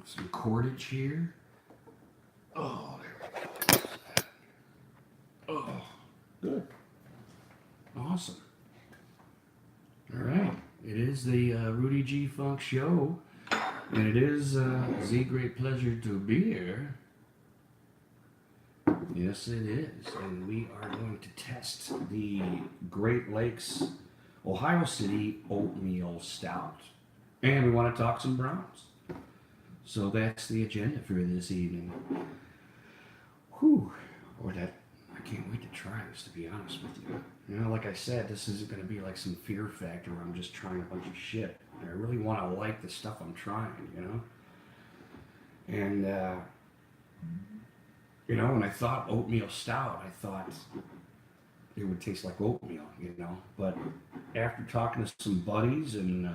Some cordage here. Oh, there we go. Oh, good. Awesome. All right. It is the Rudy G. Funk Show, and it is the great pleasure to be here. Yes, it is. And we are going to test the Great Lakes, Ohio City Oatmeal Stout. And we want to talk some Browns. So that's the agenda for this evening. Whew. Boy, I can't wait to try this, to be honest with you. You know, like I said, this isn't going to be like some Fear Factor where I'm just trying a bunch of shit. I really want to like the stuff I'm trying, you know? And, you know, when I thought oatmeal stout, I thought it would taste like oatmeal, you know? But after talking to some buddies and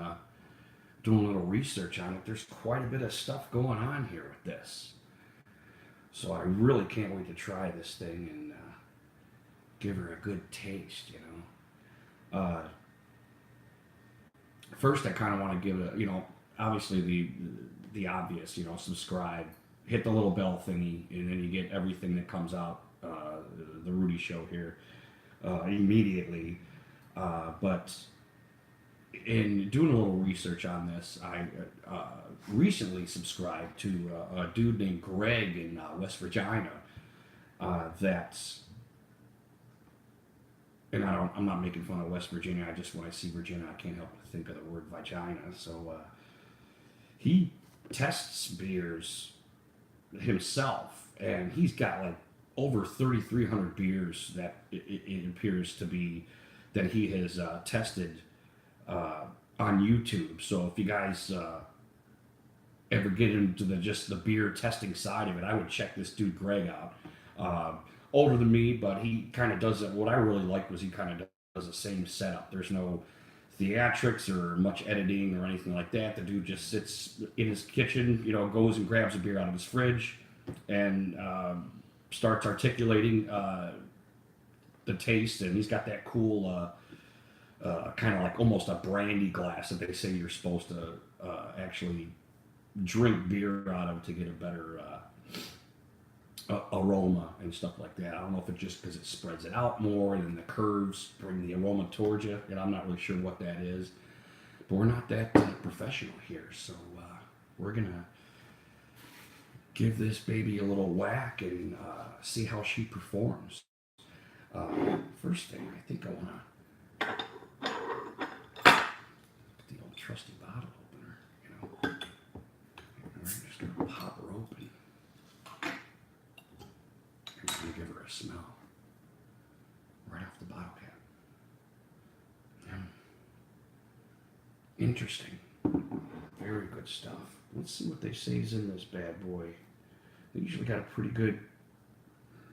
doing a little research on it, there's quite a bit of stuff going on here with this. So I really can't wait to try this thing and give her a good taste, you know. First, I kind of want to give it, you know, obviously the obvious, you know, subscribe, hit the little bell thingy, and then you get everything that comes out, the Rudy Show here, immediately. But in doing a little research on this, I recently subscribed to a dude named Greg in West Virginia. That's, and I'm not making fun of West Virginia. I just, when I see Virginia, I can't help but think of the word vagina. So he tests beers himself, and he's got like over 3,300 beers that it appears to be that he has tested on YouTube. So if you guys ever get into the beer testing side of it, I would check this dude Greg out. Older than me, but he kind of does it. What I really liked was he kind of does the same setup. There's no theatrics or much editing or anything like that. The dude just sits in his kitchen, you know, goes and grabs a beer out of his fridge and starts articulating the taste. And he's got that cool kind of like almost a brandy glass that they say you're supposed to actually drink beer out of to get a better aroma and stuff like that. I don't know if it's just because it spreads it out more and then the curves bring the aroma towards you. And I'm not really sure what that is. But we're not that professional here. So we're going to give this baby a little whack and see how she performs. First thing, I think I want to the old trusty bottle opener, you know. And we're just going to pop her open. I'm going to give her a smell right off the bottle cap. Interesting. Very good stuff. Let's see what they say is in this bad boy. They usually got a pretty good,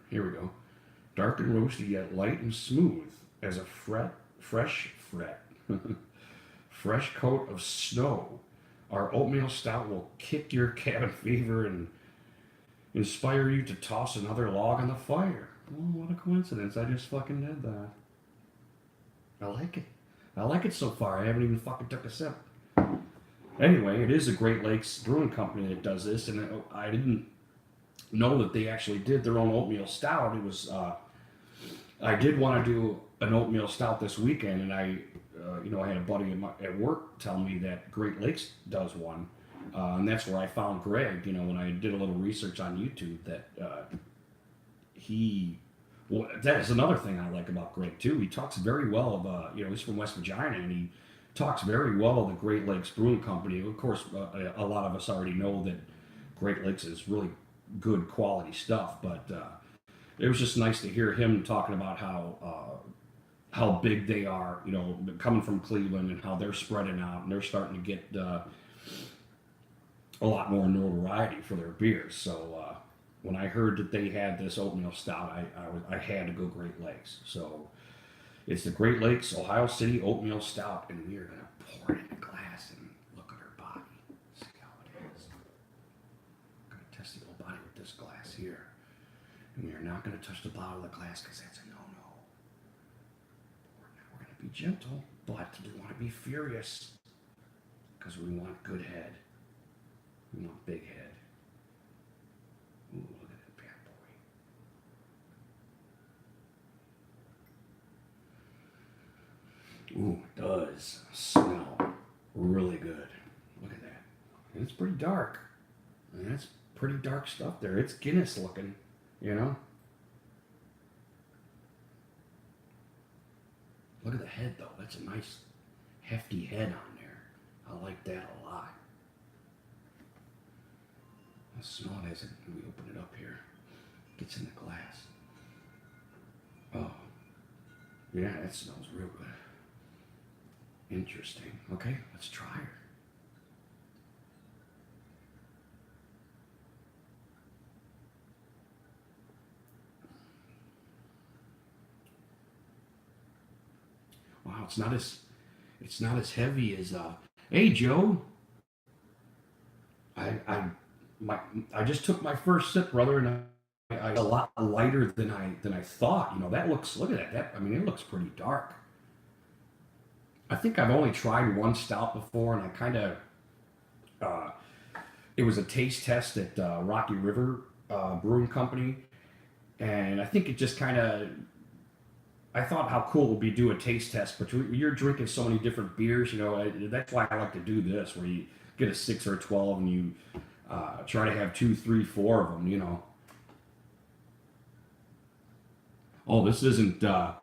here we go. Dark and roasty yet light and smooth as a fresh coat of snow. Our oatmeal stout will kick your cabin fever and inspire you to toss another log on the fire. Well, what a coincidence. I just fucking did that. I like it. I like it so far. I haven't even fucking took a sip. Anyway, it is a Great Lakes Brewing Company that does this, and I didn't know that they actually did their own oatmeal stout. It was, I did want to do an oatmeal stout this weekend, and I had a buddy at work tell me that Great Lakes does one. And that's where I found Greg, you know, when I did a little research on YouTube, that that is another thing I like about Greg, too. He talks very well of, he's from West Virginia, and he talks very well of the Great Lakes Brewing Company. Of course, a lot of us already know that Great Lakes is really good quality stuff, but it was just nice to hear him talking about how big they are, you know, coming from Cleveland, and how they're spreading out, and they're starting to get a lot more notoriety for their beers. So when I heard that they had this oatmeal stout, I had to go Great Lakes. So it's the Great Lakes Ohio City Oatmeal Stout, and we are going to pour it in a glass and look at her body. See how it is. I'm going to test the old body with this glass here. And we are not going to touch the bottom of the glass because that's a no-no. We're going to be gentle, but we want to be furious because we want good head. You want big head. Ooh, look at that bad boy. Ooh, it does smell really good. Look at that. And it's pretty dark. And that's pretty dark stuff there. It's Guinness looking, you know. Look at the head though. That's a nice hefty head on there. I like that a lot. Let's smell it as we open it up here. Gets in the glass. Oh, yeah, that smells real good. Interesting. Okay, let's try her. Wow, it's not as heavy as hey Joe. I I just took my first sip, brother, and I a lot lighter than I thought. You know, that looks, look at that. I mean, it looks pretty dark. I think I've only tried one stout before, and I kind of uh, it was a taste test at Rocky River Brewing Company, and I think it just kind of, I thought how cool it would be to do a taste test, but you're drinking so many different beers, you know. That's why I like to do this, where you get a 6 or a 12 and you try to have 2, 3, 4 of them, you know. Oh, this isn't Kyle.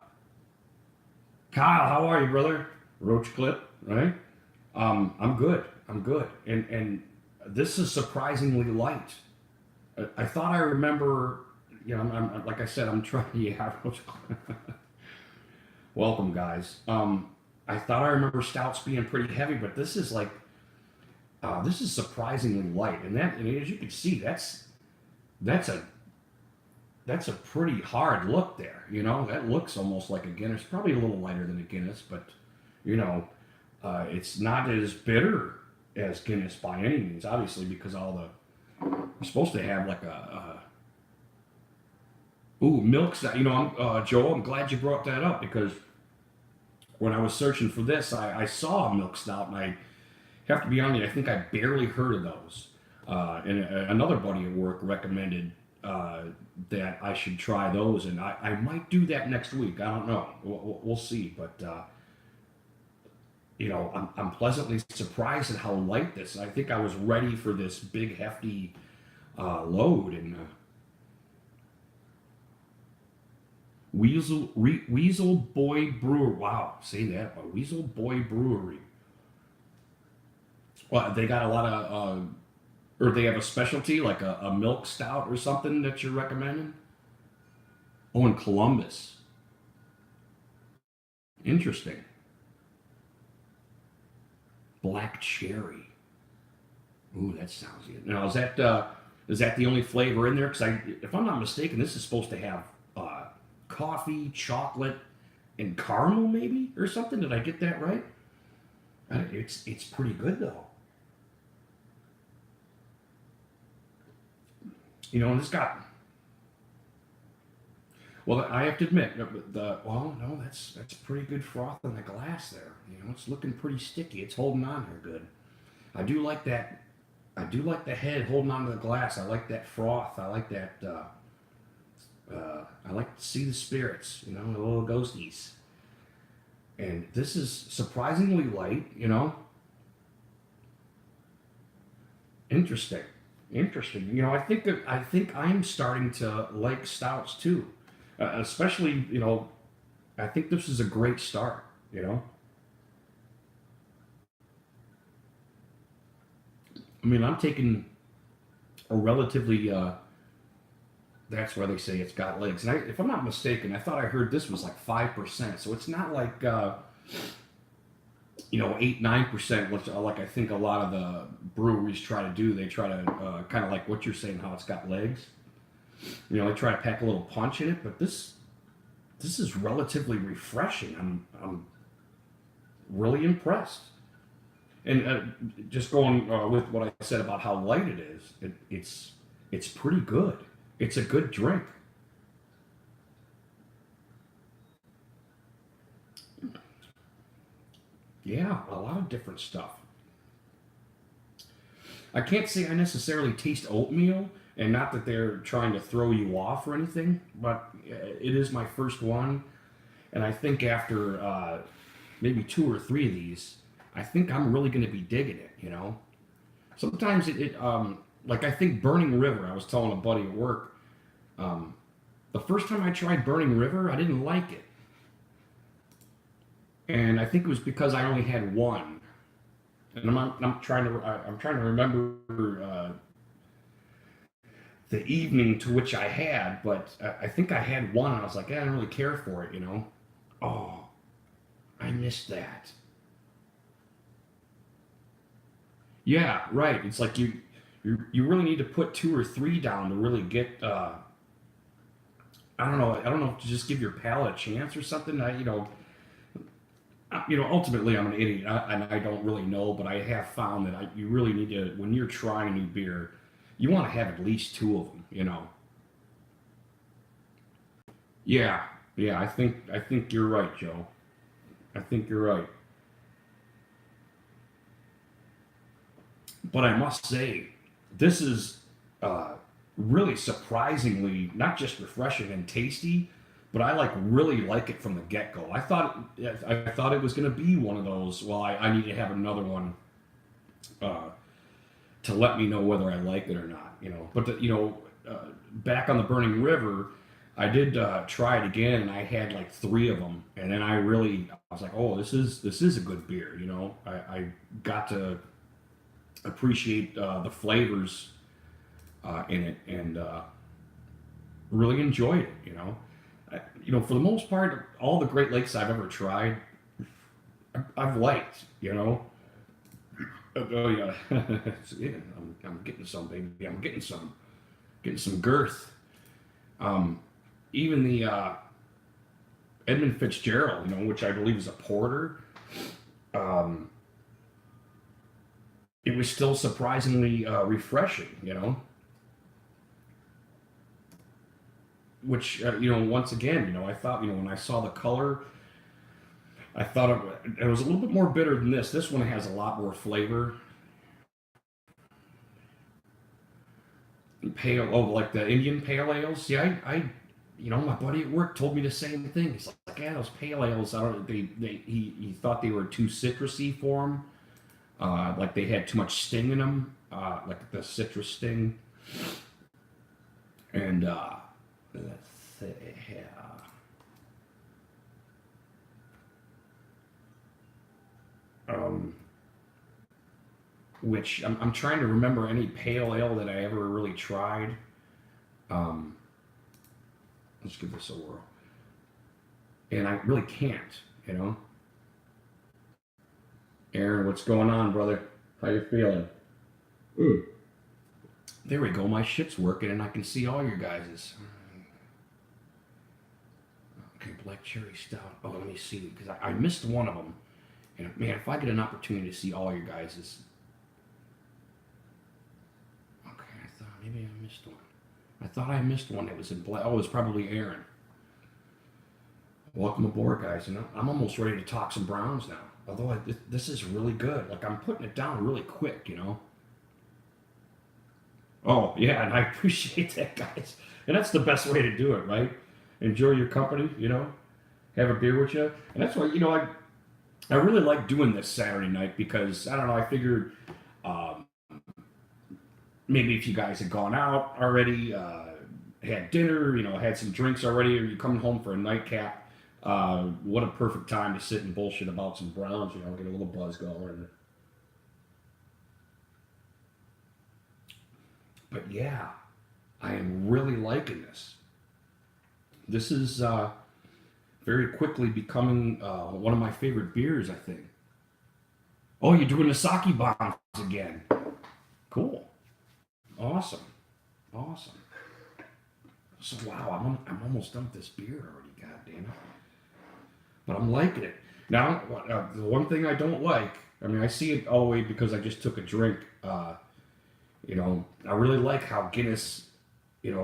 How are you, brother? Roach Clip, right? I'm good. I'm good, and this is surprisingly light. I thought I remember, you know, I'm like I said, I'm trying. Yeah, Roach Clip. Welcome, guys. I thought I remember stouts being pretty heavy, but this is like, this is surprisingly light, and as you can see, that's a pretty hard look there. You know, that looks almost like a Guinness, probably a little lighter than a Guinness, but you know, it's not as bitter as Guinness by any means, obviously, because we're supposed to have like ooh, milk stout. You know, Joel, I'm glad you brought that up, because when I was searching for this, I saw a milk stout, and I have to be honest, I think I barely heard of those. And another buddy at work recommended that I should try those, and I might do that next week. I don't know. We'll see. But you know, I'm pleasantly surprised at how light this. I think I was ready for this big hefty load, and Weasel Boy Brewer. Wow, say that, a Weasel Boy Brewery. Well, they got a lot of, or they have a specialty like a milk stout or something that you're recommending. Oh, in Columbus. Interesting. Black cherry. Ooh, that sounds good. Now, is that the only flavor in there? Because if I'm not mistaken, this is supposed to have coffee, chocolate, and caramel, maybe, or something. Did I get that right? It's pretty good though. You know, and it's got. Well, I have to admit, well, no, that's pretty good froth in the glass there. You know, it's looking pretty sticky. It's holding on there good. I do like that. I do like the head holding on to the glass. I like that froth. I like that. I like to see the spirits. You know, the little ghosties. And this is surprisingly light. You know, interesting. Interesting. You know, I think I'm starting to like stouts too, especially, you know, I think this is a great start. You know, I mean, I'm taking a relatively. That's why they say it's got legs. And if I'm not mistaken, I thought I heard this was like 5%. So it's not like you know, 8-9%, which like I think a lot of the breweries try to do. They try to kind of like what you're saying, how it's got legs. You know, they try to pack a little punch in it, but this is relatively refreshing. I'm really impressed. And just going with what I said about how light it is, it's pretty good. It's a good drink. Yeah, a lot of different stuff. I can't say I necessarily taste oatmeal, and not that they're trying to throw you off or anything, but it is my first one, and I think after maybe two or three of these, I think I'm really going to be digging it. You know, sometimes like I think Burning River. I was telling a buddy at work, the first time I tried Burning River, I didn't like it, and I think it was because I only had one. And I'm trying to remember the evening to which I had, but I think I had one, and I was like, I don't really care for it, you know. Oh, I missed that. Yeah, right. It's like you really need to put two or three down to really get. I don't know. I don't know, to just give your palate a chance or something. Ultimately, I'm an idiot, and I don't really know, but I have found that you really need to, when you're trying a new beer, you want to have at least two of them. You know. Yeah, yeah. I think you're right, Joe. I think you're right. But I must say, this is uh, really surprisingly not just refreshing and tasty, but I really like it from the get go. I thought it was going to be one of those. Well, I need to have another one uh, to let me know whether I like it or not. You know, but back on the Burning River, I did try it again, and I had like three of them, and then I was like, oh, this is a good beer. You know, I got to appreciate the flavors in it, and really enjoyed it. For the most part, all the Great Lakes I've ever tried, I've liked. Oh yeah, yeah, I'm getting some, baby. I'm getting some girth. Um, Even the Edmund Fitzgerald, which I believe is a porter, um, it was still surprisingly refreshing. Which once again, I thought, when I saw the color, I thought it was a little bit more bitter than this. This one has a lot more flavor. Pale, oh, like the Indian pale ales. Yeah, my buddy at work told me the same thing. He's like, yeah, those pale ales, I don't, he thought they were too citrusy for him. Like they had too much sting in them, like the citrus sting. And let's see here. Um, which I'm trying to remember any pale ale that I ever really tried. Um, let's give this a whirl. And I really can't. Aaron, what's going on, brother? How you feeling? Mm. There we go. My shit's working, and I can see all your guys's. Okay, black cherry stout. Oh, let me see, because I missed one of them. And man, if I get an opportunity to see all your guys's. Okay, I thought maybe I missed one. I thought I missed one that was in black. Oh, it was probably Aaron. Welcome aboard, guys. I'm almost ready to talk some Browns now. Although this is really good. Like, I'm putting it down really quick. Oh, yeah, and I appreciate that, guys. And that's the best way to do it, right? Enjoy your company, have a beer with you. And that's why, I really like doing this Saturday night because, I don't know, I figured um, maybe if you guys had gone out already, had dinner, had some drinks already, or you're coming home for a nightcap, what a perfect time to sit and bullshit about some Browns, get a little buzz going. But yeah, I am really liking this. This is very quickly becoming one of my favorite beers, I think. Oh, you're doing the sake bombs again. Cool. Awesome. Awesome. So, wow, I'm almost done with this beer already, god damn it. But I'm liking it. Now, the one thing I don't like, I see it all the way because I just took a drink. I really like how Guinness,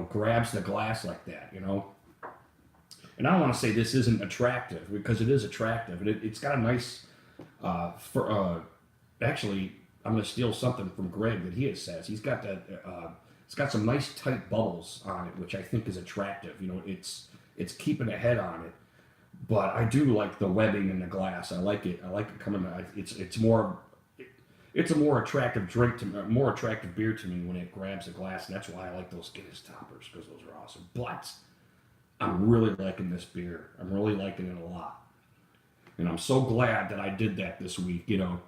grabs the glass like that, And I don't want to say this isn't attractive, because it is attractive. And it's got a nice, actually, I'm gonna steal something from Greg that he says. He's got that. It's got some nice tight bubbles on it, which I think is attractive. You know, it's keeping a head on it. But I do like the webbing in the glass. I like it. I like it coming. It's more. It's a more attractive drink to me, more attractive beer to me when it grabs the glass, and that's why I like those Guinness toppers, because those are awesome. But I'm really liking this beer. I'm really liking it a lot, and I'm so glad that I did that this week. You know,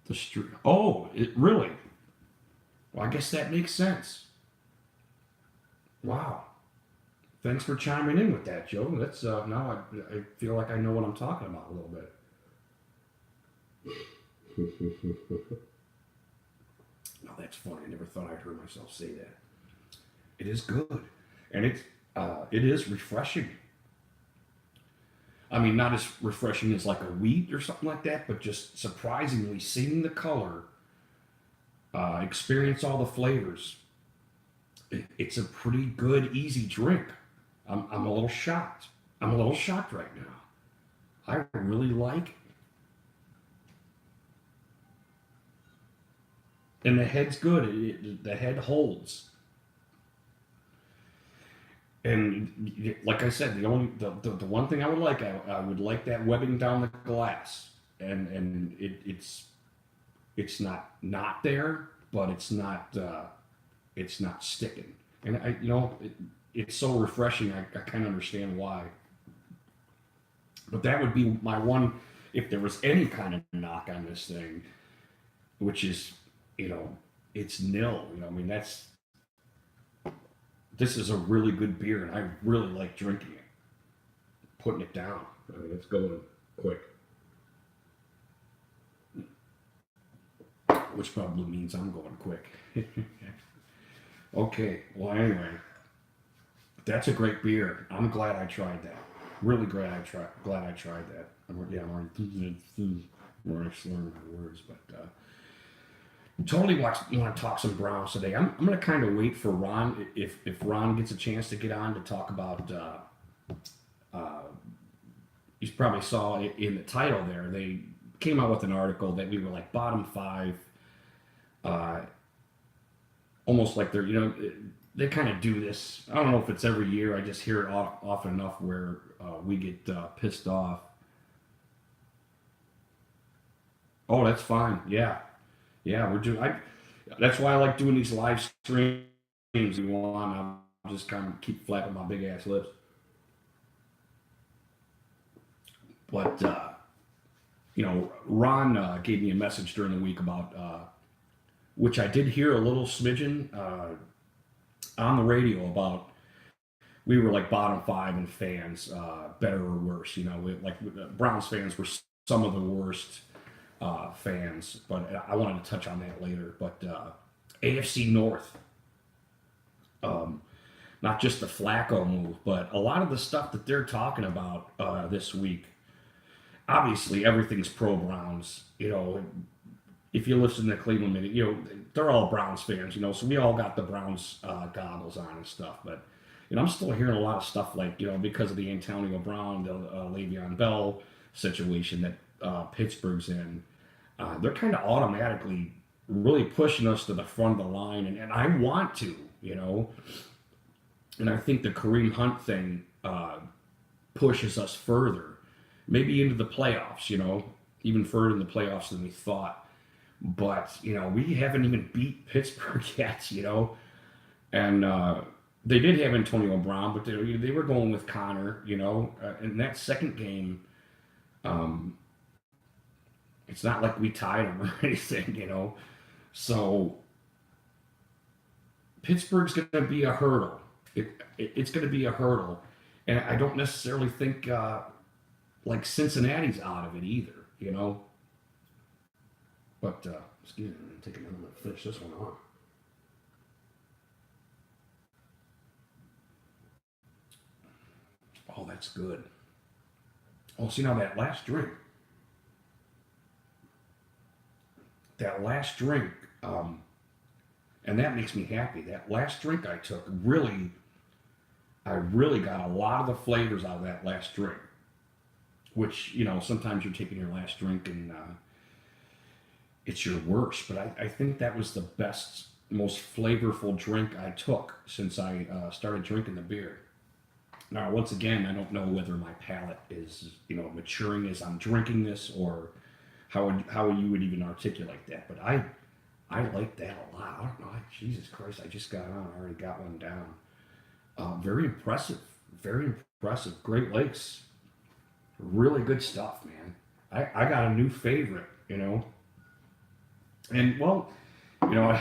the street. Oh, it really? Well, I guess that makes sense. Wow. Thanks for chiming in with that, Joe. That's now I feel like I know what I'm talking about a little bit. Now that's funny. I never thought I'd heard myself say that. It is good, and it is refreshing. I mean, not as refreshing as like a wheat or something like that, but just surprisingly seeing the color, experience all the flavors. It's a pretty good, easy drink. I'm a little shocked. I'm a little shocked right now. I really like it. And the head's good. The head holds. And like I said, the one thing I would like, I would like that webbing down the glass. And it's not there, but it's not sticking. And it's so refreshing. I kind of understand why. But that would be my one, if there was any kind of knock on this thing, which is, it's nil. I mean, this is a really good beer, and I really like drinking it. Putting it down. I mean, it's going quick. Which probably means I'm going quick. Okay, well, anyway, that's a great beer. I'm glad I tried that. Really glad I tried that. I'm already slurring my words, but totally want to talk some Browns today. I'm going to kind of wait for Ron, if Ron gets a chance to get on to talk about, you probably saw it in the title there, they came out with an article that we were like bottom five, almost like they're, they kind of do this. I don't know if it's every year. I just hear it often enough where we get pissed off. Oh, that's fine. Yeah, we're doing. That's why I like doing these live streams. You want? I'll just kind of keep flapping my big ass lips. But Ron gave me a message during the week about, which I did hear a little smidgen on the radio about. We were like bottom five in fans, better or worse. Browns fans were some of the worst fans, but I wanted to touch on that later. But AFC North, not just the Flacco move, but a lot of the stuff that they're talking about this week. Obviously, everything's pro Browns. If you listen to Cleveland Minute, they're all Browns fans. So we all got the Browns goggles on and stuff. But I'm still hearing a lot of stuff like because of the Antonio Brown, the Le'Veon Bell situation that Pittsburgh's in. They're kind of automatically really pushing us to the front of the line, and I want to, and I think the Kareem Hunt thing pushes us further, maybe into the playoffs, even further in the playoffs than we thought. But, we haven't even beat Pittsburgh yet, and they did have Antonio Brown, but they were going with Connor, in that second game. It's not like we tied them or anything, So Pittsburgh's going to be a hurdle. It's going to be a hurdle. And I don't necessarily think like Cincinnati's out of it either, But, excuse me, I'm taking a minute to finish this one off. Oh, that's good. Oh, see now that last drink, and that makes me happy. That last drink I took, I really got a lot of the flavors out of that last drink. which, you know, sometimes you're taking your last drink and it's your worst. But I think that was the best, most flavorful drink I took since I started drinking the beer. Now, once again, I don't know whether my palate is, you know, maturing as I'm drinking this, or how you would even articulate that. But I like that a lot. I don't know. Jesus Christ, I just got on. I already got one down. Very impressive. Very impressive. Great Lakes. Really good stuff, man. I got a new favorite, you know. And, well, you know,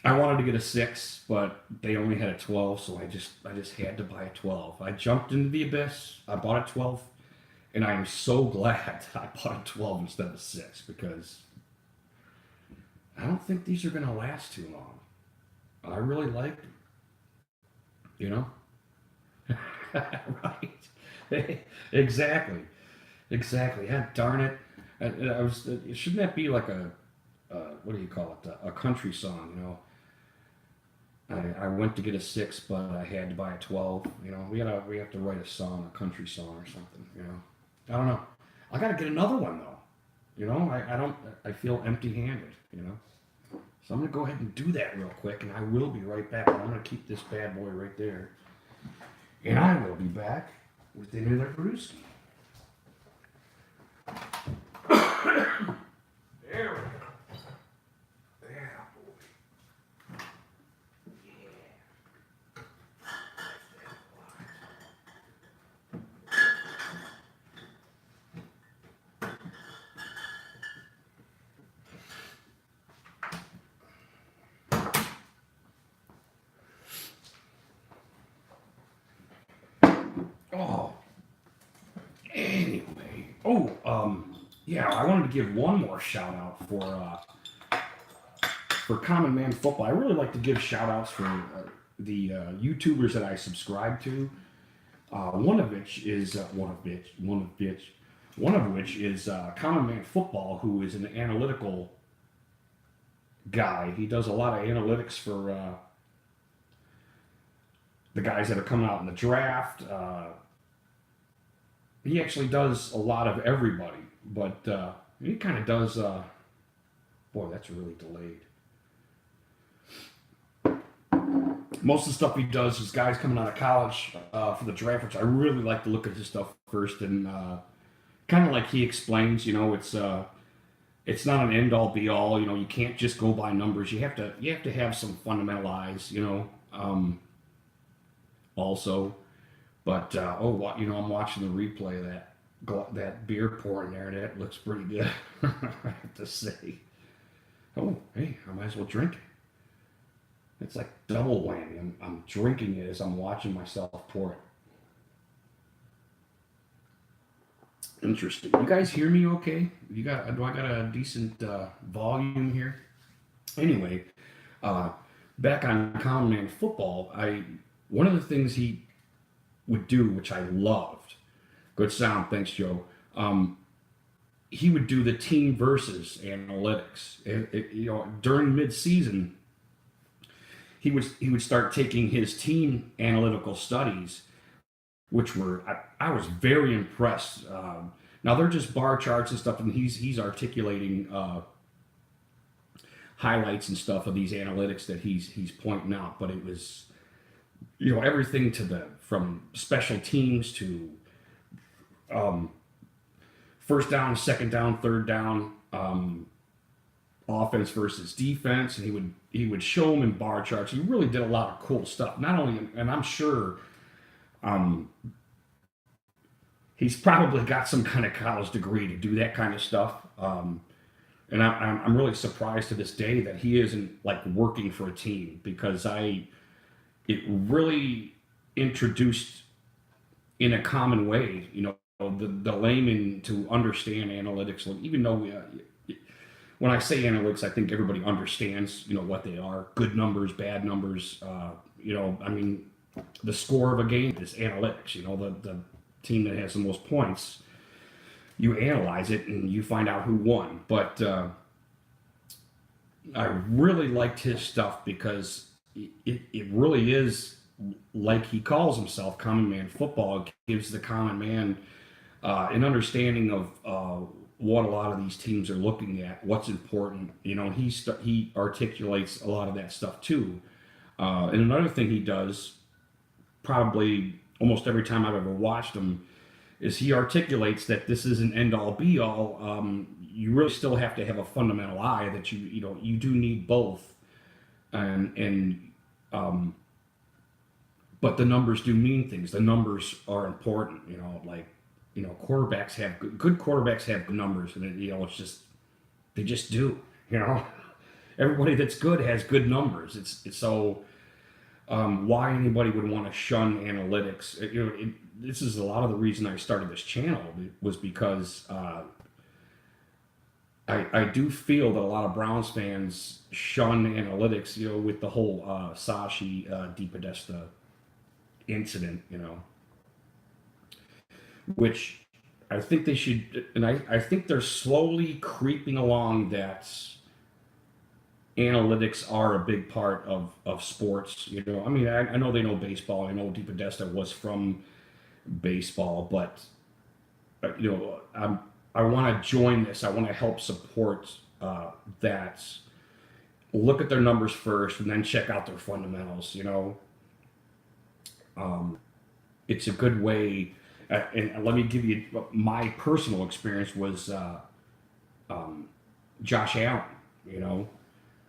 I wanted to get a 6, but they only had a 12, so I just had to buy a 12. I jumped into the abyss. I bought a 12, and I am so glad I bought a 12 instead of a 6, because I don't think these are going to last too long. I really liked them, you know? Right. Exactly. Exactly. God darn it. I was. Shouldn't that be like a what do you call it? A country song, you know? I went to get a 6, but I had to buy a 12. You know, we have to write a song, a country song or something. You know, I don't know. I got to get another one though. You know, I feel empty-handed. You know, so I'm gonna go ahead and do that real quick, and I will be right back. But I'm gonna keep this bad boy right there, and I will be back with another brewski. There we go. Yeah, boy. Oh, anyway. Oh, yeah, I wanted to give one more shout out for Common Man Football. I really like to give shout outs for the YouTubers that I subscribe to. One of which is Common Man Football, who is an analytical guy. He does a lot of analytics for the guys that are coming out in the draft. He actually does a lot of everybody, but he kind of does. Boy, that's really delayed. Most of the stuff he does is guys coming out of college for the draft, which I really like to look at his stuff first, and kind of like he explains. You know, it's not an end all be all. You know, you can't just go by numbers. You have to have some fundamental eyes. You know, also. But you know, I'm watching the replay of that beer pouring there, and that looks pretty good. I have to say. Oh, hey, I might as well drink it. It's like double whammy. I'm drinking it as I'm watching myself pour it. Interesting. You guys hear me okay? Do I got a decent volume here? Anyway, back on Common Man Football, one of the things he would do, which I loved. Good sound, thanks, Joe. He would do the team versus analytics. You know, during mid-season, he would start taking his team analytical studies, which were I was very impressed. Now they're just bar charts and stuff, and he's articulating highlights and stuff of these analytics that he's pointing out. But it was, you know, everything from special teams to first down, second down, third down, offense versus defense, and he would show them in bar charts. He really did a lot of cool stuff. Not only, and I'm sure he's probably got some kind of college degree to do that kind of stuff. And I'm really surprised to this day that he isn't like working for a team, because it really introduced in a common way, you know, the layman to understand analytics. Even though when I say analytics, I think everybody understands, you know, what they are: good numbers, bad numbers. You know, I mean, the score of a game is analytics. You know, the team that has the most points, you analyze it and you find out who won. But I really liked his stuff because it really is like he calls himself, Common Man Football, gives the common man an understanding of what a lot of these teams are looking at, what's important. He articulates a lot of that stuff too. And another thing he does, probably almost every time I've ever watched him, is he articulates that this is an end all be all. You really still have to have a fundamental eye that you do need both, and but the numbers do mean things. The numbers are important. Quarterbacks have good quarterbacks have good numbers, and it's just they just do. Everybody that's good has good numbers. It's so why anybody would want to shun analytics. This is a lot of the reason I started this channel was because I do feel that a lot of Browns fans shun analytics, with the whole Sashi DePodesta incident, which I think they should, and I think they're slowly creeping along that analytics are a big part of sports. I know they know baseball. I know DePodesta was from baseball, but I want to join this. I want to help support that. Look at their numbers first, and then check out their fundamentals. It's a good way. And let me give you my personal experience was Josh Allen.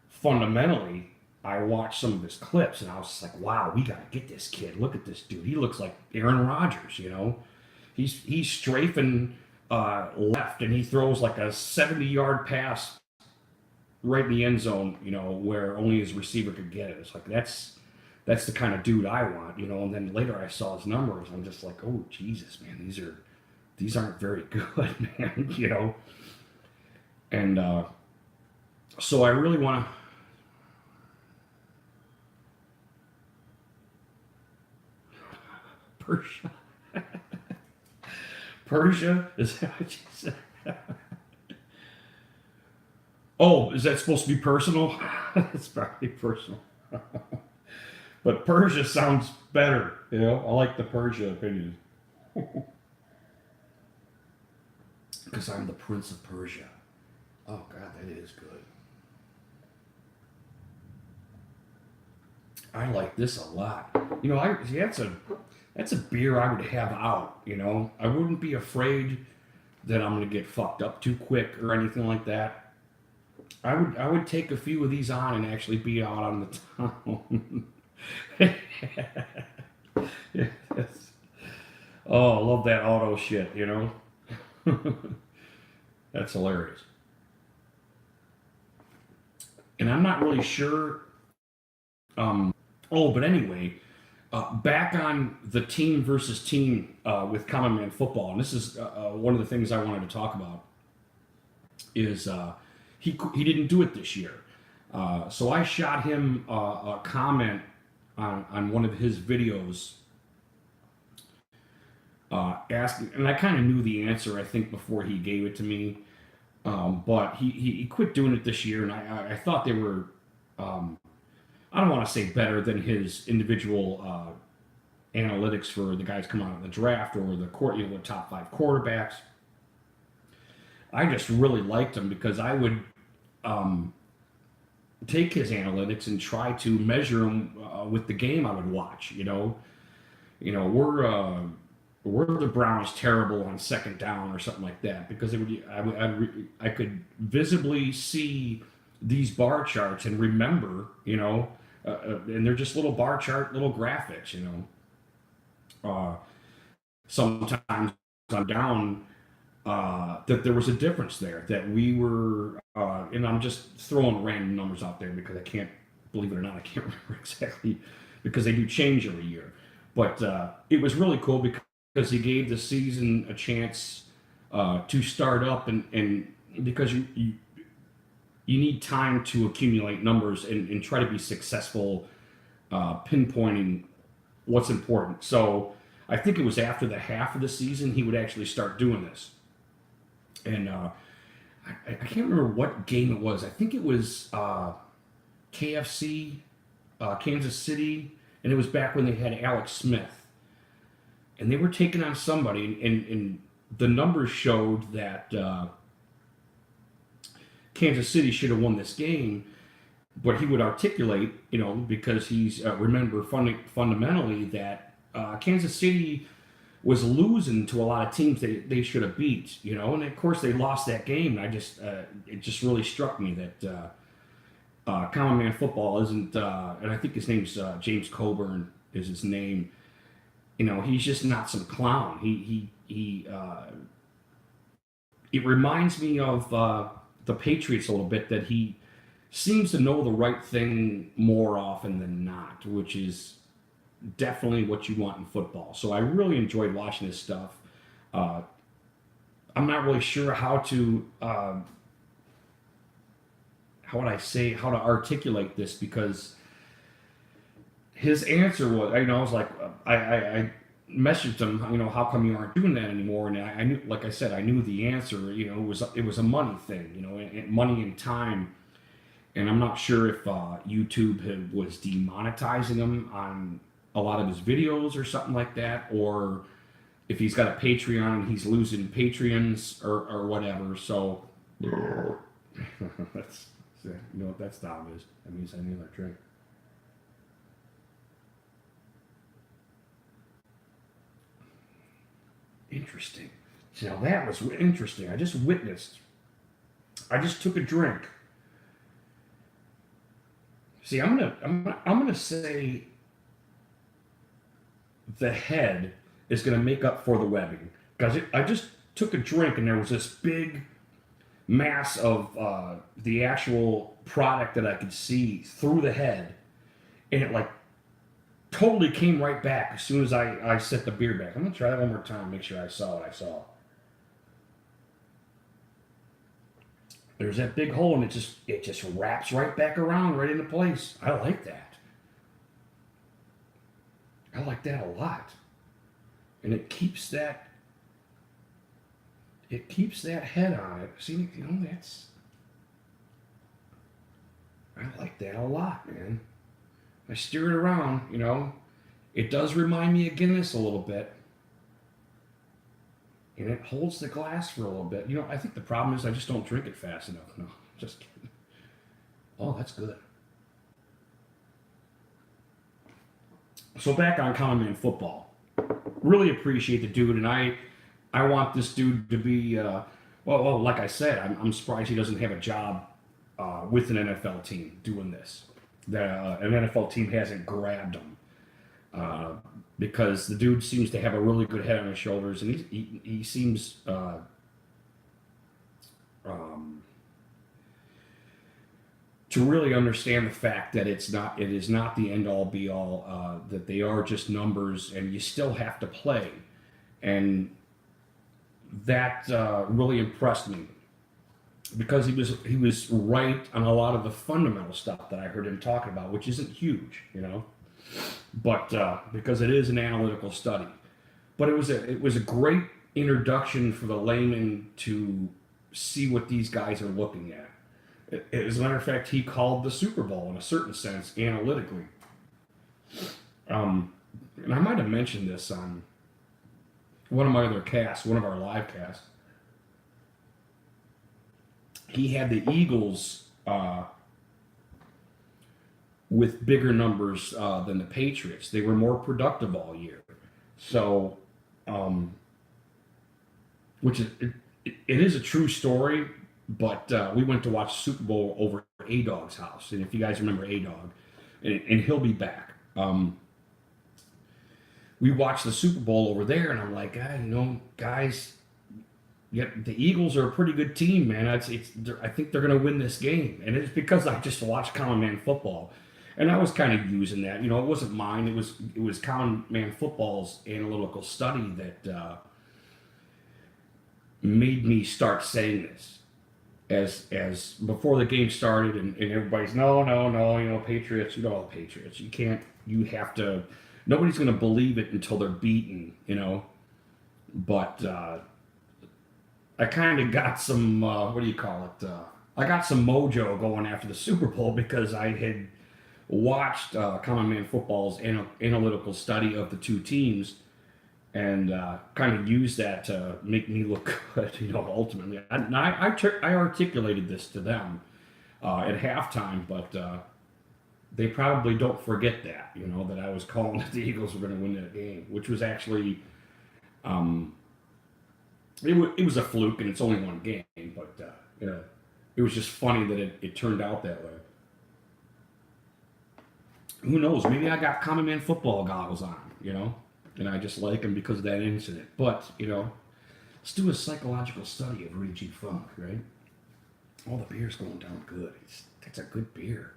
Fundamentally, I watched some of his clips, and I was just like, wow, we got to get this kid. Look at this dude. He looks like Aaron Rodgers. He's strafing left, and he throws like a 70-yard pass right in the end zone, where only his receiver could get it. It's like that's the kind of dude I want, And then later I saw his numbers. I'm just like, oh Jesus, man, these aren't very good, man, And so I really want to. Persia? Is that what you said? Oh, is that supposed to be personal? It's probably personal. But Persia sounds better. I like the Persia opinion. Because I'm the Prince of Persia. Oh, God, that is good. I like this a lot. That's a beer I would have out. I wouldn't be afraid that I'm going to get fucked up too quick or anything like that. I would take a few of these on and actually be out on the town. Yes. Oh, I love that auto shit. That's hilarious. And I'm not really sure. But anyway. Back on the team versus team with Common Man Football, and this is one of the things I wanted to talk about, is he didn't do it this year. So I shot him a comment on one of his videos asking, and I kind of knew the answer, I think, before he gave it to me, but he quit doing it this year, and I thought they were... I don't want to say better than his individual analytics for the guys coming out of the draft or the top 5 quarterbacks. I just really liked him because I would take his analytics and try to measure him with the game I would watch. Were the Browns terrible on second down or something like that? Because I could visibly see these bar charts and remember, and they're just little bar chart, little graphics, sometimes I'm down that there was a difference there, that we were, and I'm just throwing random numbers out there because I can't, believe it or not, I can't remember exactly, because they do change every year. But it was really cool because he gave the season a chance to start up, and because you need time to accumulate numbers and try to be successful pinpointing what's important. So I think it was after the half of the season he would actually start doing this. And I can't remember what game it was. I think it was KFC, Kansas City, and it was back when they had Alex Smith, and they were taking on somebody, and the numbers showed that Kansas City should have won this game, but he would articulate, because he's remember fundamentally that Kansas City was losing to a lot of teams they should have beat, and of course they lost that game. And it just really struck me that Common Man Football isn't, and I think his name's James Coburn is his name. He's just not some clown. It reminds me of the Patriots a little bit, that he seems to know the right thing more often than not, which is definitely what you want in football. So I really enjoyed watching this stuff. I'm not really sure how to how to articulate this, because his answer was, I was like, I messaged him, how come you aren't doing that anymore? And I knew, like I said, I knew the answer. It was a money thing, money and time. And I'm not sure if YouTube was demonetizing him on a lot of his videos or something like that, or if he's got a Patreon and he's losing Patreons or whatever. So that's, what that style is. That means I need another drink. Interesting. Now that was interesting. I just took a drink. See, I'm gonna say the head is gonna make up for the webbing, because I just took a drink and there was this big mass of the actual product that I could see through the head, and it like totally came right back as soon as I set the beer back. I'm gonna try that one more time, make sure I saw what I saw. There's that big hole, and it just wraps right back around, right into place. I like that. I like that a lot. And it keeps that head on it. See, I like that a lot, man. I stir it around, it does remind me of Guinness a little bit. And it holds the glass for a little bit. I think the problem is I just don't drink it fast enough. No, just kidding. Oh, that's good. So back on Common Man Football. Really appreciate the dude, and I want this dude to be, well, like I said, I'm surprised he doesn't have a job with an NFL team doing this. That an NFL team hasn't grabbed him. Because the dude seems to have a really good head on his shoulders, and he seems to really understand the fact that it is not the end all be all, that they are just numbers, and you still have to play, and that really impressed me, because he was right on a lot of the fundamental stuff that I heard him talking about, which isn't huge, but because it is an analytical study. But it was a great introduction for the layman to see what these guys are looking at. As a matter of fact, he called the Super Bowl in a certain sense analytically. And I might have mentioned this on one of my other casts, one of our live casts. He had the Eagles with bigger numbers than the Patriots. They were more productive all year. So, which is, it is a true story, but we went to watch Super Bowl over at A-Dog's house. And if you guys remember A-Dog, and he'll be back. We watched the Super Bowl over there, and I'm like, guys, yeah, the Eagles are a pretty good team, man. I think they're going to win this game. And it's because I just watched Common Man Football. And I was kind of using that. It wasn't mine. It was Common Man Football's analytical study that made me start saying this. As before the game started, and everybody's, no, Patriots, the Patriots. You have to, nobody's going to believe it until they're beaten, But I kind of got some, I got some mojo going after the Super Bowl, because I had watched Common Man Football's analytical study of the two teams and kind of used that to make me look good, ultimately. I articulated this to them at halftime, but they probably don't forget that, that I was calling that the Eagles were going to win that game, which was actually, it was a fluke and it's only one game, but it was just funny that it turned out that way. Who knows? Maybe I got Common Man Football goggles on, and I just like them because of that incident. But, let's do a psychological study of Raging Funk, right? All the beer's going down good. That's a good beer.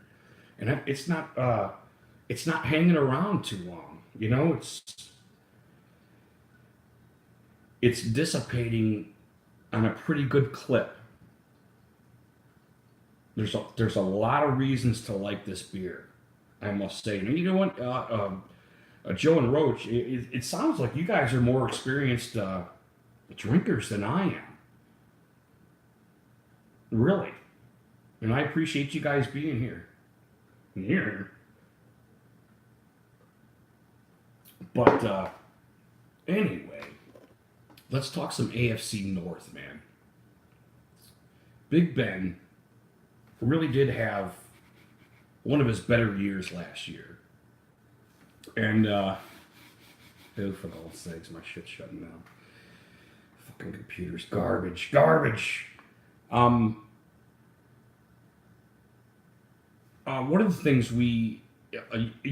And it's not hanging around too long, it's dissipating on a pretty good clip. There's a lot of reasons to like this beer, I must say. And you know what, Joe and Roach, it sounds like you guys are more experienced drinkers than I am. Really. And I appreciate you guys being here. But anyway, let's talk some AFC North, man. Big Ben really did have one of his better years last year. And, oh, for God's sakes, my shit's shutting down. Fucking computers, garbage. One of the things you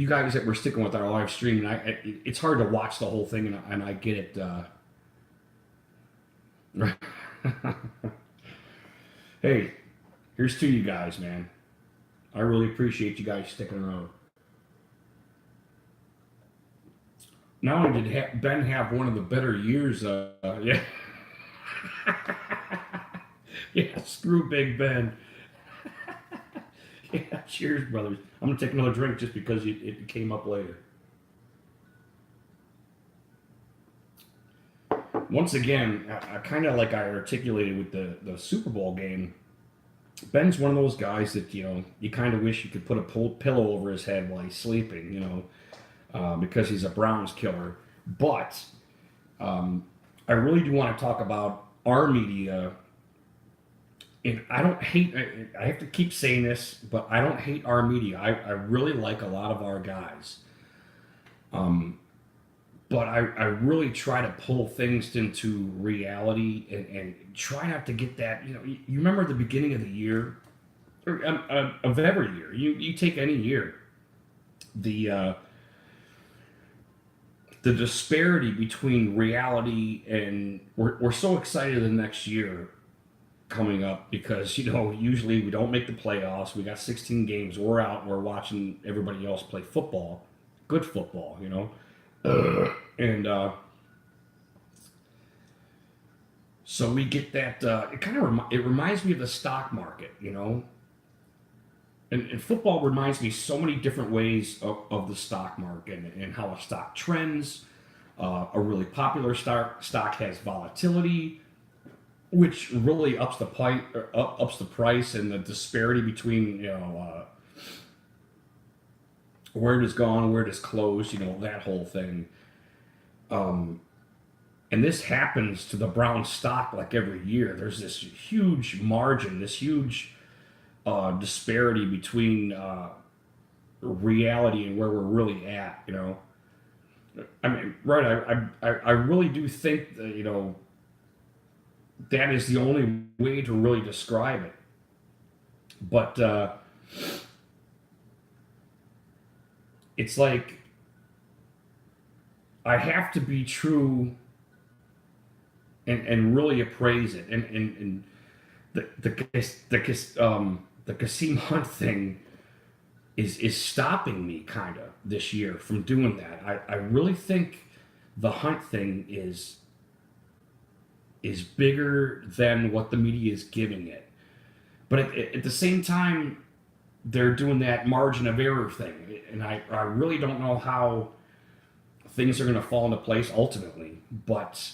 guys that were sticking with our live stream, and it's hard to watch the whole thing, and I get it. Hey, here's to you guys, man. I really appreciate you guys sticking around. Not only did Ben have one of the better years, yeah. Yeah, screw Big Ben. Yeah, cheers, brothers. I'm going to take another drink just because it came up later. Once again, I kind of like I articulated with the Super Bowl game, Ben's one of those guys that, you kind of wish you could put a pillow over his head while he's sleeping, because he's a Browns killer. But I really do want to talk about our media. And I don't hate, I have to keep saying this, but I don't hate our media. I really like a lot of our guys. But I really try to pull things into reality and try not to get that, you remember at the beginning of the year, or of every year, you take any year, the disparity between reality and we're so excited the next year coming up because, usually we don't make the playoffs. We got 16 games. We're out. We're watching everybody else play football. Good football, And so we get that. It kind of it reminds me of the stock market, And football reminds me so many different ways of the stock market and how a stock trends. A really popular stock has volatility, which really ups the price and the disparity between where it has gone, where it has closed, that whole thing. And this happens to the Brown stock like every year. There's this huge margin, this huge disparity between reality and where we're really at. I mean, right? I really do think that that is the only way to really describe it. But it's like I have to be true and really appraise it. And the Kasim Hunt thing is stopping me kind of this year from doing that. I really think the Hunt thing is bigger than what the media is giving it. But at the same time, they're doing that margin of error thing. And I really don't know how things are going to fall into place ultimately. But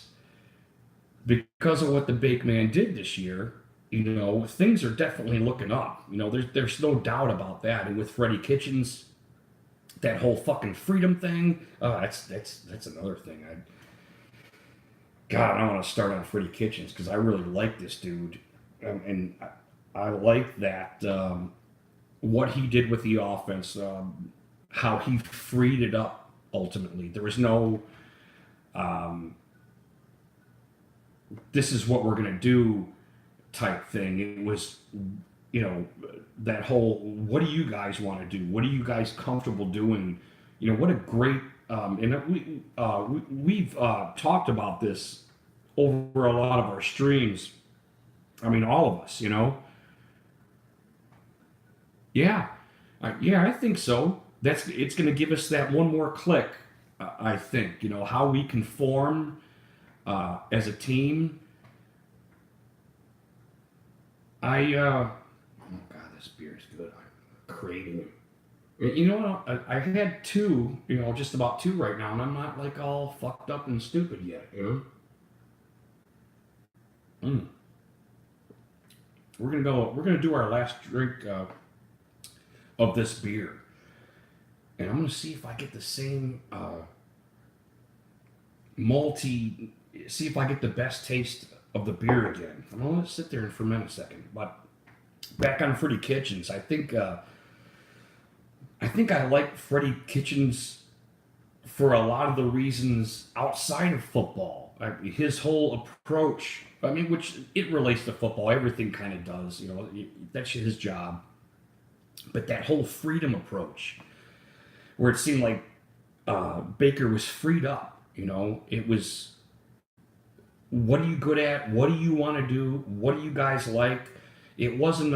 because of what the Bake Man did this year, things are definitely looking up. There's no doubt about that. And with Freddie Kitchens that whole fucking freedom thing. That's another thing. God, I want to start on Freddie Kitchens because I really like this dude, and I like that what he did with the offense, how he freed it up. Ultimately, there was no. This is what we're gonna do type thing. It was, that whole, what do you guys want to do? What are you guys comfortable doing? What a great, we've talked about this over a lot of our streams. I mean, all of us, Yeah, I think so. It's going to give us that one more click, I think, how we can form as a team. Oh God, this beer is good. I'm craving it. I had two, just about two right now, and I'm not like all fucked up and stupid yet, We're gonna do our last drink of this beer, and I'm gonna see if I get the same malty. See if I get the best taste of the beer again. I'm gonna let it sit there and ferment a second. But back on Freddie Kitchens, I think I like Freddie Kitchens for a lot of the reasons outside of football. His whole approach, which it relates to football, everything kind of does, that's his job. But that whole freedom approach, where it seemed like Baker was freed up, it was, what are you good at? What do you want to do? What do you guys like? It wasn't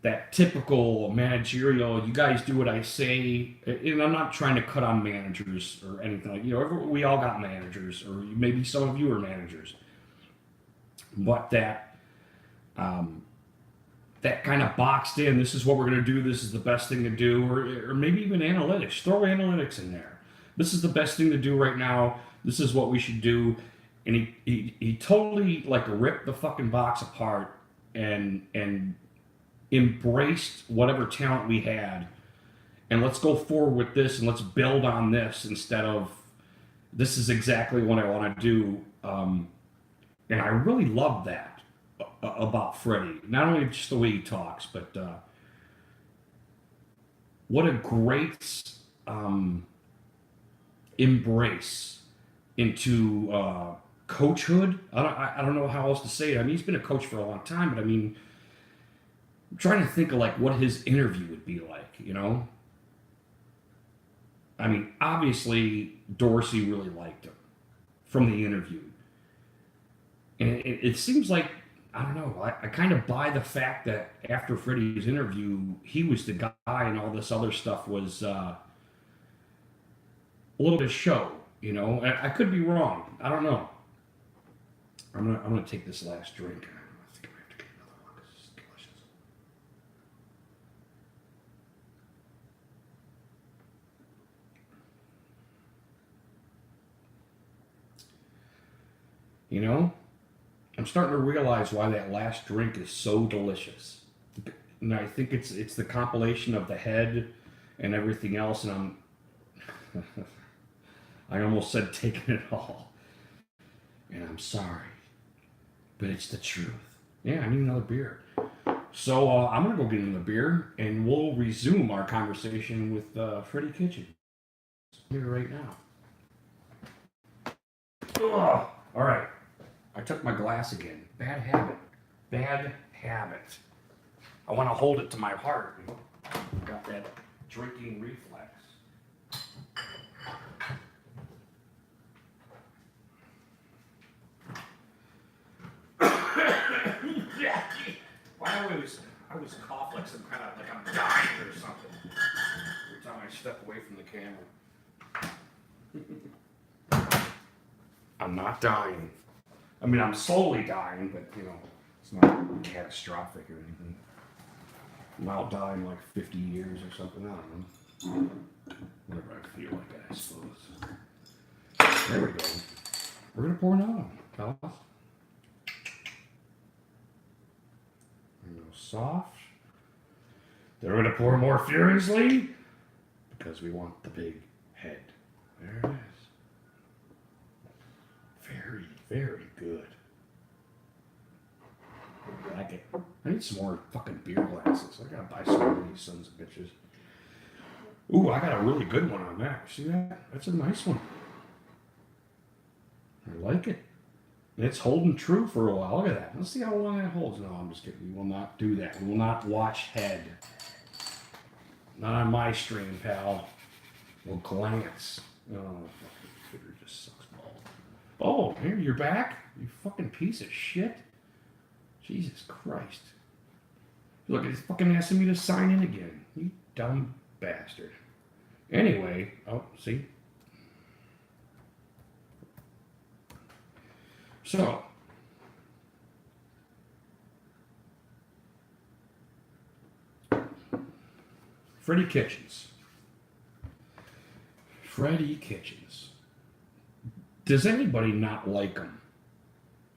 that typical managerial, you guys do what I say. And I'm not trying to cut on managers or anything like, we all got managers, or maybe some of you are managers. But that kind of boxed in, this is what we're going to do, this is the best thing to do, or maybe even analytics. Throw analytics in there. This is the best thing to do right now. This is what we should do. And he totally like ripped the fucking box apart and embraced whatever talent we had, and let's go forward with this and let's build on this instead of, this is exactly what I want to do. And I really love that about Freddie. Not only just the way he talks, but what a great embrace into coachhood. I don't know how else to say it. He's been a coach for a long time, but I'm trying to think of like what his interview would be like, obviously Dorsey really liked him from the interview. And it seems like, I don't know, I kind of buy the fact that after Freddie's interview, he was the guy and all this other stuff was a little bit of show, I could be wrong. I don't know. I'm gonna take this last drink. I think I have to get another one because it's delicious. I'm starting to realize why that last drink is so delicious. And I think it's the compilation of the head and everything else, and I almost said taking it all. And I'm sorry, but it's the truth. Yeah, I need another beer. So I'm going to go get another beer, and we'll resume our conversation with Freddie Kitchens here right now. Ugh. All right. I took my glass again. Bad habit. I want to hold it to my heart. Got that drinking reflex. I always cough like some kind of, like I'm dying or something every time I step away from the camera. I'm not dying. I'm slowly dying, but it's not catastrophic or anything. I'll die in like 50 years or something. I don't know. Whatever I feel like, I suppose. There we go. We're gonna pour another one, fellas. Soft. They're going to pour more furiously because we want the big head. There it is. Very, very good. I like it. I need some more fucking beer glasses. I gotta buy some of these sons of bitches. Ooh, I got a really good one on that. See that? That's a nice one. I like it. And it's holding true for a while. Look at that. Let's see how long that holds. No, I'm just kidding. We will not do that. We will not watch head. Not on my stream, pal. We'll glance. Oh, fucking computer just sucks balls. Oh, here, you're back? You fucking piece of shit. Jesus Christ. Look, it's fucking asking me to sign in again. You dumb bastard. Anyway, oh, see? So, Freddie Kitchens. Freddie Kitchens. Does anybody not like him?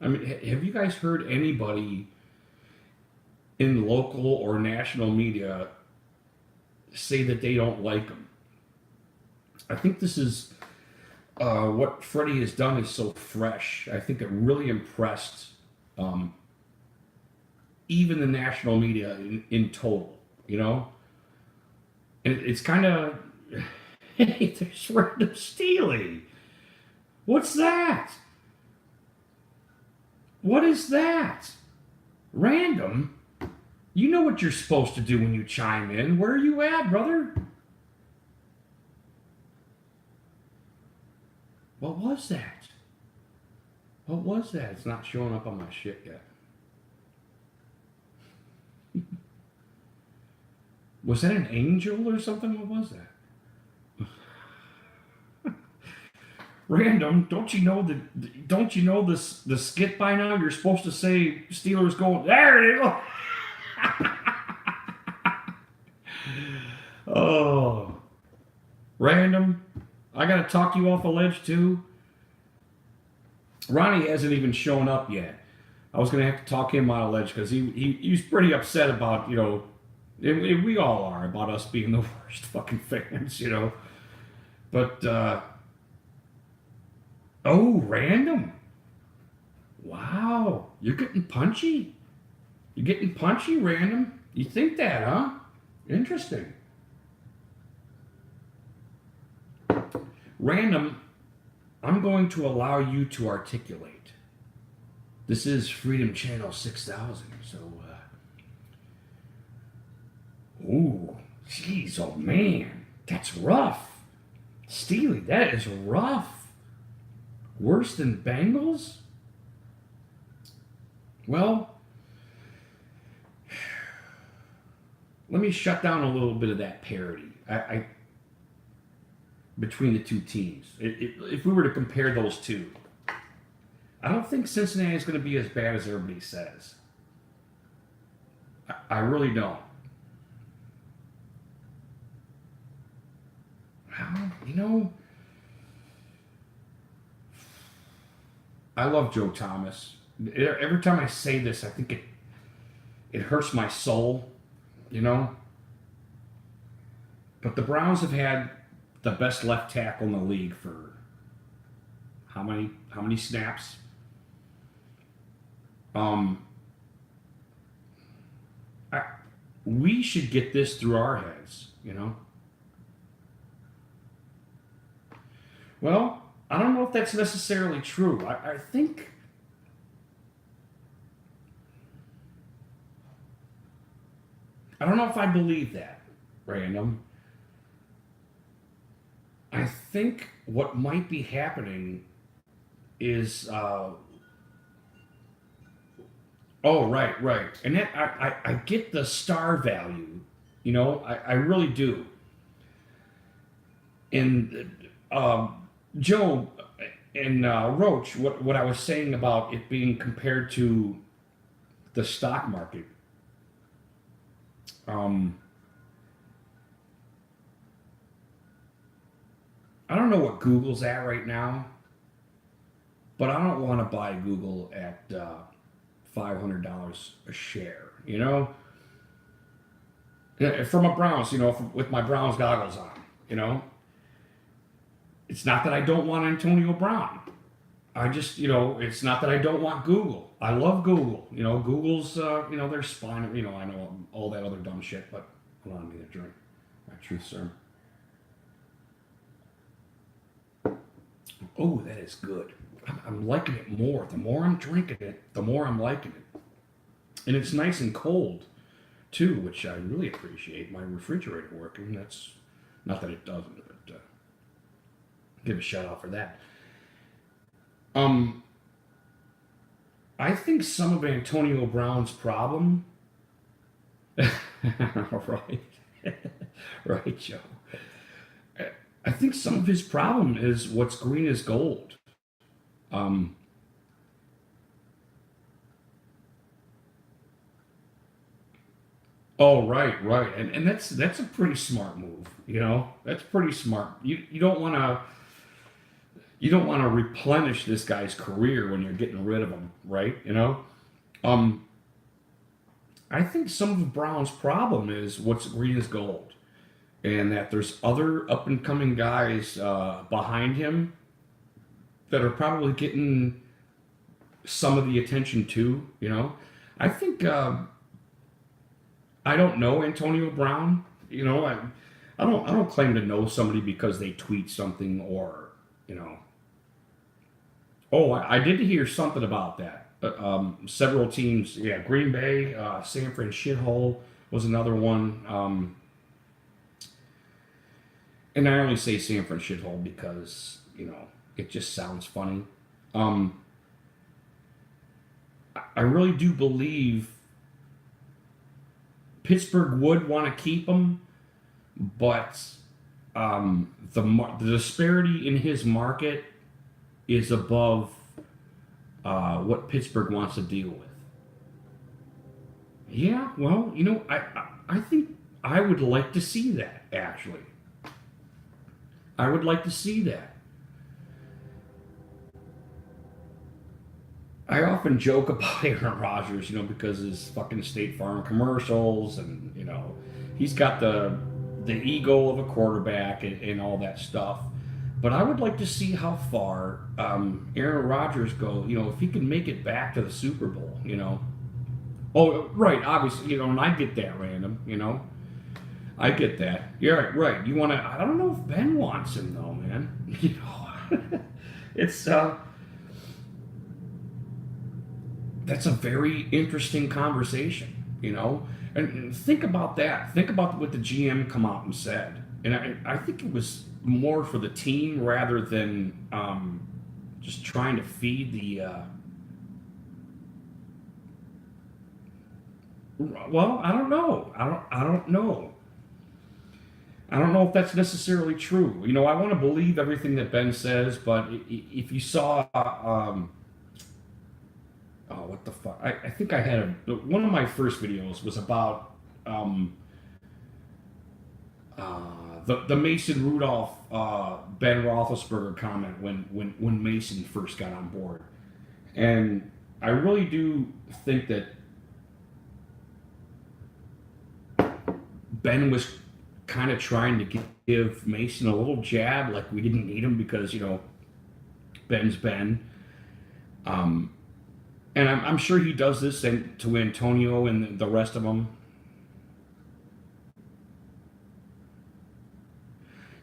I mean, have you guys heard anybody in local or national media say that they don't like him? I think this is what Freddie has done is so fresh. I think it really impressed even the national media in total, you know? And it's kind of, hey, there's random stealing. What's that? What is that? Random? You know what you're supposed to do when you chime in. Where are you at, brother? What was that? What was that? It's not showing up on my shit yet. Was that an angel or something? What was that? Random, don't you know the skit by now? You're supposed to say Steelers going, there it is. Oh. Random, I gotta talk you off a ledge too. Ronnie hasn't even shown up yet. I was gonna have to talk him on a ledge because he was pretty upset about, you know, we all are, about us being the worst fucking fans, you know. But oh, Random. Wow. You're getting punchy. You're getting punchy, Random. You think that, huh? Interesting. Random, I'm going to allow you to articulate. This is Freedom Channel 6000, so, ooh, jeez, oh man, that's rough. Steely, that is rough. Worse than Bengals? Well, let me shut down a little bit of that parody. I between the two teams. If we were to compare those two, I don't think Cincinnati is going to be as bad as everybody says. I really don't. Well, you know, I love Joe Thomas. Every time I say this, I think it hurts my soul, you know. But the Browns have had the best left tackle in the league for how many snaps? We should get this through our heads, you know. Well, I don't know if that's necessarily true. I think I don't know if I believe that, Random. I think what might be happening is oh, right. And that I get the star value, you know, I really do. And Joe and Roach, what I was saying about it being compared to the stock market. I don't know what Google's at right now, but I don't want to buy Google at $500 a share, you know? from a Browns, with my Browns goggles on, it's not that I don't want Antonio Brown. I just, it's not that I don't want Google. I love Google. Google's, they're spawning, I know all that other dumb shit, but hold on, I need a drink. My truth, sir. Oh, that is good. I'm liking it more. The more I'm drinking it, the more I'm liking it. And it's nice and cold, too, which I really appreciate. My refrigerator working. That's not that it doesn't, but give a shout out for that. I think some of Antonio Brown's problem, right, right, Joe. I think some of his problem is what's green is gold. Um, oh, right, and that's a pretty smart move. That's pretty smart. You don't want to replenish this guy's career when you're getting rid of him, right? Um, I think some of Brown's problem is what's green is gold, and that there's other up and coming guys behind him that are probably getting some of the attention too. I think I don't know Antonio Brown. I don't claim to know somebody because they tweet something or you know. Oh, I did hear something about that. Several teams, yeah, Green Bay, San Fran shithole was another one. And I only say San Fran shithole because it just sounds funny. Um, I really do believe Pittsburgh would want to keep him, but the disparity in his market is above what Pittsburgh wants to deal with. Yeah, well, I think I would like to see that actually. I would like to see that. I often joke about Aaron Rodgers, because his fucking State Farm commercials, and he's got the ego of a quarterback and all that stuff. But I would like to see how far Aaron Rodgers go. If he can make it back to the Super Bowl. Oh, right, obviously, and I get that, random. I get that. You're right. You want to? I don't know if Ben wants him though, man. It's that's a very interesting conversation, and think about that. Think about what the GM come out and said, and I think it was more for the team rather than just trying to feed the. Well, I don't know. I don't know. I don't know if that's necessarily true. I want to believe everything that Ben says, but if you saw, oh, what the fuck? I think I had one of my first videos was about the Mason Rudolph Ben Roethlisberger comment when Mason first got on board, and I really do think that Ben was kind of trying to give Mason a little jab, like we didn't need him because Ben's Ben, and I'm sure he does this to Antonio and the rest of them.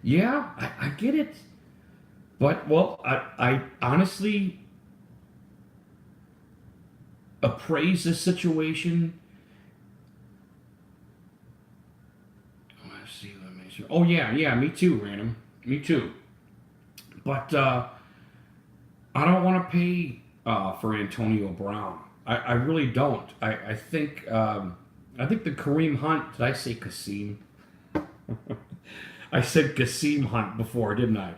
Yeah, I get it, but I honestly appraise this situation. Let's see, let me see. Oh yeah, me too, random, me too. But I don't want to pay for Antonio Brown. I really don't. I think the Kareem Hunt. Did I say Kasim? I said Kasim Hunt before, didn't I?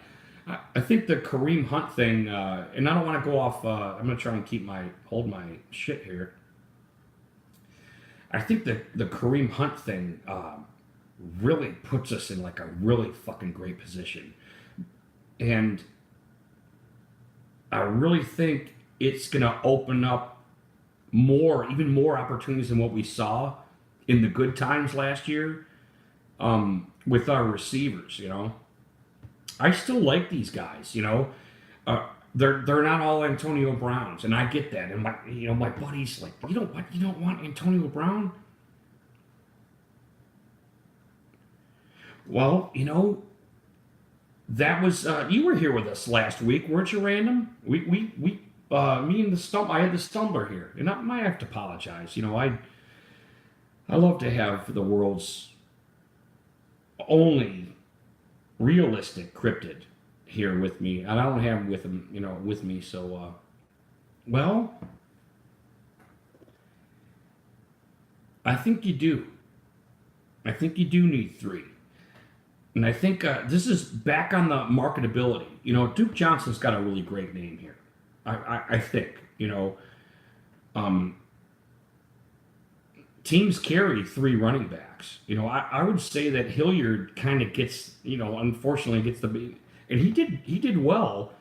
I think the Kareem Hunt thing, and I don't want to go off. I'm gonna try and hold my shit here. I think the Kareem Hunt thing really puts us in like a really fucking great position, and I really think it's gonna open up even more opportunities than what we saw in the good times last year with our receivers. I still like these guys. They're not all Antonio Browns, and I get that. And my buddy's like, you don't want Antonio Brown? Well, that was you were here with us last week, weren't you, Random? Me and I had the Stumbler here, and I might have to apologize. I love to have the world's only realistic cryptid here with me, and I don't have him with me. So, well, I think you do. I think you do need 3. And I think this is back on the marketability. Duke Johnson's got a really great name here. I think, teams carry 3 running backs. I would say that Hilliard kind of gets, unfortunately gets and he did well.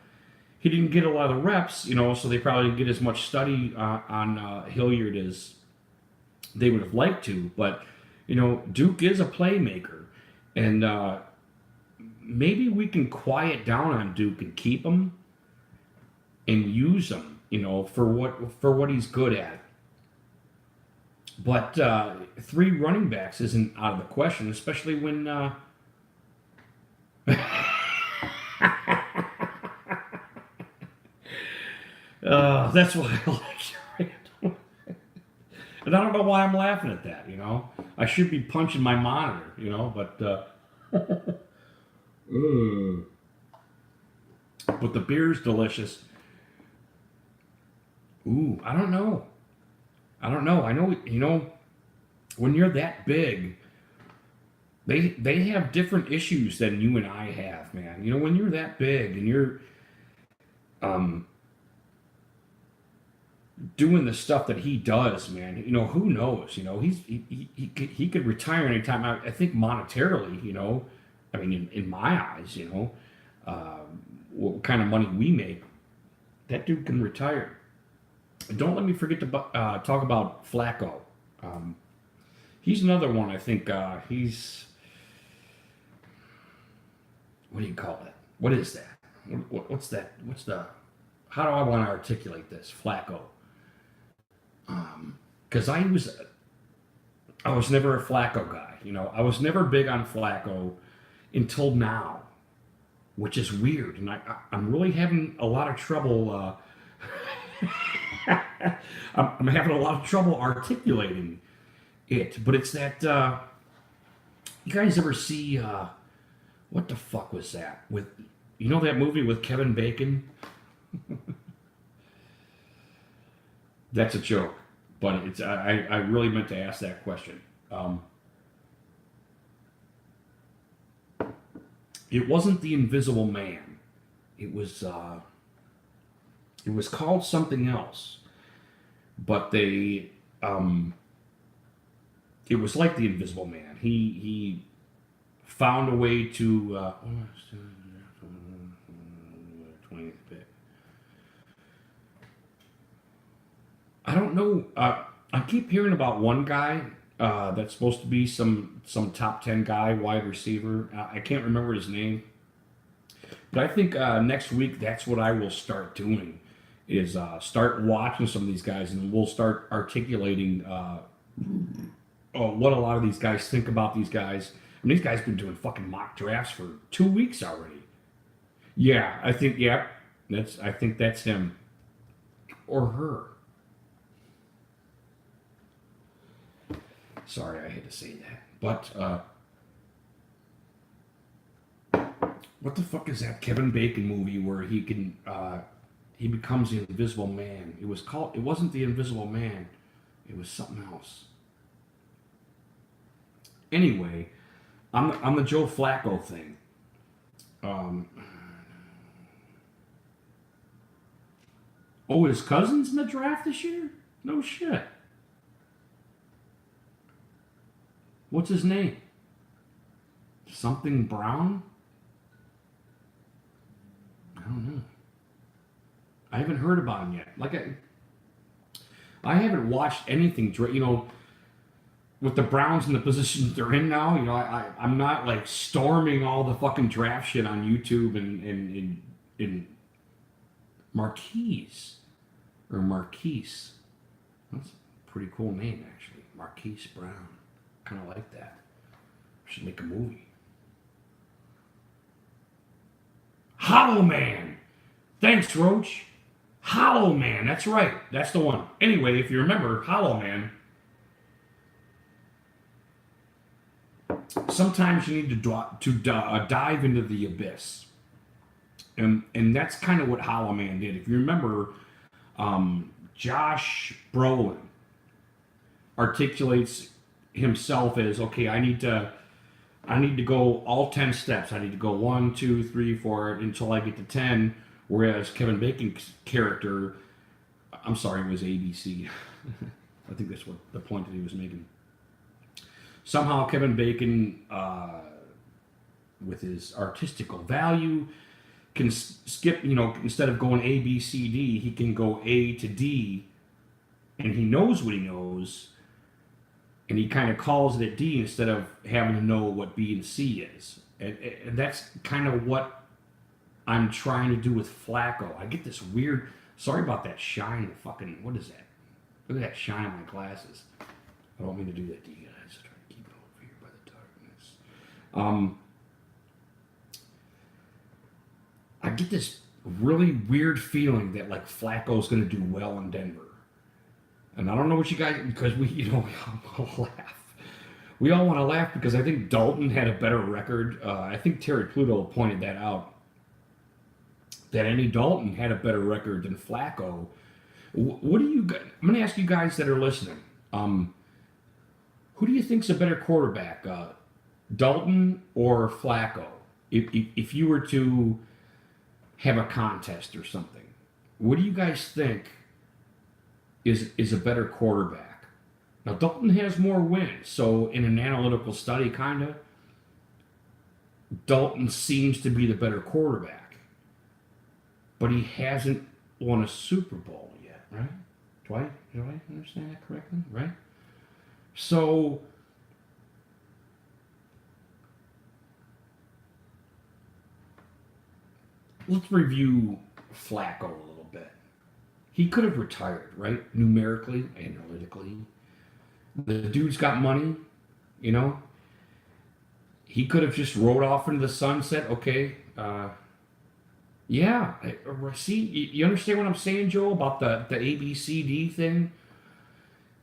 He didn't get a lot of reps, so they probably didn't get as much study on Hilliard as they would have liked to. But, Duke is a playmaker. And maybe we can quiet down on Duke and keep him and use him, for what he's good at. But 3 running backs isn't out of the question, especially when. That's why I like you. And I don't know why I'm laughing at that. I should be punching my monitor. But. But the beer's delicious. Ooh, I don't know. I know, when you're that big, they have different issues than you and I have, man. When you're that big and you're doing the stuff that he does, man, who knows? He could retire anytime. I think monetarily, in my eyes, what kind of money we make, that dude can retire. Don't let me forget to talk about Flacco. He's another one. I think he's. What do you call it? What is that? What's that? How do I want to articulate this? Flacco. Because I was never a Flacco guy. I was never big on Flacco until now, which is weird, and I'm really having a lot of trouble. I'm having a lot of trouble articulating it, but it's that. You guys ever see what the fuck was that with? That movie with Kevin Bacon? That's a joke, but it's I really meant to ask that question. It wasn't The Invisible Man. It was called something else, but it was like The Invisible Man. He found a way to 20th pick. I don't know. I keep hearing about one guy that's supposed to be some top 10 guy, wide receiver. I can't remember his name. But I think next week that's what I will start doing, is start watching some of these guys, and we'll start articulating what a lot of these guys think about these guys. These guys have been doing fucking mock drafts for 2 weeks already. Yeah, I think that's him. Or her. Sorry, I had to say that. But what the fuck is that Kevin Bacon movie where he becomes the Invisible Man? It wasn't The Invisible Man. It was something else. Anyway, on the Joe Flacco thing. His cousin's in the draft this year? No shit. What's his name? Something Brown? I don't know. I haven't heard about him yet. I haven't watched anything. with the Browns in the position they're in now, you know, I'm not like storming all the fucking draft shit on YouTube and Marquise or Marquise. That's a pretty cool name actually, Marquise Brown. Kind of like that. Should make a movie. Hollow Man. Thanks, Roach. Hollow Man. That's right. That's the one. Anyway, if you remember, Hollow Man. Sometimes you need to dive into the abyss, and that's kind of what Hollow Man did. If you remember, Josh Brolin articulates himself as, okay, I need to go all 10 steps. I need to go 1, 2, 3, 4 until I get to 10. Whereas Kevin Bacon's character, I'm sorry, it was ABC. I think that's what the point that he was making. Somehow Kevin Bacon, with his artistical value, can skip, you know, instead of going A, B, C, D, he can go A to D, and he knows what he knows, and he kind of calls it a D instead of having to know what B and C is. And that's kind of what I'm trying to do with Flacco. I get this weird, sorry about that shine, fucking, what is that? Look at that shine on my glasses. I don't mean to do that to you guys. I'm trying to keep it over here by the darkness. I get this really weird feeling that like Flacco's going to do well in Denver. And I don't know what you guys, because we, you know, we all want to laugh. We all want to laugh because I think Dalton had a better record. I think Terry Pluto pointed that out. That Andy Dalton had a better record than Flacco. What do you? I'm going to ask you guys that are listening. Who do you think's a better quarterback, Dalton or Flacco? If you were to have a contest or something, what do you guys think is a better quarterback? Now Dalton has more wins, so in an analytical study, kinda, Dalton seems to be the better quarterback, but he hasn't won a Super Bowl yet, right? Do I understand that correctly? Right? So let's review Flacco a little bit. He could have retired, right? Numerically, analytically. The dude's got money, you know. He could have just rode off into the sunset. Okay, yeah. See, you understand what I'm saying, Joe, about the ABCD thing?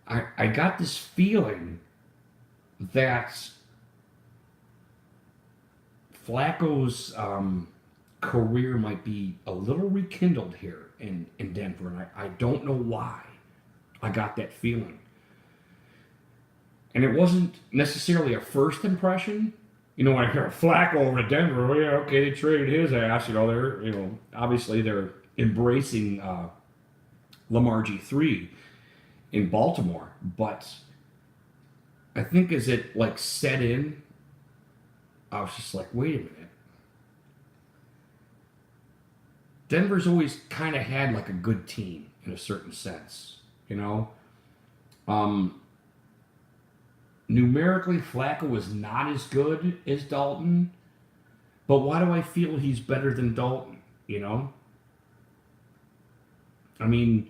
I got this feeling that Flacco's career might be a little rekindled here in Denver, and I don't know why. I got that feeling. And it wasn't necessarily a first impression. You know, when I hear Flacco over to Denver, well, yeah, okay, they traded his ass. You know, they're, you know, obviously they're embracing Lamar G3 in Baltimore. But I think as it like set in, I was just like, wait a minute. Denver's always kind of had like a good team in a certain sense, you know. Numerically, Flacco was not as good as Dalton, but why do I feel he's better than Dalton, you know? I mean,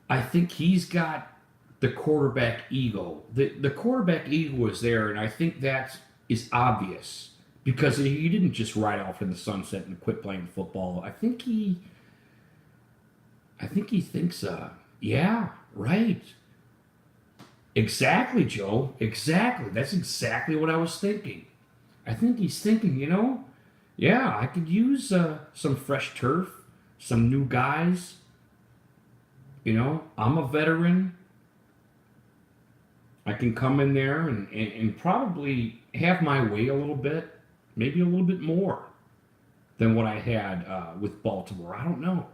I think he's got the quarterback ego. The quarterback ego is there, and I think that is obvious because he didn't just ride off in the sunset and quit playing football. I think he thinks, yeah, right. Exactly, Joe. Exactly. That's exactly what I was thinking. I think he's thinking, you know, yeah, I could use some fresh turf, some new guys. You know, I'm a veteran. I can come in there and probably have my way a little bit, maybe a little bit more than what I had with Baltimore. I don't know.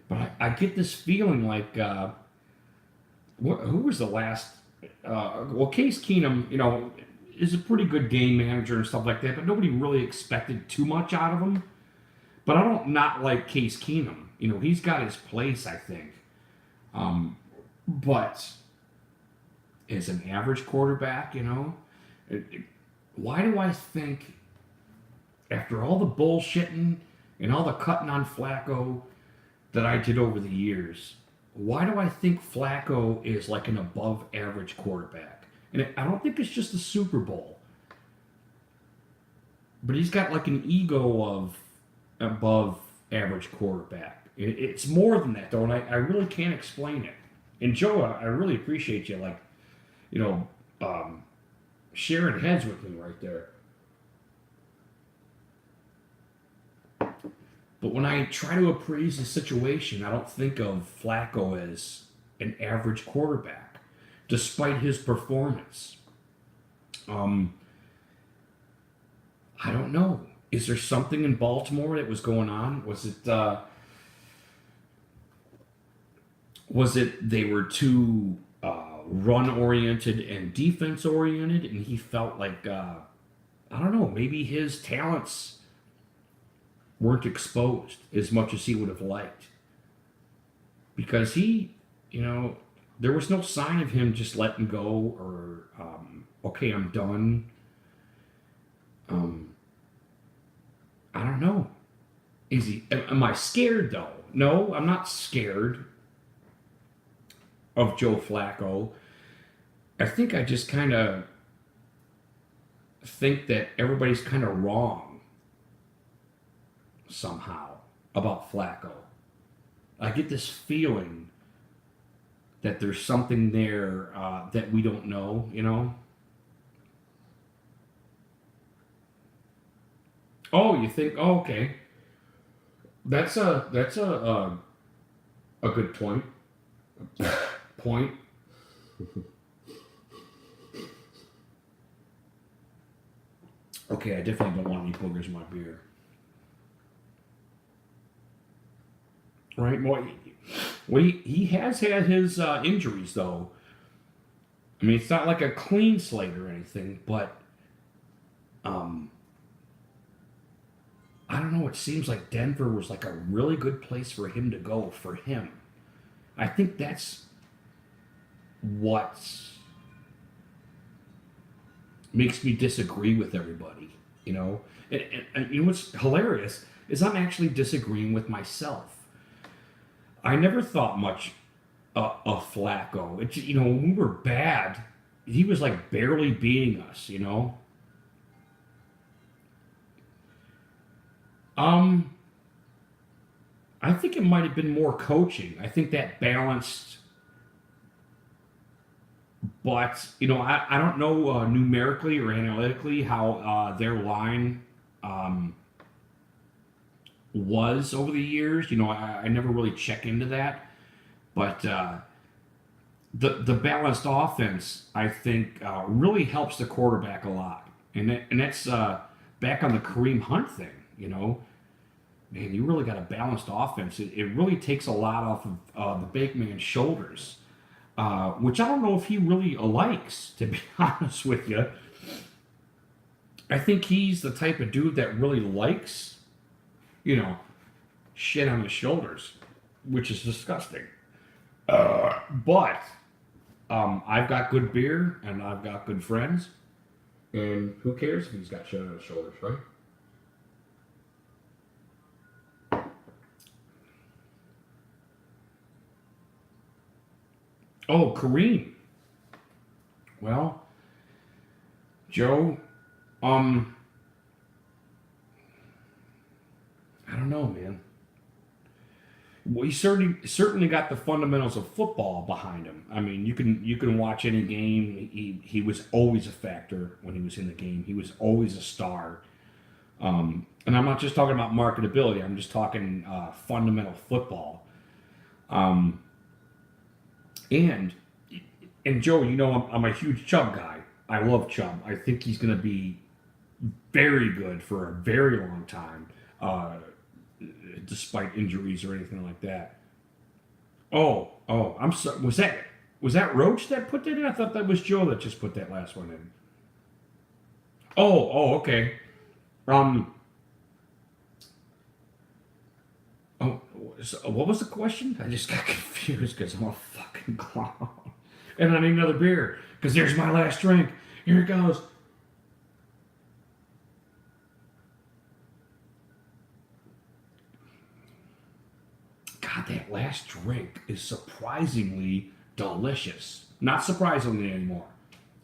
But I get this feeling like, who was the last... well, Case Keenum, you know, is a pretty good game manager and stuff like that, but nobody really expected too much out of him. But I don't not like Case Keenum. You know, he's got his place, I think. But as an average quarterback, you know? Why do I think, after all the bullshitting and all the cutting on Flacco that I did over the years, why do I think Flacco is like an above average quarterback? And I don't think it's just the Super Bowl. But he's got like an ego of above average quarterback. It's more than that, though, and I really can't explain it. And Joe, I really appreciate you, like, you know, sharing heads with me right there. But when I try to appraise the situation, I don't think of Flacco as an average quarterback, despite his performance. I don't know. Is there something in Baltimore that was going on? Was it they were too run-oriented and defense-oriented, and he felt like, I don't know, maybe his talents weren't exposed as much as he would have liked. Because he, you know, there was no sign of him just letting go or, okay, I'm done. I don't know. Am I scared though? No, I'm not scared of Joe Flacco. I think I just kind of think that everybody's kind of wrong somehow about Flacco. I get this feeling that there's something there that we don't know, you know? Oh, you think? Oh, okay. That's a good point. Point. Okay, I definitely don't want any boogers in my beer. Right? Well, he has had his injuries, though. I mean, it's not like a clean slate or anything, but I don't know. It seems like Denver was like a really good place for him to go for him. I think that's what makes me disagree with everybody, you know? And you know what's hilarious is I'm actually disagreeing with myself. I never thought much of Flacco. It's, you know, when we were bad, he was like barely beating us, you know? I think it might have been more coaching. I think that balanced, but you know, I don't know numerically or analytically how their line was over the years. You know, I never really check into that, but the balanced offense I think really helps the quarterback a lot, and that's back on the Kareem Hunt thing. You know, man, you really got a balanced offense. It really takes a lot off of the big man's shoulders, which I don't know if he really likes, to be honest with you. I think he's the type of dude that really likes, you know, shit on his shoulders, which is disgusting. But I've got good beer and I've got good friends, and who cares if he's got shit on his shoulders, right? Oh, Kareem. Well, Joe, I don't know, man. Well, he certainly got the fundamentals of football behind him. I mean, you can watch any game. He was always a factor when he was in the game. He was always a star. And I'm not just talking about marketability. I'm just talking fundamental football. And Joe, you know, I'm a huge Chubb guy. I love Chubb. I think he's going to be very good for a very long time, despite injuries or anything like that. Oh, I'm sorry. Was that Roach that put that in? I thought that was Joe that just put that last one in. Okay. So what was the question? I just got confused because I'm a fucking clown. and I need another beer because there's my last drink. Here it goes. God, that last drink is surprisingly delicious. Not surprisingly anymore.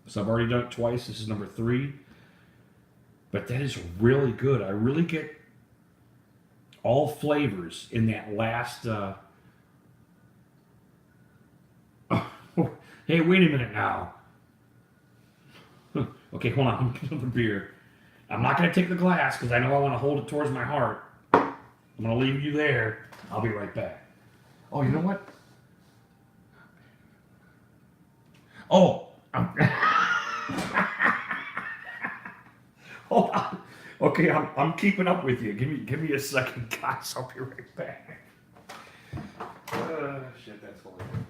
So I've already done it twice. This is number 3. But that is really good. I really get all flavors in that last... Oh, hey, wait a minute now. Okay, hold on. I'm getting another beer. I'm not going to take the glass because I know I want to hold it towards my heart. I'm going to leave you there. I'll be right back. Oh, you know what? Oh, hold on. Okay, I'm keeping up with you. Give me a second, guys. I'll be right back. Shit, that's hilarious.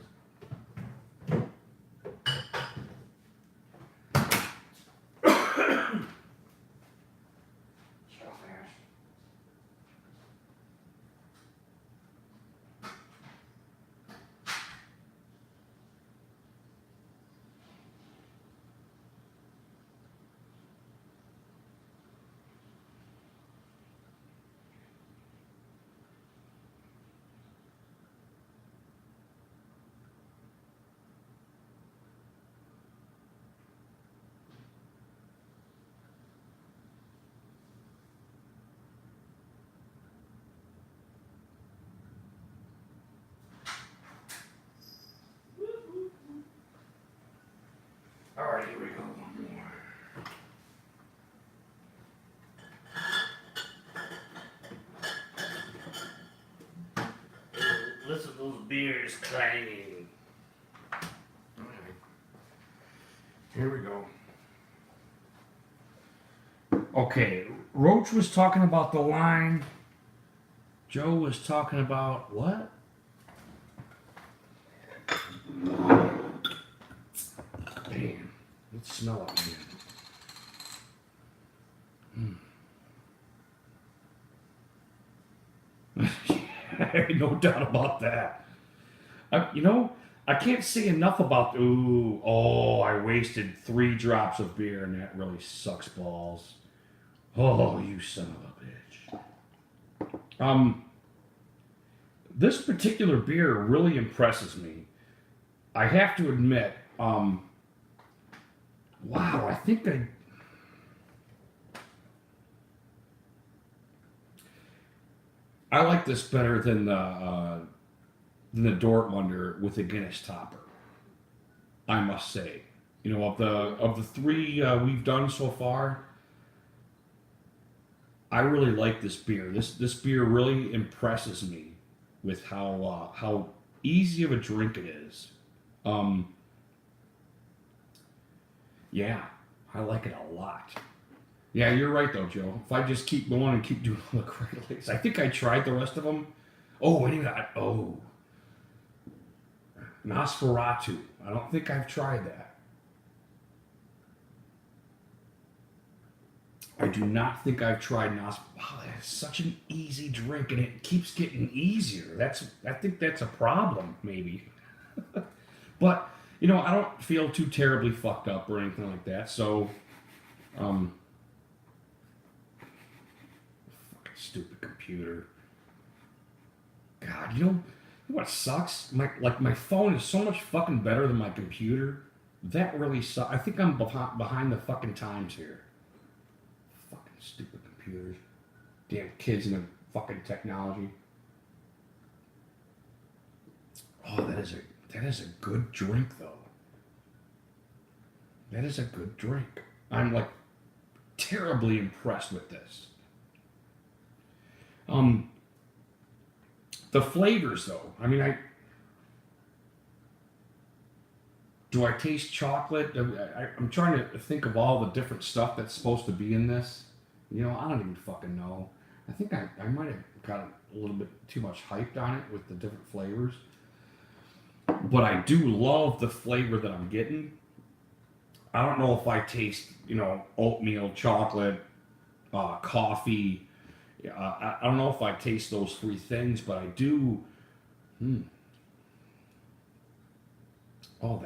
All right, here we go. One more. Listen to those beers clanging. All right. Here we go. Okay, Roach was talking about the line. Joe was talking about what? Man, let's smell it again. No doubt about that. I can't say enough about. I wasted 3 drops of beer, and that really sucks balls. Oh, you son of a bitch. This particular beer really impresses me. I have to admit. Wow, I think I like this better than the Dortmunder with the Guinness topper. I must say, of the 3 we've done so far, I really like this beer. This beer really impresses me with how easy of a drink it is. Yeah, I like it a lot. Yeah, you're right though, Joe. If I just keep going and keep doing all the Craig's, I think I tried the rest of them. Oh, wait a minute. Nosferatu. I don't think I've tried that. I do not think I've tried Nosferatu. Wow, that's such an easy drink, and it keeps getting easier. I think that's a problem, maybe. But, I don't feel too terribly fucked up or anything like that, so, fucking stupid computer. God, you know what sucks? My phone is so much fucking better than my computer. That really sucks. I think I'm behind the fucking times here. Fucking stupid computers. Damn kids in the fucking technology. Oh, that is a good drink though. That is a good drink. I'm like terribly impressed with this. The flavors though. I mean, do I taste chocolate? I'm trying to think of all the different stuff that's supposed to be in this. I don't even fucking know. I think I might have got a little bit too much hyped on it with the different flavors. But I do love the flavor that I'm getting. I don't know if I taste, oatmeal, chocolate, coffee. I don't know if I taste those 3 things, but I do. Oh,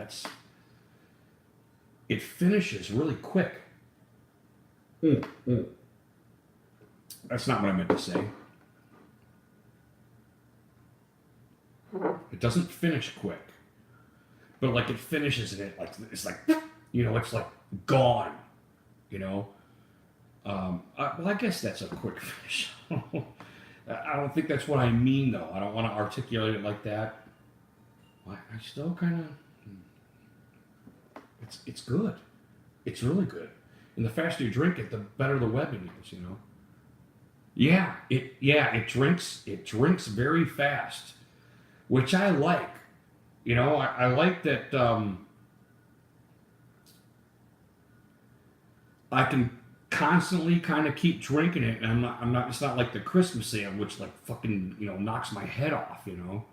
it finishes really quick. That's not what I meant to say. It doesn't finish quick, but like it finishes and it like it's like, you know, it's like gone, you know. Well, I guess that's a quick finish. I don't think that's what I mean though. I don't want to articulate it like that. I still kind of. It's good. It's really good. And the faster you drink it, the better the webbing is, you know. It drinks very fast, which I like. You know, I like that I can constantly kind of keep drinking it, and I'm not. It's not like the Christmas ale, which like fucking, you know, knocks my head off. You know.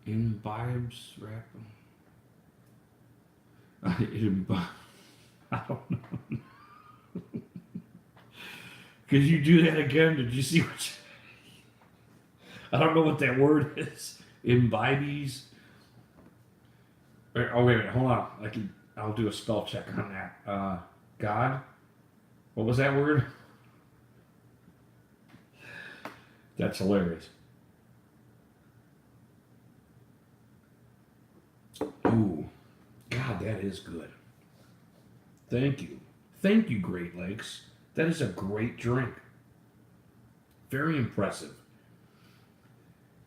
Imbibes wrap. I don't know. Could you do that again? Did you see what? I don't know what that word is. Imbibes. Oh wait, hold on. I'll do a spell check on that. God. What was that word? That's hilarious. Ooh, God, that is good. Thank you. Thank you, Great Lakes. That is a great drink. Very impressive.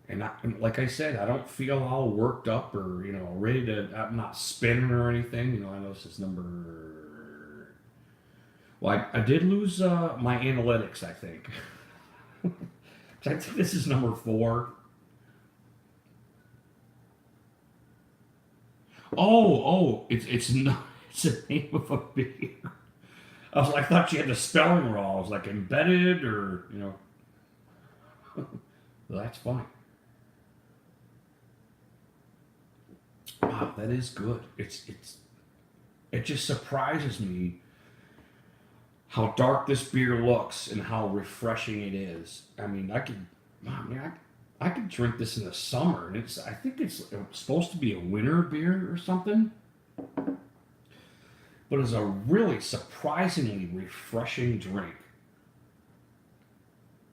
And like I said, I don't feel all worked up or, you know, ready to, I'm not spinning or anything. You know, I know this is number, well, I did lose my analytics, I think. I think this is number 4. It's not, it's the name of a beer. I thought you had the spelling wrong. I was like embedded or, you know. Well, that's funny. Wow, that is good. It just surprises me how dark this beer looks and how refreshing it is. I mean, I could drink this in the summer, and I think it's supposed to be a winter beer or something. But it's a really surprisingly refreshing drink.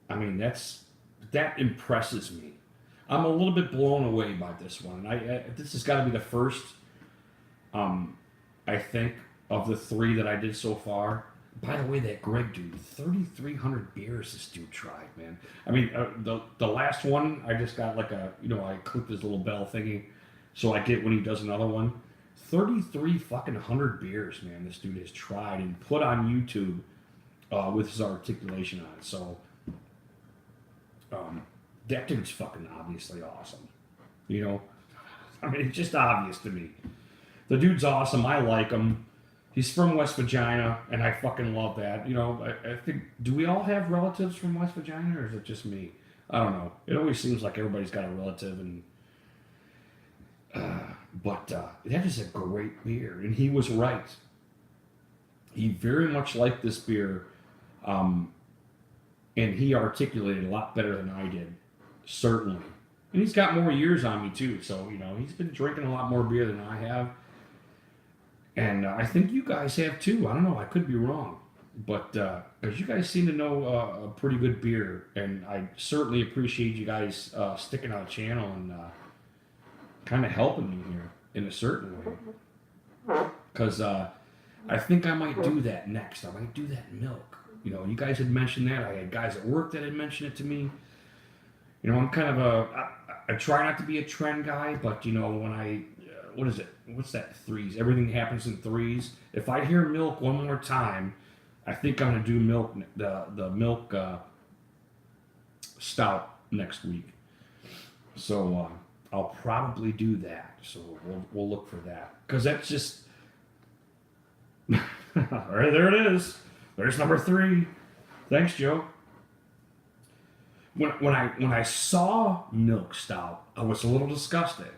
I mean, that impresses me. I'm a little bit blown away by this one. This has got to be the first, I think, of the 3 that I did so far. By the way, that Greg dude, 3,300 beers this dude tried, man. I mean, the last one, I just got like a, you know, I clicked his little bell thingy, so I get when he does another one. 3,300 beers, man, this dude has tried and put on YouTube with his articulation on it. So, that dude's fucking obviously awesome. You know? I mean, it's just obvious to me. The dude's awesome. I like him. He's from West Virginia, and I fucking love that. You know, I think, do we all have relatives from West Virginia, or is it just me? I don't know. It always seems like everybody's got a relative, and but that is a great beer, and he was right. He very much liked this beer, and he articulated a lot better than I did, certainly. And he's got more years on me too, so you know he's been drinking a lot more beer than I have, and I think you guys have too. I don't know, I could be wrong, but because you guys seem to know a pretty good beer, and I certainly appreciate you guys sticking on the channel and kind of helping me here in a certain way, because I think I might do that next. I might do that milk. You know, you guys had mentioned that. I had guys at work that had mentioned it to me. You know, I'm kind of I try not to be a trend guy, but you know, when what is it? What's that? 3s. Everything happens in 3s. If I hear milk one more time, I think I'm gonna do milk, the milk stout next week. So I'll probably do that. So we'll look for that, because that's just all right. There it is. There's number 3. Thanks, Joe. When I saw milk stout, I was a little disgusted.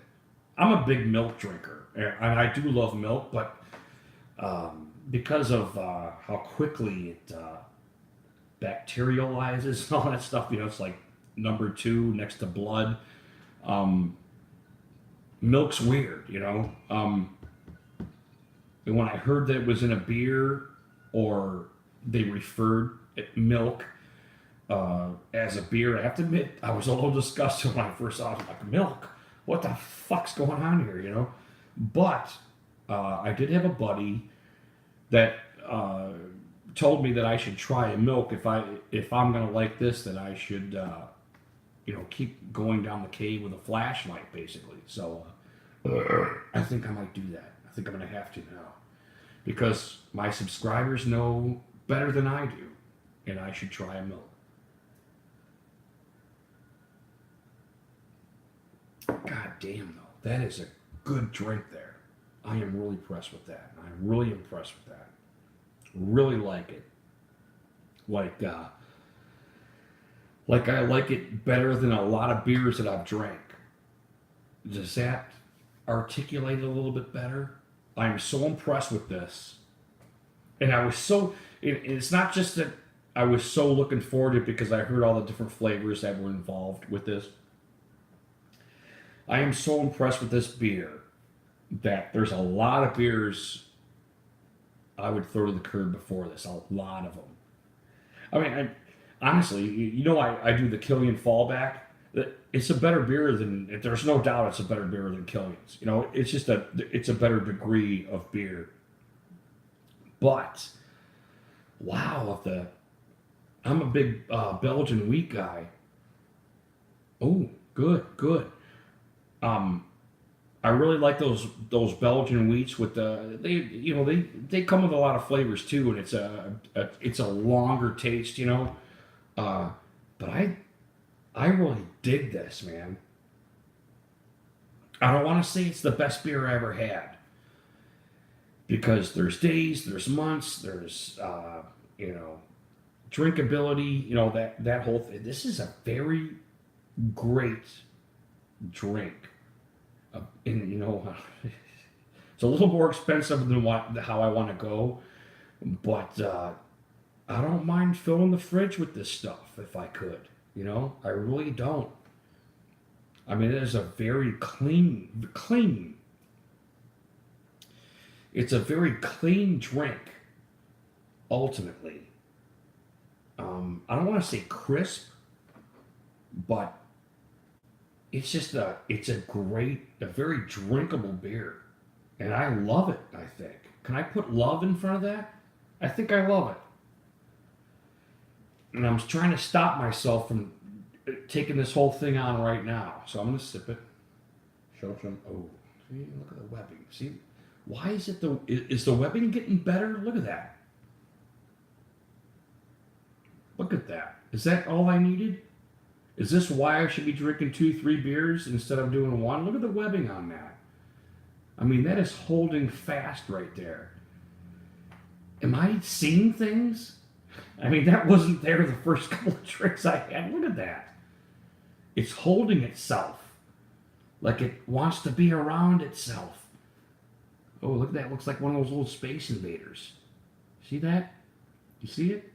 I'm a big milk drinker, and I do love milk, but because of how quickly it bacterializes and all that stuff, you know, it's like number 2 next to blood. Milk's weird, you know. And when I heard that it was in a beer, or they referred milk as a beer, I have to admit I was a little disgusted when I first saw it. I was like, milk? What the fuck's going on here, you know? But I did have a buddy that told me that I should try a milk if I'm gonna like this, that I should keep going down the cave with a flashlight, basically. So I think I might do that. I think I'm gonna have to now, because my subscribers know better than I do, and I should try a milk. God damn, though, that is a good drink there. I am really impressed with that. I'm really impressed with that. Really like it. Like I like it better than a lot of beers that I've drank. Does that articulate it a little bit better? I'm so impressed with this. And I was so, it's not just that I was so looking forward to it because I heard all the different flavors that were involved with this. I am so impressed with this beer that there's a lot of beers I would throw to the curb before this. A lot of them. I mean, honestly, I do the Killian fallback. It's a better beer than, there's no doubt it's a better beer than Killian's. It's just it's a better degree of beer. But, wow, I'm a big Belgian wheat guy. Oh, good. I really like those Belgian wheats with they come with a lot of flavors too, and it's a longer taste, But I really dig this, man. I don't want to say it's the best beer I ever had, because there's days, there's months, there's drinkability, that whole thing. This is a very great drink. And it's a little more expensive than how I want to go, but I don't mind filling the fridge with this stuff if I could. I really don't. I mean, it is a very clean. It's a very clean drink. Ultimately, I don't want to say crisp, but it's just a very drinkable beer, and I love it. I think. Can I put love in front of that? I think I love it. And I'm trying to stop myself from taking this whole thing on right now. So I'm going to sip it. Show some. Oh, see, look at the webbing. See, why is it is the webbing getting better? Look at that. Look at that. Is that all I needed? Is this why I should be drinking 2-3 beers instead of doing one? Look at the webbing on that. I mean, that is holding fast right there. Am I seeing things? I mean, that wasn't there the first couple of drinks I had. Look at that. It's holding itself like it wants to be around itself. Oh, look at that. Looks like one of those old Space Invaders. See that? You see it?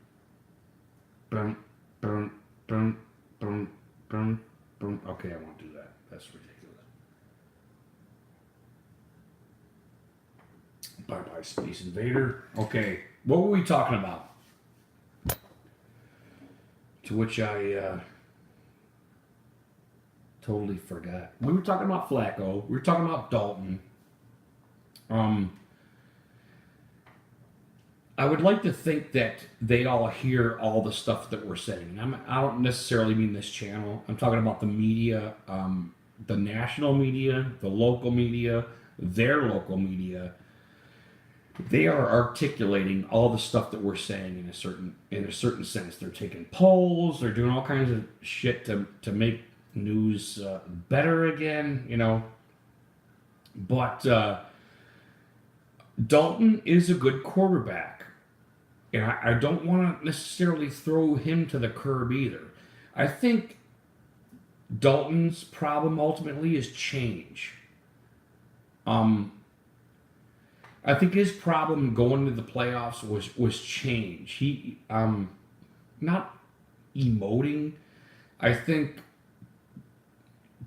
Boom, boom, boom, boom, boom, boom. Okay, I won't do that. That's ridiculous. Bye-bye, Space Invader. Okay, what were we talking about? To which I totally forgot. We were talking about Flacco. We were talking about Dalton. I would like to think that they all hear all the stuff that we're saying. I don't necessarily mean this channel. I'm talking about the media, the national media, the local media, their local media. They are articulating all the stuff that we're saying in a certain sense. They're taking polls. They're doing all kinds of shit to make news better again, But Dalton is a good quarterback, and I don't want to necessarily throw him to the curb either. I think Dalton's problem ultimately is change. I think his problem going to the playoffs was change. He not emoting. I think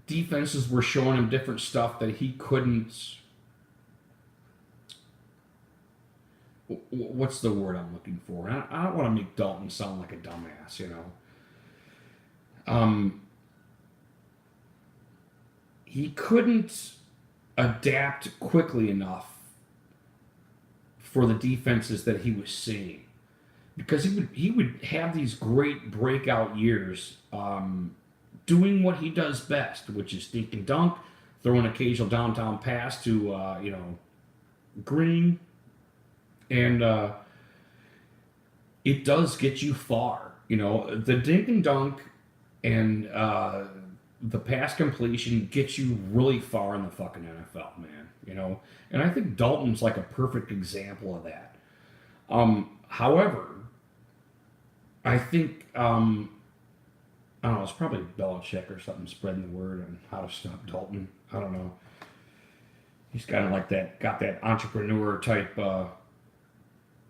defenses were showing him different stuff that he couldn't what's the word I'm looking for? I don't want to make Dalton sound like a dumbass, you know. He couldn't adapt quickly enough for the defenses that he was seeing, because he would have these great breakout years, doing what he does best, which is dink and dunk, throw an occasional downtown pass to Green, and it does get you far. You know, the dink and dunk and the pass completion gets you really far in the fucking NFL, man. You know, and I think Dalton's like a perfect example of that. However, I think I don't know. It's probably Belichick or something spreading the word on how to stop Dalton. I don't know. He's kind of like that, got that entrepreneur type.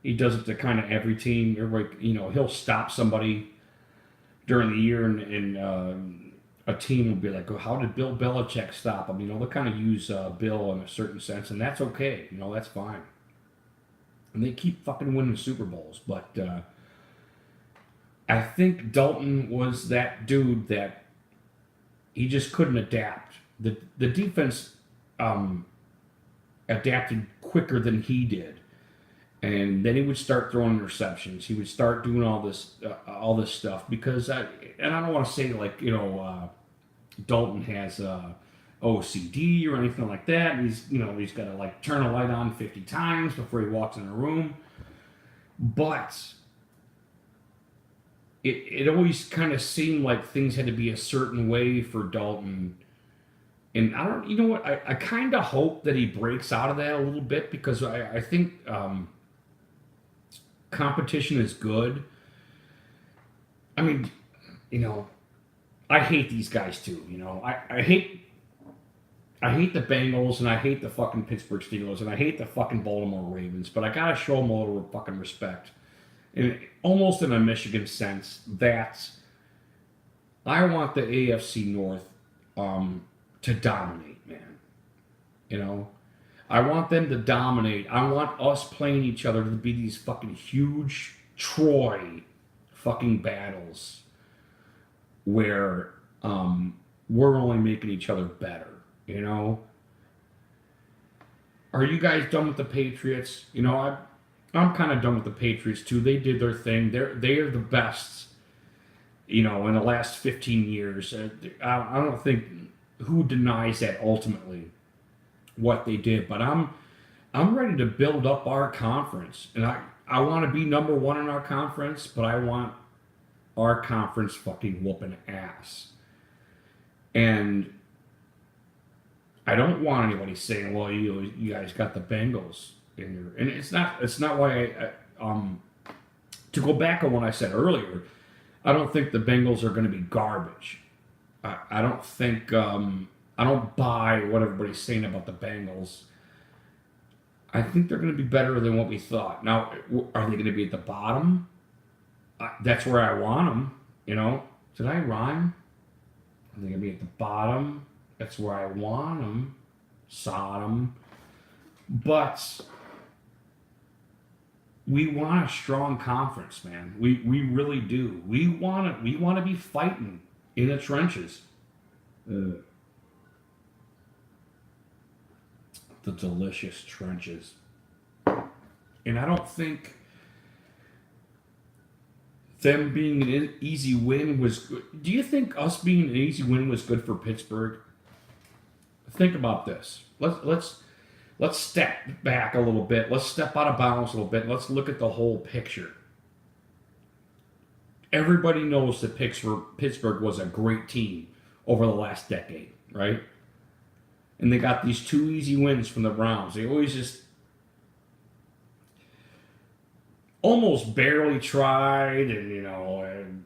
He does it to kind of every team. Everybody, you know, he'll stop somebody during the year, and a team will be like, "How did Bill Belichick stop him?" You know, they'll kind of use Bill in a certain sense, and that's okay. You know, that's fine. And they keep fucking winning Super Bowls, but I think Dalton was that dude that he just couldn't adapt. The defense adapted quicker than he did, and then he would start throwing interceptions. He would start doing all this stuff because and I don't want to say like, you know, Dalton has OCD or anything like that. He's got to like turn a light on 50 times before he walks in a room, but it always kind of seemed like things had to be a certain way for Dalton. And I don't, you know what, I kind of hope that he breaks out of that a little bit, because I think competition is good. I mean, you know, I hate these guys too, you know. I hate the Bengals, and I hate the fucking Pittsburgh Steelers, and I hate the fucking Baltimore Ravens, but I gotta show them a little fucking respect. And almost in a Michigan sense, that I want the AFC North to dominate, man. You know? I want them to dominate. I want us playing each other to be these fucking huge Troy fucking battles where we're only making each other better, you know? Are you guys done with the Patriots? You know, I'm kind of done with the Patriots too. They did their thing. They are the best, you know, in the last 15 years. I don't think who denies that ultimately what they did. But I'm ready to build up our conference, and I want to be number one in our conference, but I want our conference fucking whooping ass. And I don't want anybody saying, "Well, you guys got the Bengals." And it's not why to go back on what I said earlier, I don't think the Bengals are going to be garbage. I don't think I don't buy what everybody's saying about the Bengals. I think they're going to be better than what we thought. Now, are they going to be at the bottom? That's where I want them. You know, did I rhyme? Are they going to be at the bottom? That's where I want them. Sodom. But we want a strong conference, man. We really do. We want to be fighting in the trenches. The delicious trenches. And I don't think them being an easy win was good. Do you think us being an easy win was good for Pittsburgh? Think about this. Let's step back a little bit. Let's step out of bounds a little bit. Let's look at the whole picture. Everybody knows that Pittsburgh was a great team over the last decade, right? And they got these 2 easy wins from the Browns. They always just almost barely tried, and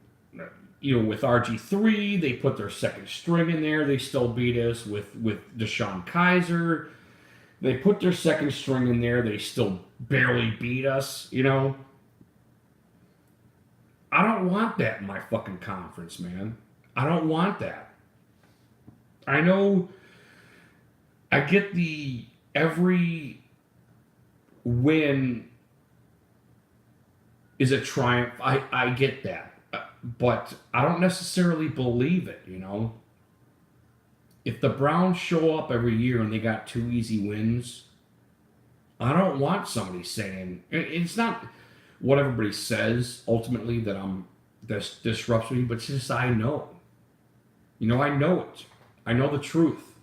with RG3, they put their second string in there. They still beat us with Deshaun Kaiser. They put their second string in there. They still barely beat us, you know. I don't want that in my fucking conference, man. I don't want that. I know I get every win is a triumph. I get that. But I don't necessarily believe it, you know? If the Browns show up every year and they got 2 easy wins, I don't want somebody saying it's not what everybody says ultimately that disrupts me, but it's just I know. You know, I know it. I know the truth.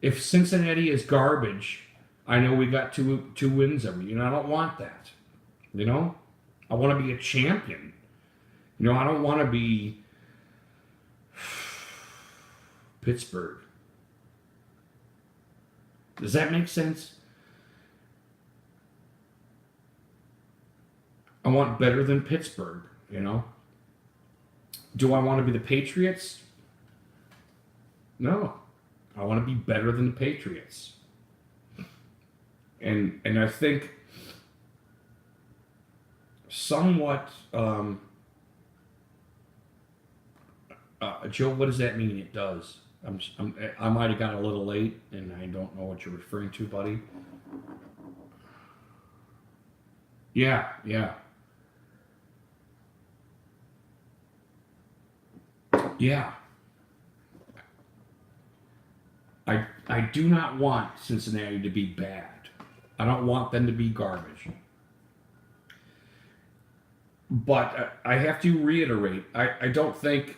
If Cincinnati is garbage, I know we got two wins every year. And I don't want that. You know? I want to be a champion. You know, I don't want to be Pittsburgh. Does that make sense? I want better than Pittsburgh, you know? Do I want to be the Patriots? No. I want to be better than the Patriots. And I think somewhat Joe, what does that mean? It does. I might have got a little late, and I don't know what you're referring to, buddy. Yeah. I do not want Cincinnati to be bad. I don't want them to be garbage. But I have to reiterate, I don't think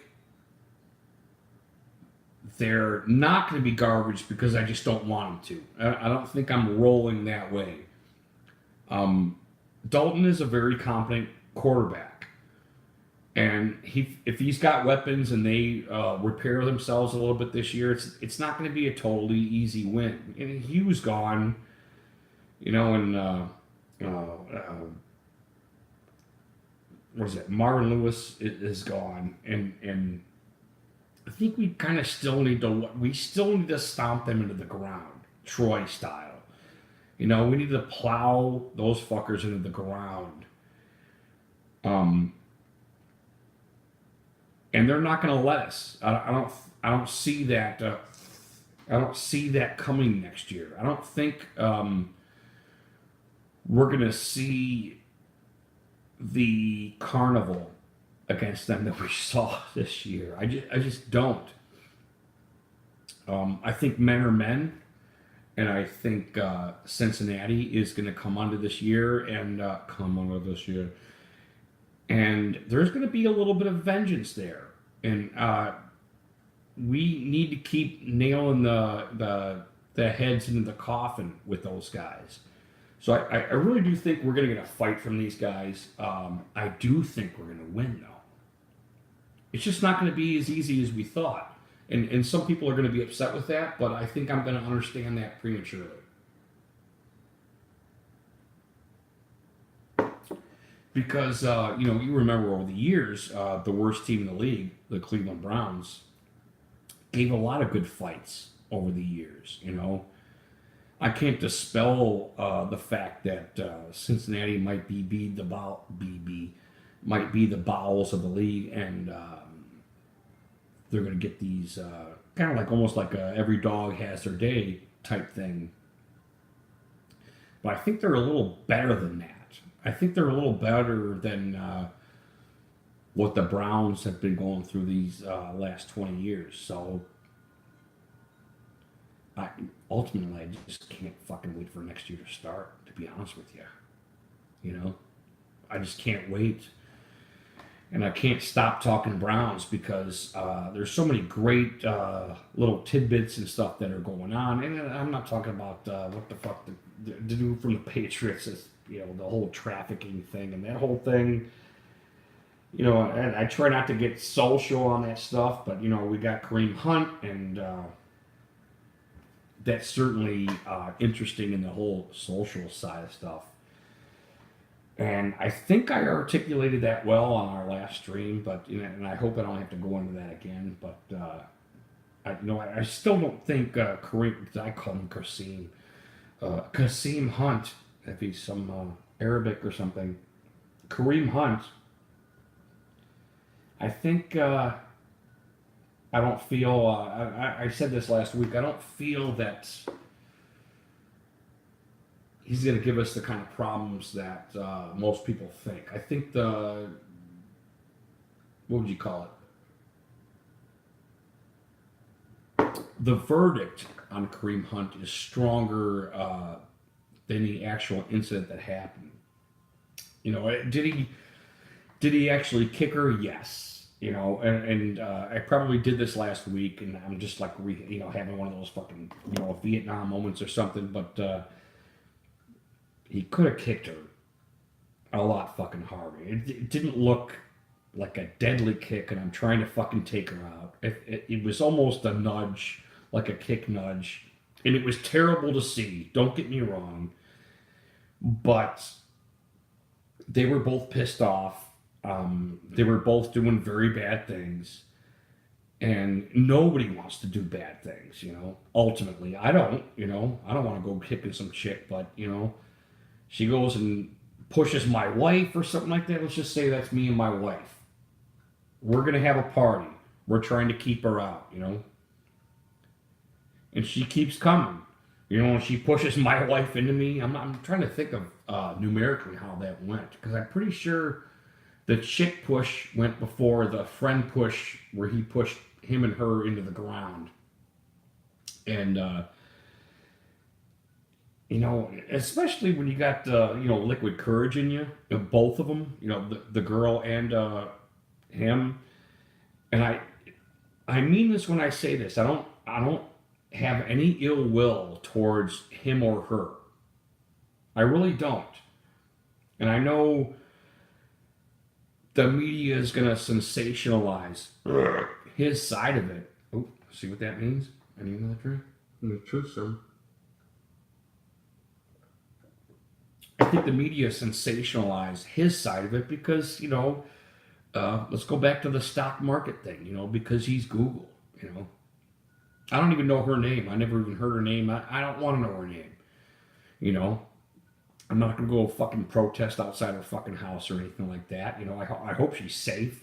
they're not going to be garbage because I just don't want them to. I don't think I'm rolling that way. Dalton is a very competent quarterback. And if he's got weapons and they repair themselves a little bit this year, it's not going to be a totally easy win. And Hughes gone, you know, and what is it? Marvin Lewis is gone, and I think we kind of still need to stomp them into the ground, Troy style. You know, we need to plow those fuckers into the ground. And they're not going to let us. I don't see that. I don't see that coming next year. I don't think we're going to see the carnival against them that we saw this year. I just don't. I think men are men, and I think Cincinnati is going to come onto this year, and there's going to be a little bit of vengeance there, and we need to keep nailing the heads into the coffin with those guys. So I really do think we're going to get a fight from these guys. I do think we're going to win, though. It's just not going to be as easy as we thought. And some people are going to be upset with that, but I think I'm going to understand that prematurely. Because, you remember over the years, the worst team in the league, the Cleveland Browns, gave a lot of good fights over the years, you know. I can't dispel the fact that Cincinnati might be the bowels of the league, and they're going to get these kind of like almost like every dog has their day type thing. But I think they're a little better than that. I think they're a little better than what the Browns have been going through these last 20 years. So ultimately, I just can't fucking wait for next year to start, to be honest with you. You know? I just can't wait. And I can't stop talking Browns because there's so many great little tidbits and stuff that are going on. And I'm not talking about what the fuck the dude from the Patriots is, the whole trafficking thing and that whole thing. And I try not to get social on that stuff, but, we got Kareem Hunt, and that's certainly interesting in the whole social side of stuff. And I think I articulated that well on our last stream, but and I hope I don't have to go into that again. But I still don't think Kareem. Did I call him Kasim? Kasim Hunt, if he's some Arabic or something. Kareem Hunt. I think I don't feel. I said this last week. I don't feel that he's going to give us the kind of problems that most people think. I think what would you call it? The verdict on Kareem Hunt is stronger than the actual incident that happened. You know, did he actually kick her? Yes. You know, and I probably did this last week, and I'm just like, having one of those fucking, Vietnam moments or something. But he could have kicked her a lot fucking harder. It didn't look like a deadly kick, and I'm trying to fucking take her out. It was almost a nudge, like a kick nudge, and it was terrible to see. Don't get me wrong, but they were both pissed off. They were both doing very bad things, and nobody wants to do bad things, ultimately. I don't want to go kicking some chick, but she goes and pushes my wife or something like that. Let's just say that's me and my wife. We're gonna have a party. We're trying to keep her out, and she keeps coming. And she pushes my wife into me. I'm trying to think of numerically how that went, because I'm pretty sure the chick push went before the friend push, where he pushed him and her into the ground. And especially when you got liquid courage in you, both of them, the girl and him. And I mean this when I say this. I don't have any ill will towards him or her. I really don't. And I know the media is going to sensationalize his side of it. Oh, see what that means? I need another drink. I'm going to choose some. I think the media sensationalize his side of it because, let's go back to the stock market thing, because he's Google, I don't even know her name. I never even heard her name. I don't want to know her name, I'm not going to go fucking protest outside her fucking house or anything like that. I hope she's safe.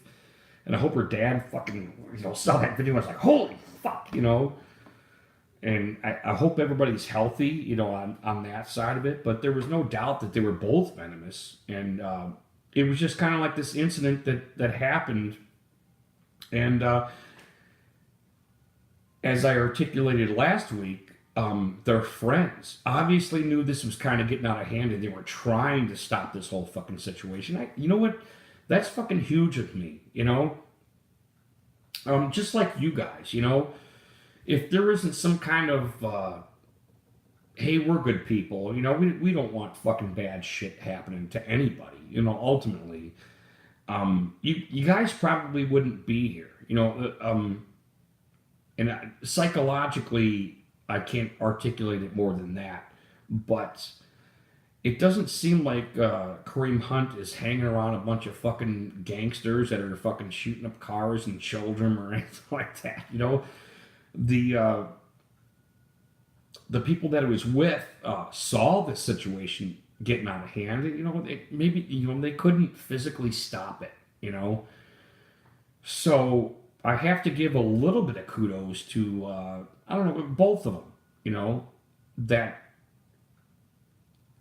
And I hope her dad fucking, saw that video and was like, holy fuck, And I hope everybody's healthy, on that side of it. But there was no doubt that they were both venomous. And it was just kind of like this incident that happened. And as I articulated last week, their friends obviously knew this was kind of getting out of hand, and they were trying to stop this whole fucking situation. You know what? That's fucking huge of me, just like you guys, if there isn't some kind of, hey, we're good people, we don't want fucking bad shit happening to anybody, ultimately, you guys probably wouldn't be here, and psychologically, I can't articulate it more than that, but it doesn't seem like Kareem Hunt is hanging around a bunch of fucking gangsters that are fucking shooting up cars and children or anything like that. The people that he was with saw this situation getting out of hand. Maybe they couldn't physically stop it. So I have to give a little bit of kudos to both of them. That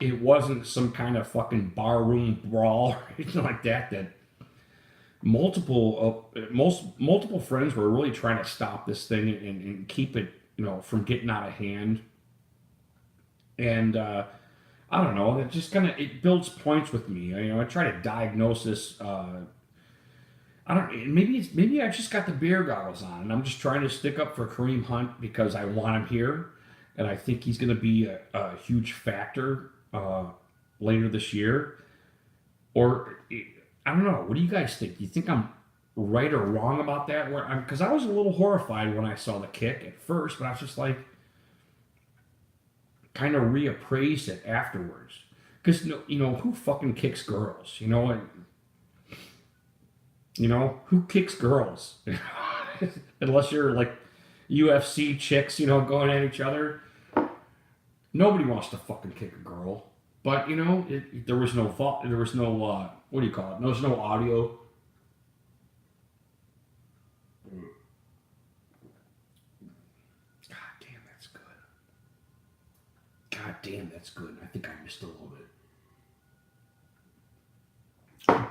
it wasn't some kind of fucking barroom brawl or anything like that. That multiple friends were really trying to stop this thing and keep it, from getting out of hand. And I don't know. It just it builds points with me. I try to diagnose this. Maybe I just got the beer goggles on, and I'm just trying to stick up for Kareem Hunt because I want him here, and I think he's going to be a huge factor later this year. Or I don't know. What do you guys think? Do you think I'm right or wrong about that? Because I was a little horrified when I saw the kick at first, but I was just like, kind of reappraised it afterwards. Because who fucking kicks girls? Who kicks girls? Unless you're like UFC chicks, going at each other. Nobody wants to fucking kick a girl. But, there was no fault. There was no, what do you call it? There was no audio. God damn, that's good. God damn, that's good. I think I missed a little bit.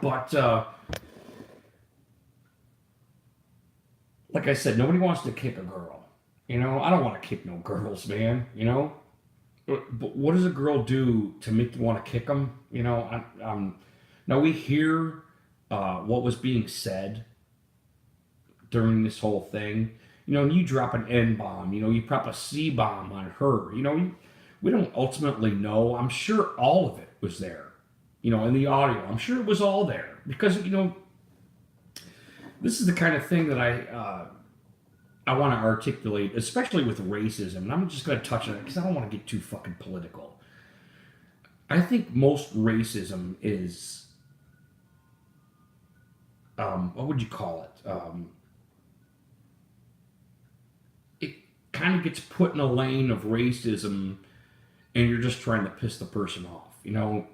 But, like I said, nobody wants to kick a girl. You know, I don't want to kick no girls, man. You know? But what does a girl do to make you want to kick them? You know, now we hear what was being said during this whole thing. You know, and you drop an N bomb, you know, you drop a C bomb on her. You know, we don't ultimately know. I'm sure all of it was there, you know, in the audio. I'm sure it was all there because, you know, this is the kind of thing that I want to articulate, especially with racism. And I'm just going to touch on it because I don't want to get too fucking political. I think most racism is, what would you call it? It kind of gets put in a lane of racism and you're just trying to piss the person off. You know,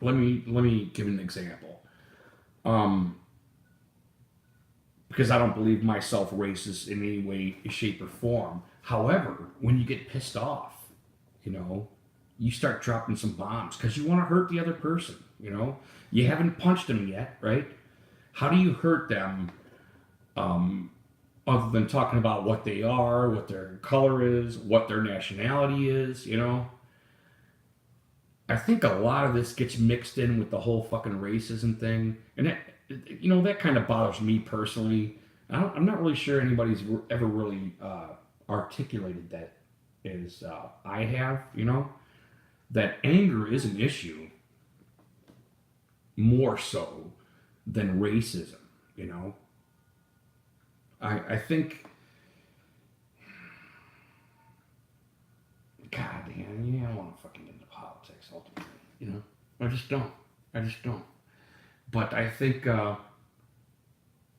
let me give an example. Because I don't believe myself racist in any way, shape, or form. However, when you get pissed off, you know, you start dropping some bombs because you want to hurt the other person, you know? You haven't punched them yet, right? How do you hurt them other than talking about what they are, what their color is, what their nationality is, you know? I think a lot of this gets mixed in with the whole fucking racism thing. And that, you know, that kind of bothers me personally. I'm not really sure anybody's ever really articulated that as I have, you know, that anger is an issue more so than racism, you know. I think, God damn, yeah, I don't want to fucking get into politics ultimately, you know. I just don't. But I think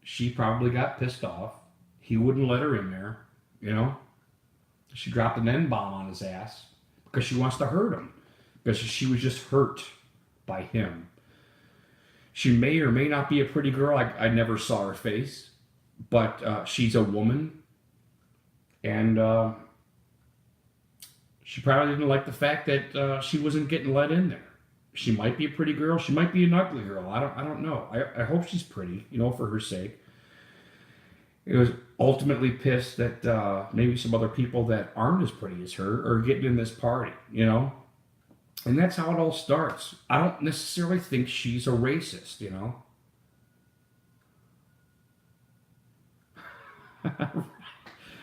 she probably got pissed off. He wouldn't let her in there, you know. She dropped an N-bomb on his ass because she wants to hurt him. Because she was just hurt by him. She may or may not be a pretty girl. I never saw her face. But she's a woman. And she probably didn't like the fact that she wasn't getting let in there. She might be a pretty girl. She might be an ugly girl. I don't know. I hope she's pretty, you know, for her sake. It was ultimately pissed that maybe some other people that aren't as pretty as her are getting in this party, you know? And that's how it all starts. I don't necessarily think she's a racist, you know?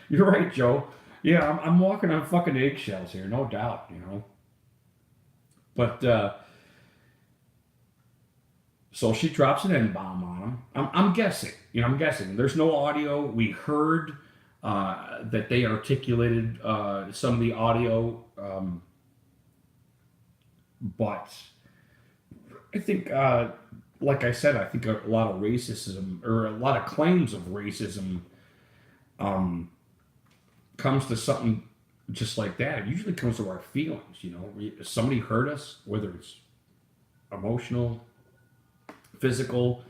You're right, Joe. Yeah, I'm walking on fucking eggshells here, no doubt, you know? But, so she drops an N-bomb on him. I'm guessing. You know, I'm guessing. There's no audio. We heard that they articulated some of the audio. But I think, like I said, I think a lot of racism, or a lot of claims of racism, comes to something just like that. It usually comes to our feelings, you know. Somebody hurt us, whether it's emotional, physical,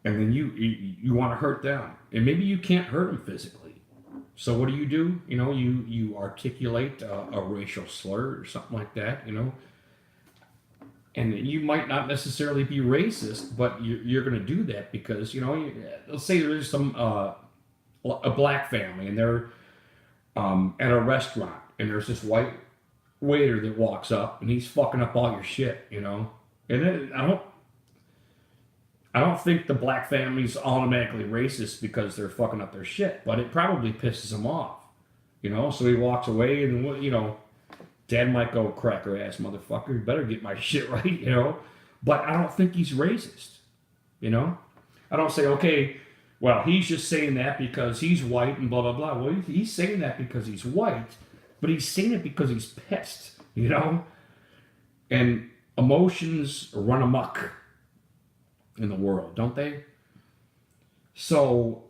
and then you want to hurt them, and maybe you can't hurt them physically. So what do? You know, you articulate a racial slur or something like that, you know, and you might not necessarily be racist, but you're going to do that because, you know, let's say there's a black family and they're at a restaurant and there's this white waiter that walks up and he's fucking up all your shit, you know, and then I don't think the black family's automatically racist because they're fucking up their shit, but it probably pisses him off, you know? So he walks away and, you know, Dad might go, cracker ass motherfucker, you better get my shit right, you know? But I don't think he's racist, you know? I don't say, okay, well, he's just saying that because he's white and blah, blah, blah. Well, he's saying that because he's white, but he's saying it because he's pissed, you know? And emotions run amok in the world, don't they? So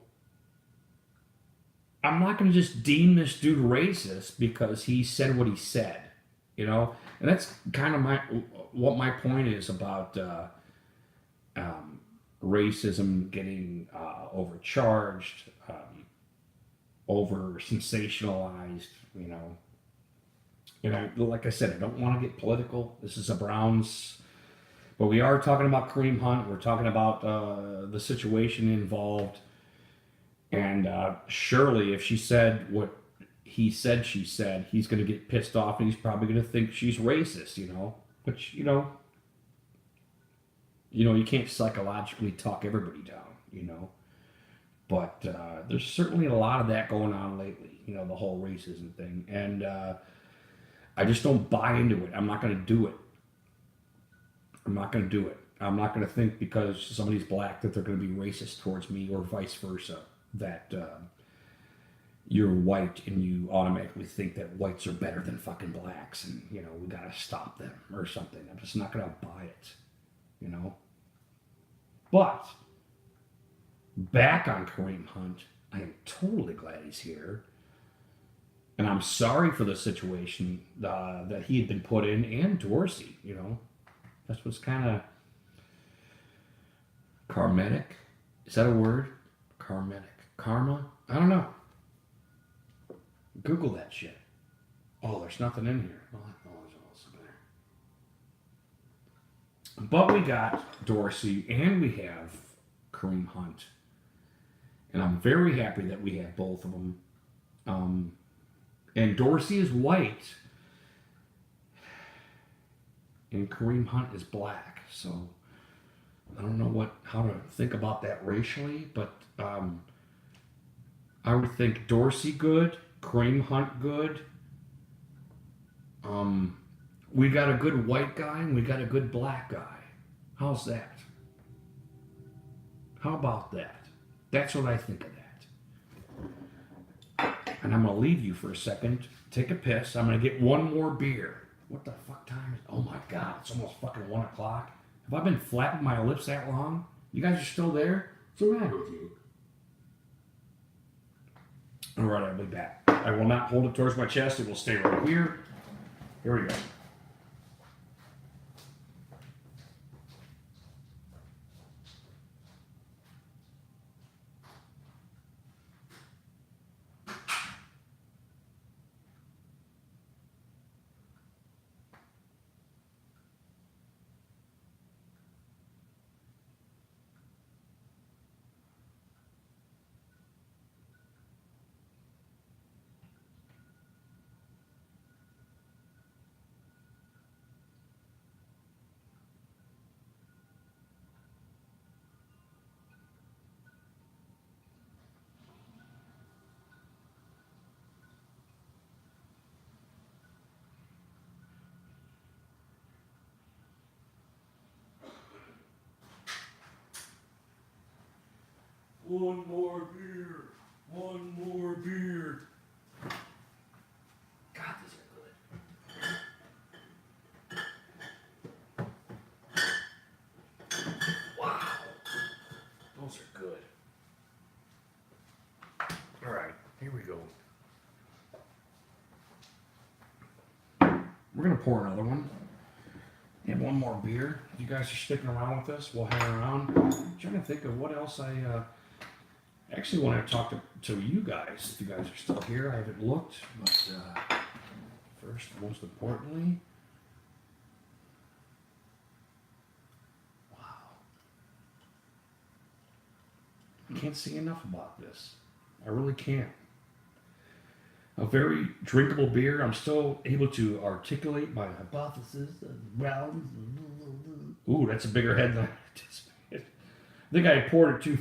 I'm not going to just deem this dude racist because he said what he said, you know. And that's kind of what my point is about racism getting overcharged, over sensationalized, you know. And like I said, I don't want to get political. This is a Browns, but we are talking about Kareem Hunt. We're talking about the situation involved. And surely, if she said what he said she said, he's going to get pissed off, and he's probably going to think she's racist, Which, you can't psychologically talk everybody down, But there's certainly a lot of that going on lately, the whole racism thing. And I just don't buy into it. I'm not going to do it. I'm not going to do it. I'm not going to think because somebody's black that they're going to be racist towards me or vice versa. That you're white and you automatically think that whites are better than fucking blacks and, we got to stop them or something. I'm just not going to buy it, But back on Kareem Hunt, I am totally glad he's here. And I'm sorry for the situation that he had been put in, and Dorsey, That's what's kind of karmatic. Is that a word? Karmatic. Karma? I don't know. Google that shit. Oh, there's nothing in here. Oh, there's also there. But we got Dorsey and we have Kareem Hunt. And I'm very happy that we have both of them. And Dorsey is white. And Kareem Hunt is black. So I don't know how to think about that racially, but I would think Dorsey good, Kareem Hunt good. We got a good white guy and we got a good black guy. How's that? How about that? That's what I think of that. And I'm going to leave you for a second. Take a piss. I'm going to get one more beer. What the fuck time is it? Oh my God, it's almost fucking 1 o'clock. Have I been flapping my lips that long? You guys are still there? What's the matter with you? All right, I'll be back. I will not hold it towards my chest. It will stay right here. Here we go. One more beer. One more beer. God, these are good. Wow. Those are good. All right, here we go. We're going to pour another one. And one more beer. You guys are sticking around with us. We'll hang around. I'm trying to think of what else I actually want to talk to you guys. If you guys are still here, I haven't looked. But first, most importantly, wow. I can't say enough about this. I really can't. A very drinkable beer. I'm still able to articulate my hypothesis. Ooh, that's a bigger head than I anticipated. I think I poured it too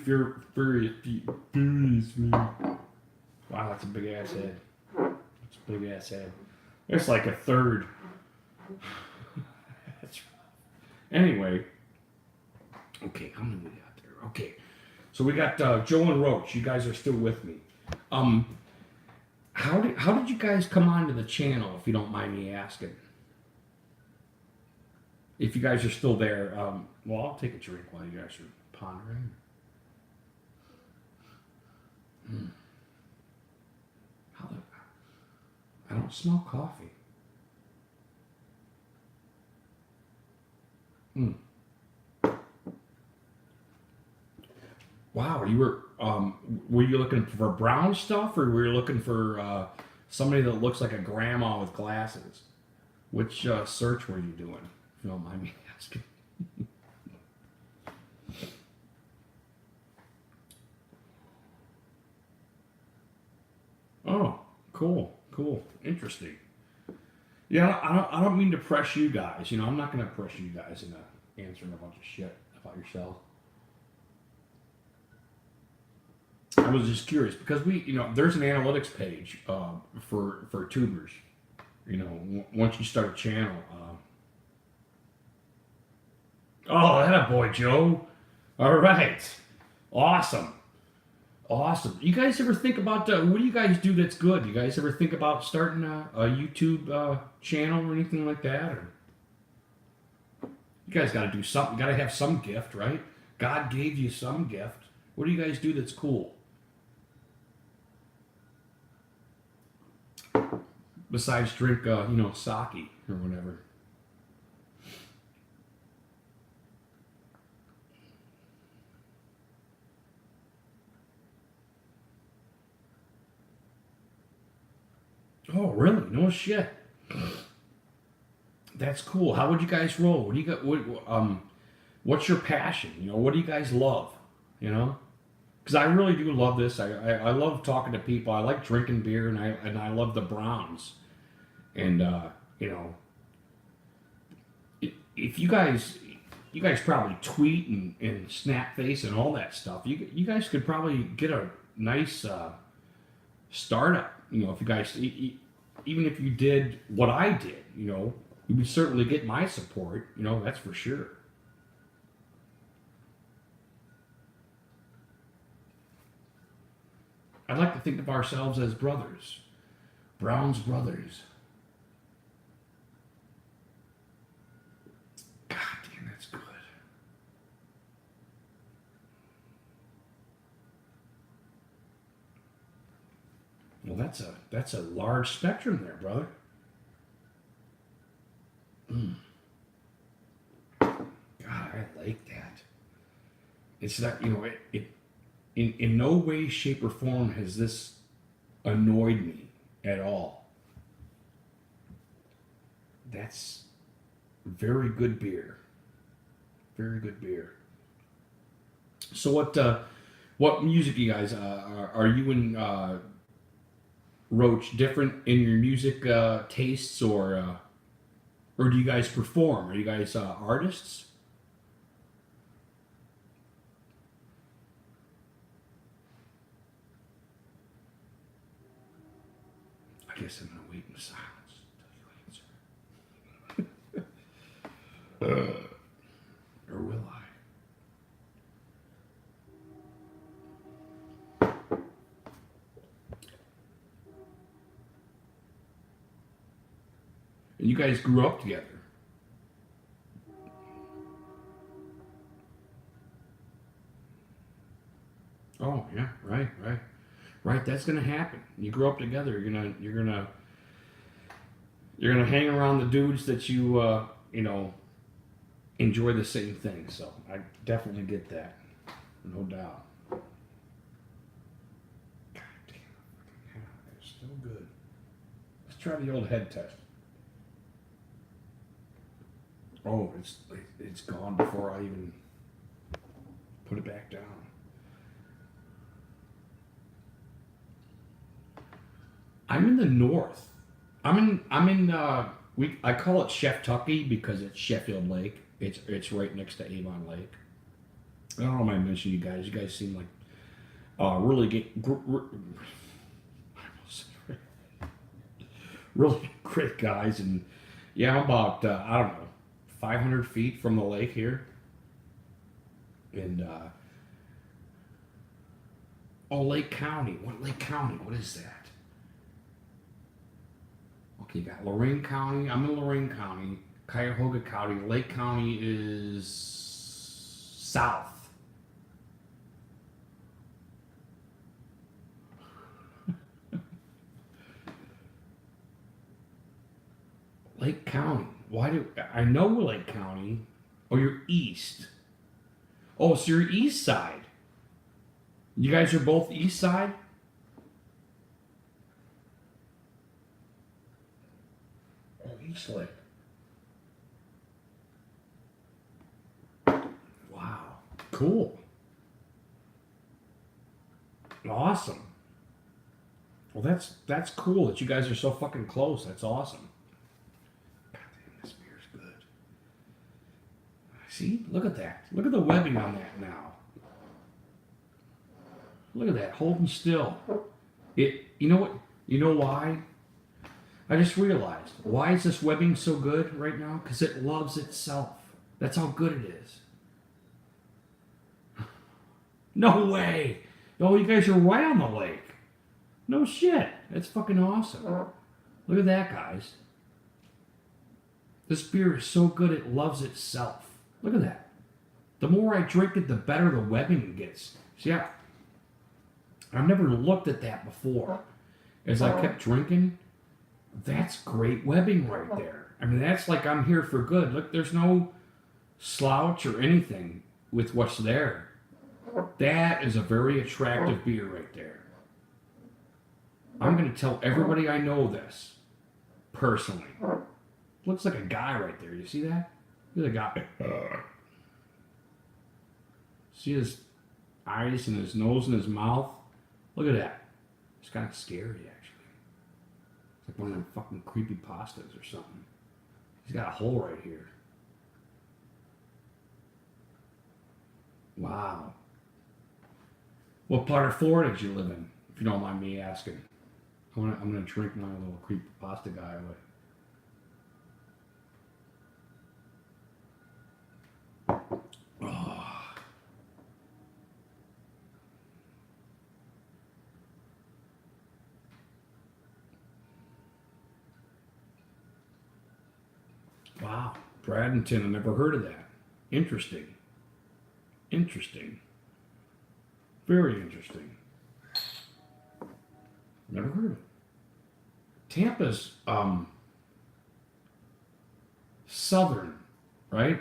furiously. Wow, that's a big ass head. That's a big ass head. It's like a third. That's anyway. Okay, how many we got there? Okay, so we got Joe and Roach. You guys are still with me. How did you guys come onto the channel, if you don't mind me asking? If you guys are still there, well, I'll take a drink while you guys are pondering. I don't smell coffee. Wow, were you looking for brown stuff, or were you looking for somebody that looks like a grandma with glasses. Which search were you doing? If you don't mind me asking. Oh, cool, interesting. Yeah, I don't mean to press you guys. I'm not going to press you guys into answering a bunch of shit about yourself. I was just curious because there's an analytics page for tubers. Once you start a channel. Oh, that a boy, Joe. All right, awesome. You guys ever think about what do you guys do that's good? You guys ever think about starting a YouTube channel or anything like that? Or you guys got to do something. You got to have some gift, right? God gave you some gift. What do you guys do that's cool? Besides drink, sake or whatever. Oh, really? No shit. That's cool. How would you guys roll? What do you got? What's your passion? What do you guys love? Because I really do love this. I love talking to people. I like drinking beer, and I love the Browns. And if you guys probably tweet and snap face and all that stuff. You guys could probably get a nice startup. If you guys, even if you did what I did, you would certainly get my support. That's for sure. I'd like to think of ourselves as brothers, Brown's brothers. God damn, that's good. Well, that's a large spectrum there, brother. God, I like that. It's not, it in no way, shape, or form has this annoyed me at all. That's very good beer. Very good beer. So what music you guys are you in? Roach different in your music tastes, or do you guys perform? Are you guys artists? I guess I'm gonna wait in silence until you answer. Or will I? And you guys grew up together. Oh yeah, right. That's gonna happen. You grow up together. You're gonna hang around the dudes that you enjoy the same thing. So I definitely get that, no doubt. God damn, it's still good. Let's try the old head test. Oh, it's gone before I even put it back down. I'm in the north. I'm in I call it Chef Tucky because it's Sheffield Lake. It's right next to Avon Lake. I don't know if I mentioned you guys. You guys seem like really really great guys, and yeah, I'm about I don't know 500 feet from the lake here, and Lake County. What Lake County? What is that? Okay, you got Lorain County. I'm in Lorain County. Cuyahoga County. Lake County is south. Lake County. Why do I know Lake County? Oh, you're east. Oh, so you're east side. You guys are both east side? slick. Wow. Cool. Awesome. Well, that's cool that you guys are so fucking close. That's awesome. God damn, this beer's good. See? Look at that. Look at the webbing on that now. Look at that, holding still. You know what? You know why? I just realized. Why is this webbing so good right now? Because it loves itself. That's how good it is. No way. Oh, you guys are right on the lake. No shit. That's fucking awesome. Look at that, guys. This beer is so good it loves itself. Look at that. The more I drink it, the better the webbing gets. See, I've never looked at that before. As I kept drinking, that's great webbing right there. I mean, that's like I'm here for good. Look, there's no slouch or anything with what's there. That is a very attractive beer right there. I'm going to tell everybody I know this, personally. Looks like a guy right there. You see that? Look at the guy. See his eyes and his nose and his mouth? Look at that. It's kind of scary, actually. It's like one of them fucking creepy pastas or something. He's got a hole right here. Wow. What part of Florida did you live in, if you don't mind me asking? I'm gonna drink my little creepy pasta guy away. Oh. Wow, Bradenton, I never heard of that. Interesting. Interesting. Very interesting. Never heard of it. Tampa's southern, right?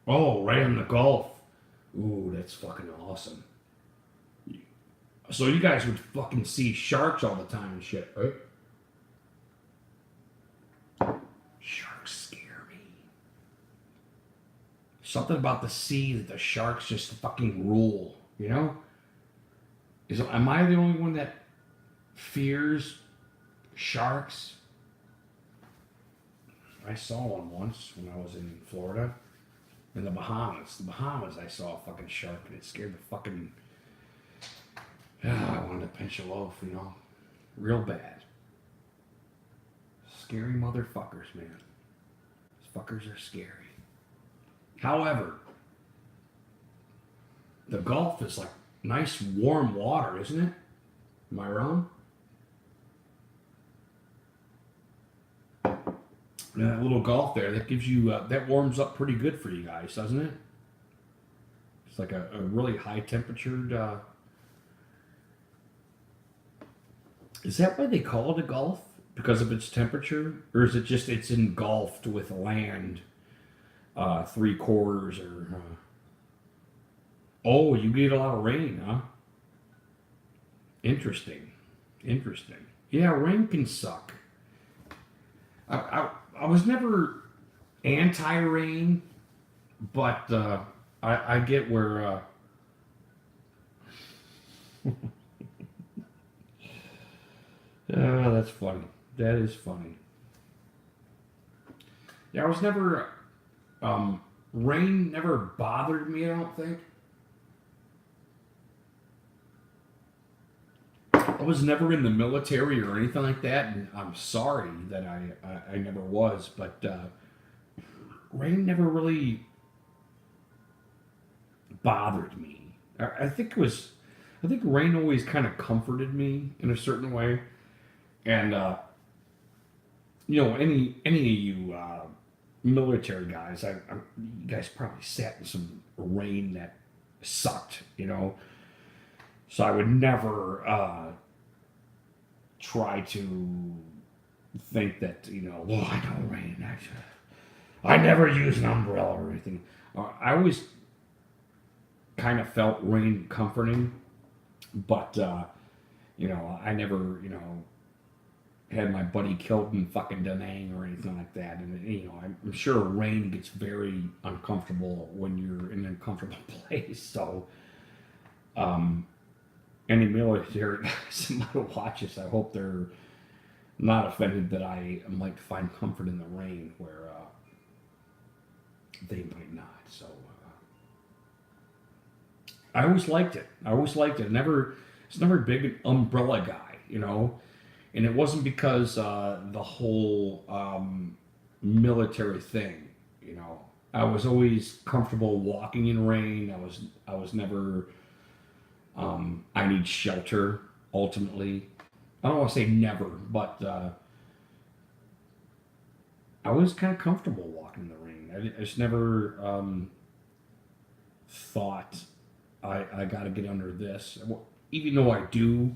Oh, right in the Gulf. Ooh, that's fucking awesome. So you guys would fucking see sharks all the time and shit, right? Sharks scare me. Something about the sea that the sharks just fucking rule, you know? Am I the only one that fears sharks? I saw one once when I was in Florida. In the Bahamas. I saw a fucking shark and it scared the fucking... I wanted to pinch a loaf, you know? Real bad. Scary motherfuckers, man. These fuckers are scary. However, the Gulf is like nice warm water, isn't it? Am I wrong? That little Gulf there, that gives you, that warms up pretty good for you guys, doesn't it? It's like a really high temperatured, is that why they call it a Gulf? Because of its temperature? Or is it just it's engulfed with land, 3/4 or... Oh, you get a lot of rain, huh? Interesting. Interesting. Yeah, rain can suck. I was never anti-rain, but I get where... Oh, that's funny. That is funny. Yeah, I was never... rain never bothered me, I don't think. I was never in the military or anything like that, and I'm sorry that I never was, but rain never really bothered me. I think rain always kind of comforted me in a certain way, and you know, any of you military guys, you guys probably sat in some rain that sucked, you know. So I would never try to think that, you know, well, I know rain. I never use an umbrella or anything. I always kind of felt rain comforting, but, you know, I never, you know, had my buddy killed in fucking Da Nang or anything like that. And, I'm sure rain gets very uncomfortable when you're in an uncomfortable place. So, any military guys that might watch this, I hope they're not offended that I might find comfort in the rain where they might not. So, I always liked it. It's never big an umbrella guy, And it wasn't because the whole military thing, I was always comfortable walking in rain. I was never. I need shelter. Ultimately, I don't want to say never, but I was kind of comfortable walking in the rain. I just never thought I got to get under this, even though I do.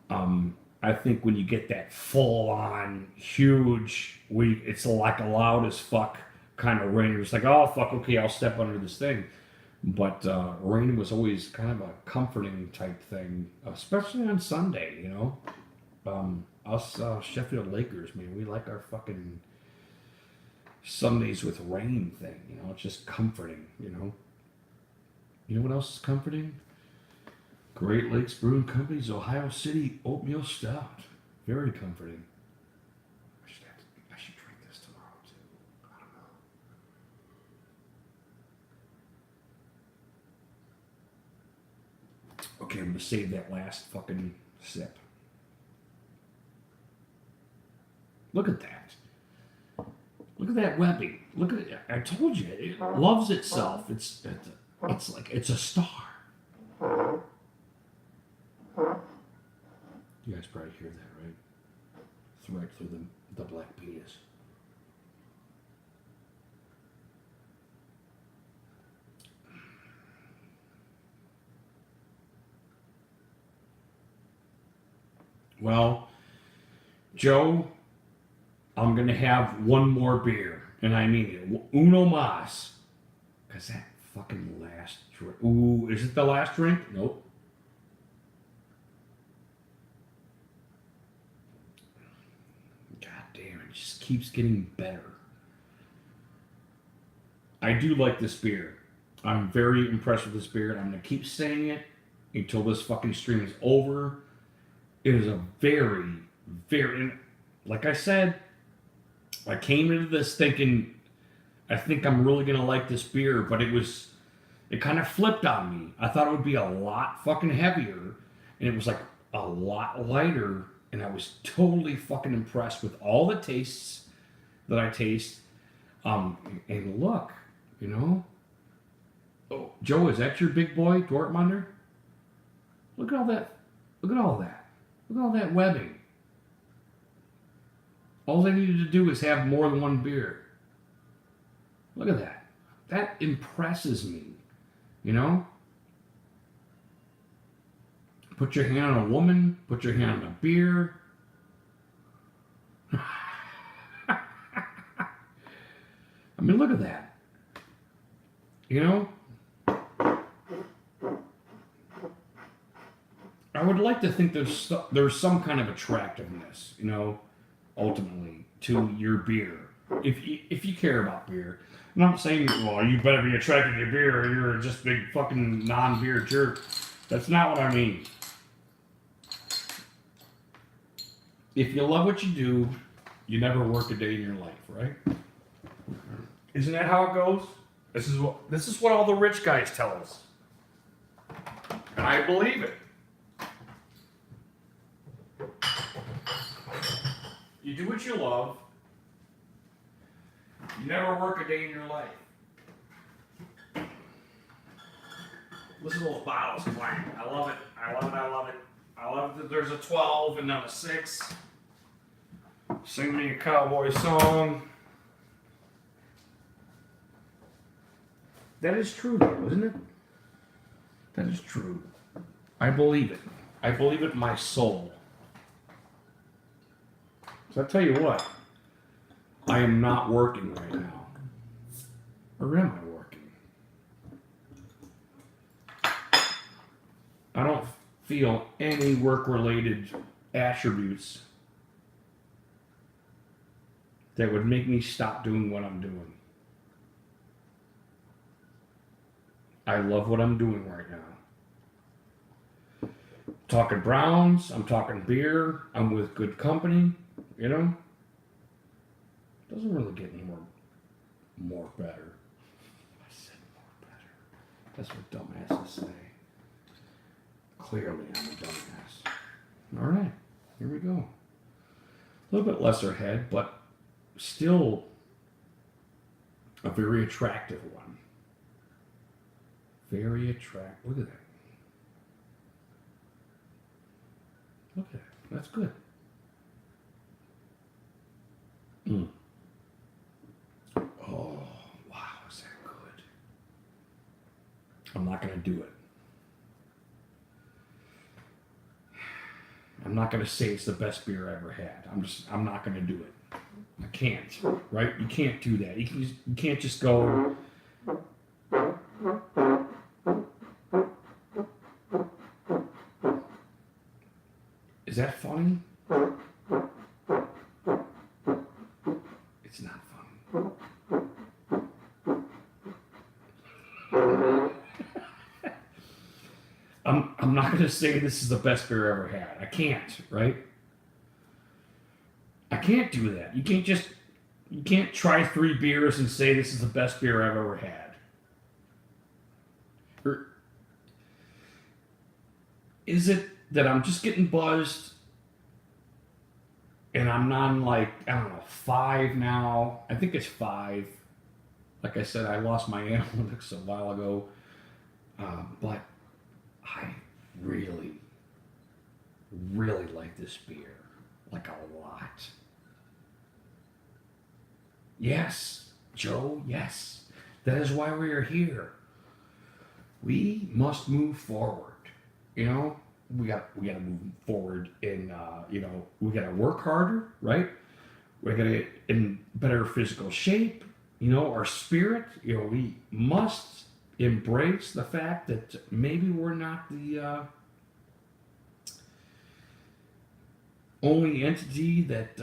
I think when you get that full-on, huge, it's like a loud as fuck kind of rain. It's like, oh fuck, okay, I'll step under this thing. But rain was always kind of a comforting type thing, especially on Sunday. Us Sheffield Lakers, man, we like our fucking Sundays with rain thing. It's just comforting. You know what else is comforting? Great Lakes Brewing Company's Ohio City Oatmeal Stout. Very comforting. I should drink this tomorrow too. I don't know. Okay, I'm gonna save that last fucking sip. Look at that. Look at that webbing. Look at it. I told you, it loves itself. It's like it's a star. You guys probably hear that, right? It's right through the black penis. Well, Joe, I'm going to have one more beer, and I mean it. Uno mas. Because that fucking last drink. Ooh, is it the last drink? Nope. Just keeps getting better. I do like this beer. I'm very impressed with this beer, and I'm going to keep saying it until this fucking stream is over. It is a very, very, like I said, I came into this thinking, I think I'm really going to like this beer, but it kind of flipped on me. I thought it would be a lot fucking heavier, and it was like a lot lighter. And I was totally fucking impressed with all the tastes that I taste. And look, Oh, Joe, is that your big boy, Dortmunder? Look at all that. Look at all that. Look at all that webbing. All I needed to do is have more than one beer. Look at that. That impresses me. Put your hand on a woman, put your hand on a beer. I mean, look at that. I would like to think there's some kind of attractiveness, ultimately, to your beer. If you care about beer. I'm not saying, well, you better be attracted to your beer or you're just a big fucking non-beer jerk. That's not what I mean. If you love what you do, you never work a day in your life, right? Isn't that how it goes? This is what all the rich guys tell us. And I believe it. You do what you love. You never work a day in your life. Listen to those bottles clang. I love it. I love it. I love it. I love that there's a 12 and not a 6. Sing me a cowboy song. That is true, though, isn't it? That is true. I believe it. I believe it in my soul. So I'll tell you what. I am not working right now. Or am I working? I don't feel any work-related attributes that would make me stop doing what I'm doing. I love what I'm doing right now. Talking Browns, I'm talking beer, I'm with good company, you know? Doesn't really get any more better. I said more better. That's what dumbasses say. Clearly I'm a dumbass. Alright, here we go. A little bit lesser head, but still a very attractive one. Very attractive. Look at that. Look at that. That's good. Mm. Oh, wow, is that good? I'm not going to do it. I'm not going to say it's the best beer I ever had. I'm not going to do it. I can't, right? You can't do that. You can't just go. Is that funny? It's not funny. I'm not going to say this is the best beer I ever had. I can't, right? I can't do that. You can't try 3 beers and say this is the best beer I've ever had. Or is it that I'm just getting buzzed and I'm on like, I don't know, 5 now? I think it's 5. Like I said, I lost my analytics a while ago. But I really, really like this beer. Like a lot. Yes, Joe, yes. That is why we are here. We must move forward. You know, we got to move forward in, we got to work harder, right? We got to get in better physical shape. You know, our spirit, we must embrace the fact that maybe we're not the only entity that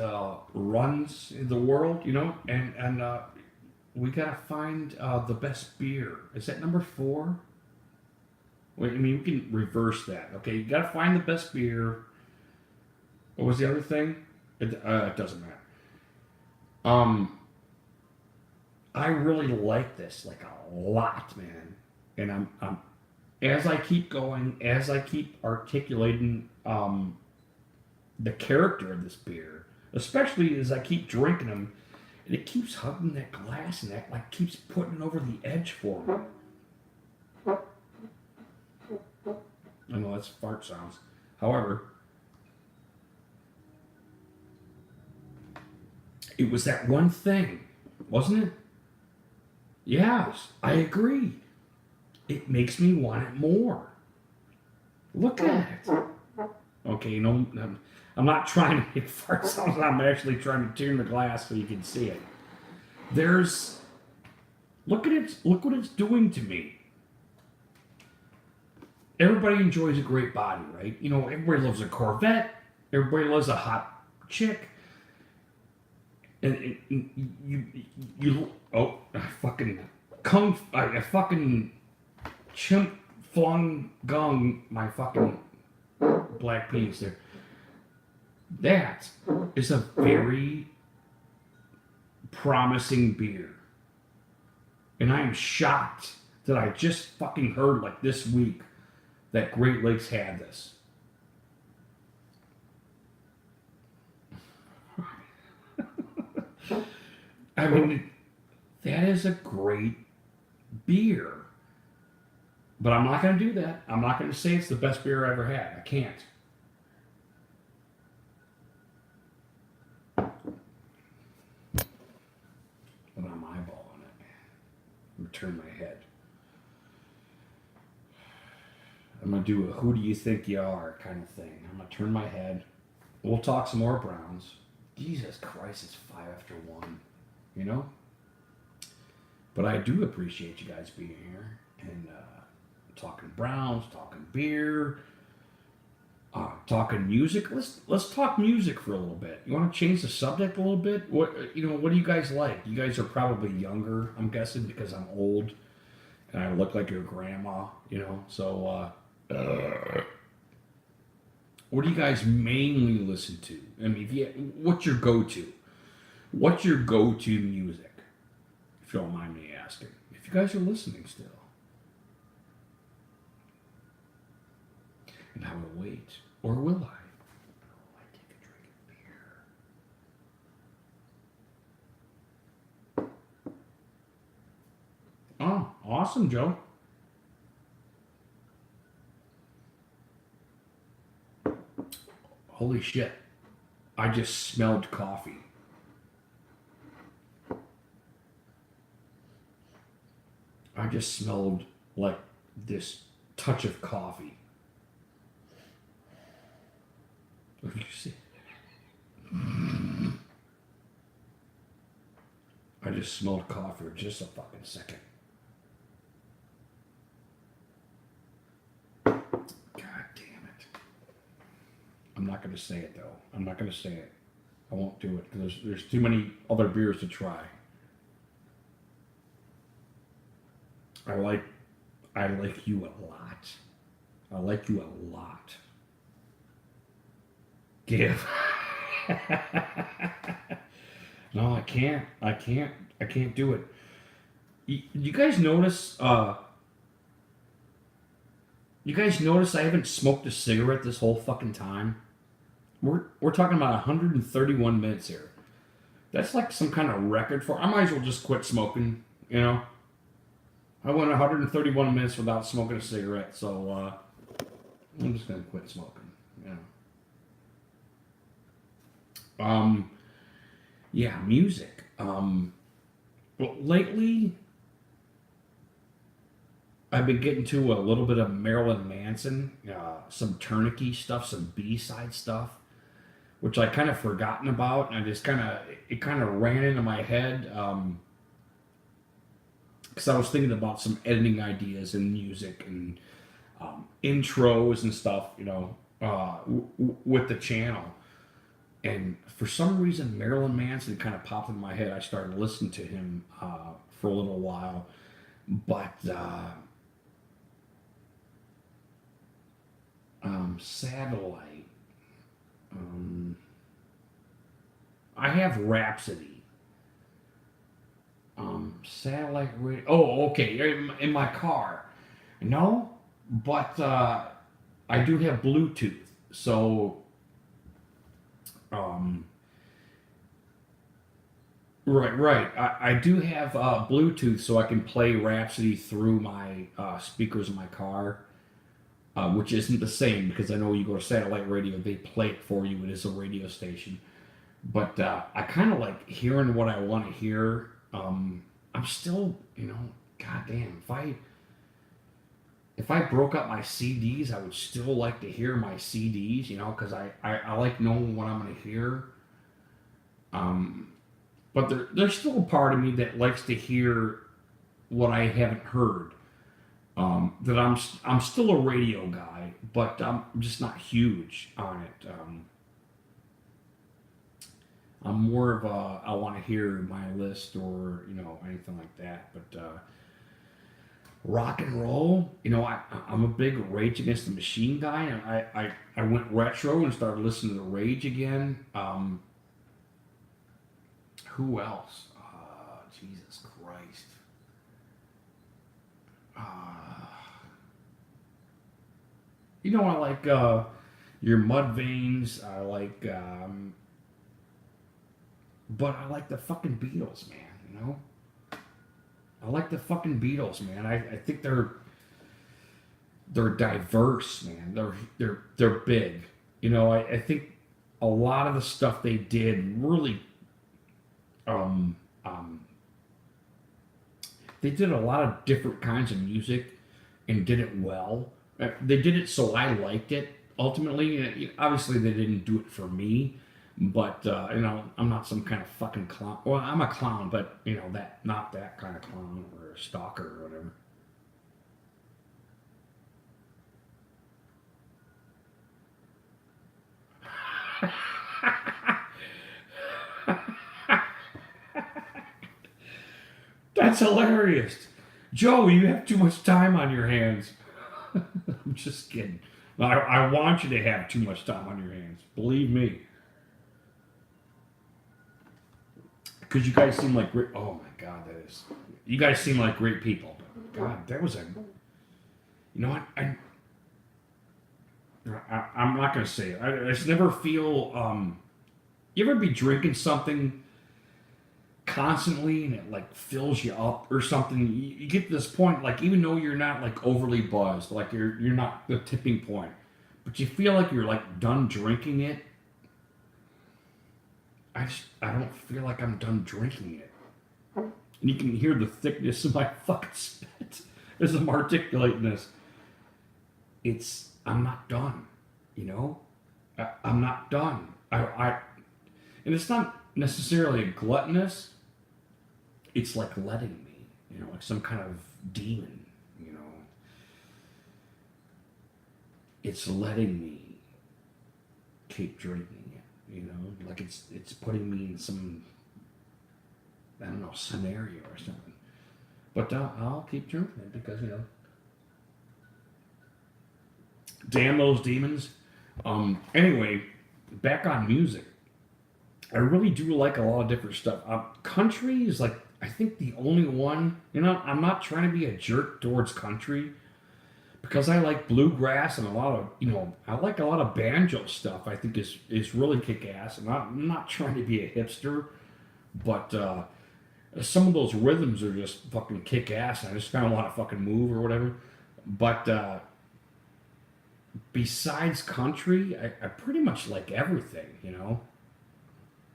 runs the world, and we gotta find the best beer. Is that number 4? Wait, I mean, we can reverse that. Okay, you gotta find the best beer. What was the other thing? It doesn't matter. I really like this, like a lot, man. And I'm as I keep going, as I keep articulating the character of this beer, especially as I keep drinking them, and it keeps hugging that glass and that like keeps putting it over the edge for me. I know that's fart sounds. However, it was that one thing, wasn't it? Yes, I agree. It makes me want it more. Look at it. Okay, I'm not trying to make fart sounds. I'm actually trying to turn the glass so you can see it. Look at it. Look what it's doing to me. Everybody enjoys a great body, right? Everybody loves a Corvette. Everybody loves a hot chick. And I fucking chimp flung gung my fucking black penis there. That is a very promising beer. And I am shocked that I just fucking heard like this week that Great Lakes had this. I mean, that is a great beer. But I'm not going to do that. I'm not going to say it's the best beer I ever had. I can't. But I'm eyeballing it. I'm going to turn my head. I'm going to do a who do you think you are kind of thing. I'm going to turn my head. We'll talk some more Browns. Jesus Christ, it's 5 after 1. But I do appreciate you guys being here and talking Browns, talking beer. talking music. Let's talk music for a little bit. You want to change the subject a little bit? What do you guys like? You guys are probably younger, I'm guessing, because I'm old and I look like your grandma. So what do you guys mainly listen to? I mean, what's your go-to? What's your go-to music? If you don't mind me asking. If you guys are listening still. And I will wait. Or will I? I take a drink of beer. Oh, awesome, Joe. Holy shit. I just smelled coffee. I just smelled like this touch of coffee. What did you see? I just smelled coffee for just a fucking second. God damn it. I'm not going to say it, though. I'm not going to say it. I won't do it because there's too many other beers to try. I like you a lot. I like you a lot. Give. No, I can't do it. You guys notice? You guys notice I haven't smoked a cigarette this whole fucking time? We're talking about 131 minutes here. That's like some kind of record for. I might as well just quit smoking. I went 131 minutes without smoking a cigarette, so I'm just gonna quit smoking. Yeah, music. Well, lately I've been getting to a little bit of Marilyn Manson, some Tourniquet stuff, some B-side stuff, which I kind of forgotten about, and it kind of ran into my head, because I was thinking about some editing ideas in music and intros and stuff, with the channel. And for some reason, Marilyn Manson kind of popped in my head. I started listening to him for a little while. But Satellite. I have Rhapsody. Satellite radio. Oh, okay. In my car. No, but I do have Bluetooth. So... Right. I do have Bluetooth, so I can play Rhapsody through my speakers in my car, which isn't the same because I know you go to satellite radio, they play it for you. It is a radio station, but I kind of like hearing what I want to hear. I'm still, goddamn, if I broke up my CDs, I would still like to hear my CDs, because I like knowing what I'm going to hear. But there's still a part of me that likes to hear what I haven't heard. That I'm still a radio guy, but I'm just not huge on it. I'm more of I want to hear my list or anything like that. But rock and roll, I'm a big Rage Against the Machine guy, and I went retro and started listening to Rage again. Who else? Jesus Christ. I like your Mudvaynes. I like, but I like the fucking Beatles, man. I like the fucking Beatles, man. I think they're diverse, man. They're big. I think a lot of the stuff they did really. They did a lot of different kinds of music and did it well. They did it so I liked it. Ultimately, obviously they didn't do it for me, but I'm not some kind of fucking clown. Well, I'm a clown, but not that kind of clown or a stalker or whatever. That's hilarious. Joe, you have too much time on your hands. I'm just kidding. I want you to have too much time on your hands. Believe me. Because you guys seem like great. Oh my God, that is. You guys seem like great people. God, that was a. You know what? I'm not going to say it. I just never feel. You ever be drinking something constantly and it like fills you up or something? You get to this point, like even though you're not like overly buzzed, like you're not the tipping point, but you feel like you're like done drinking it. I don't feel like I'm done drinking it. And you can hear the thickness of my fucking spit as I'm articulating this. I'm not done, you know? I'm not done. And it's not necessarily gluttonous. It's like letting me, you know, like some kind of demon, you know. It's letting me keep drinking it, you know, like it's putting me in some, I don't know, scenario or something. But I'll keep drinking it because, you know, damn those demons. Anyway, back on music. I really do like a lot of different stuff. Country is like, I think the only one, you know, I'm not trying to be a jerk towards country because I like bluegrass and a lot of, you know, I like a lot of banjo stuff. I think is really kick-ass. I'm not trying to be a hipster, but some of those rhythms are just fucking kick-ass. I just kind of want to fucking move or whatever. But besides country, I pretty much like everything, you know.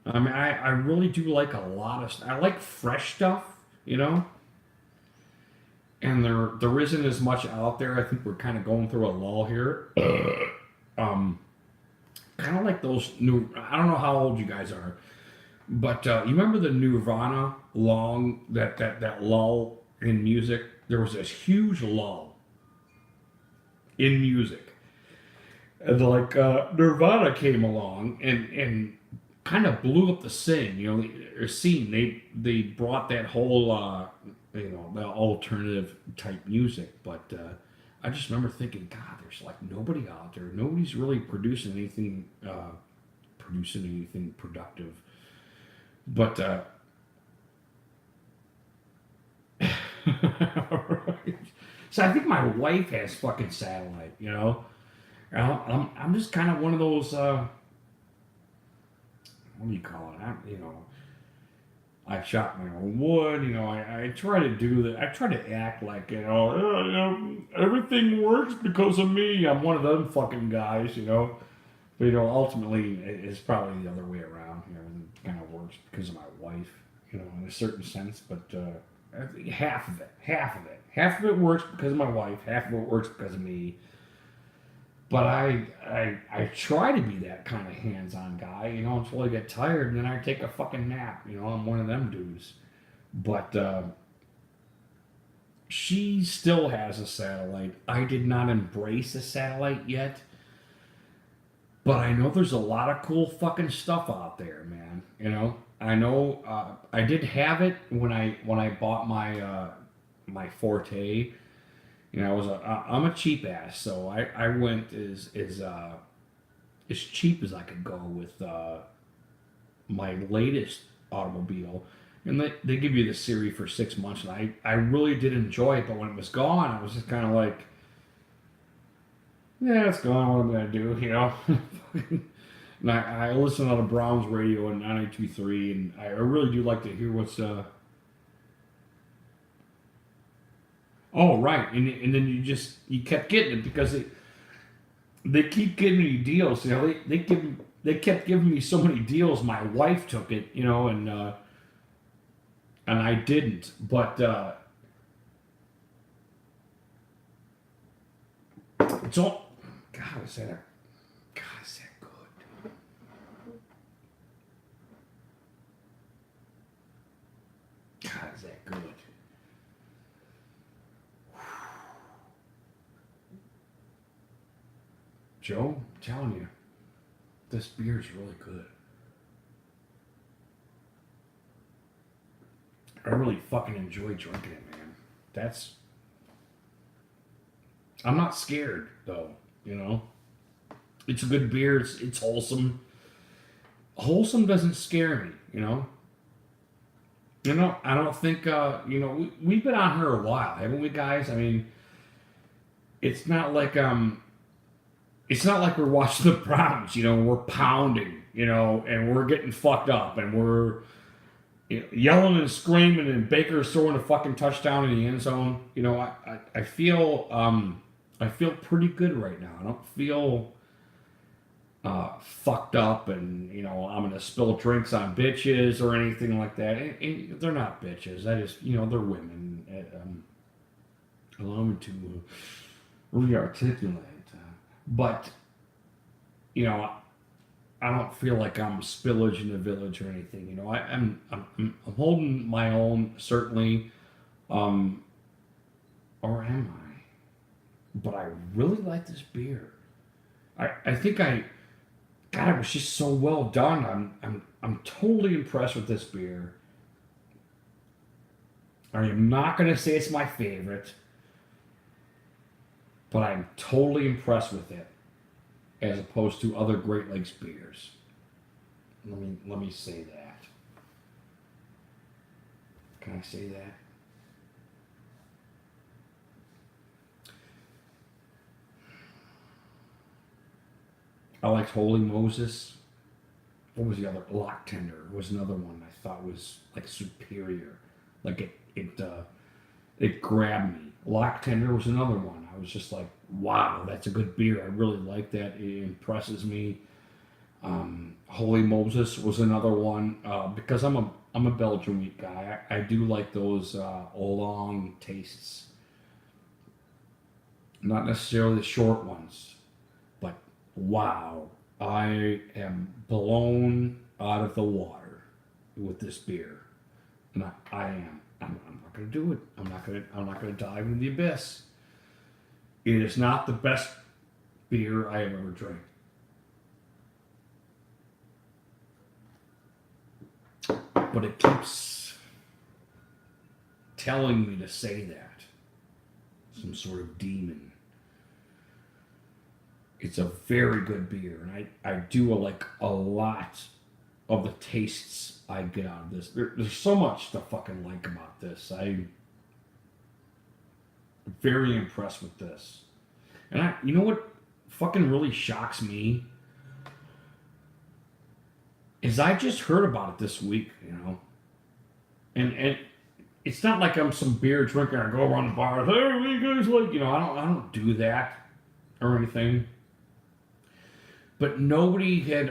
I mean, I really do like a lot of stuff. I like fresh stuff, you know. And there isn't as much out there. I think we're kind of going through a lull here. Kind of like those new. I don't know how old you guys are, but you remember the Nirvana that lull in music? There was this huge lull in music, and like Nirvana came along and kind of blew up the scene, you know, or scene. They brought that whole you know, the alternative type music, but I just remember thinking, God, there's like nobody out there. Nobody's really producing anything productive. But so I think my wife has fucking satellite, you know. I'm just kind of one of those. What do you call it? You know, I chop my own wood. You know, I try to do that. I try to act like, you know, everything works because of me. I'm one of them fucking guys, you know. But, you know, ultimately, it's probably the other way around. You know, everything kind of works because of my wife, you know, in a certain sense. But I think half of it works because of my wife. Half of it works because of me. But I try to be that kind of hands-on guy, you know, until I get tired and then I take a fucking nap. You know, I'm one of them dudes. But she still has a satellite. I did not embrace a satellite yet. But I know there's a lot of cool fucking stuff out there, man. You know, I know I did have it when I bought my my Forte. You know, I'm a cheap ass, so I went as cheap as I could go with my latest automobile, and they give you the Siri for 6 months, and I really did enjoy it, but when it was gone, I was just kind of like, yeah, it's gone. What am I gonna do? You know. And I listen on the Browns radio and 92.3, and I really do like to hear what's. Oh right, and then you kept getting it because they keep giving you deals. You know, they kept giving me so many deals. My wife took it, you know, and I didn't. But it's all. God, is that good? God, is that good? Joe, I'm telling you. This beer is really good. I really fucking enjoy drinking it, man. I'm not scared, though, you know? It's a good beer. It's wholesome. Wholesome doesn't scare me, you know? I don't think, we've been on here a while, haven't we, guys? I mean, it's not like we're watching the Browns, we're pounding, and we're getting fucked up, and we're yelling and screaming, and Baker's throwing a fucking touchdown in the end zone. I feel pretty good right now. I don't feel fucked up, and I'm gonna spill drinks on bitches or anything like that. And they're not bitches. I just they're women. Allow me to re-articulate, but I don't feel like I'm spillage in the village or anything. I'm holding my own, certainly, or am I? But I really like this beer. I think God, it was just so well done. I'm totally impressed with this beer. I am not going to say it's my favorite, but I'm totally impressed with it, as opposed to other Great Lakes beers. Let me say that. Can I say that? I liked Holy Moses. What was the other? Lock Tender was another one I thought was like superior. Like it grabbed me. Lock Tender was another one. I was just like, wow, that's a good beer. I really like that. It impresses me. Holy Moses was another one because I'm a Belgian wheat guy. I do like those long tastes. Not necessarily the short ones. Wow, I am blown out of the water with this beer, and I am. I'm not going to do it. I'm not going to dive into the abyss. It is not the best beer I have ever drank. But it keeps telling me to say that. Some sort of demon. It's a very good beer, and I do like a lot of the tastes I get out of this. There's so much to fucking like about this. I'm very impressed with this. And you know what fucking really shocks me? Is I just heard about it this week, And it's not like I'm some beer drinker. I go around the bar, hey, what do you guys like? I don't do that or anything. But nobody had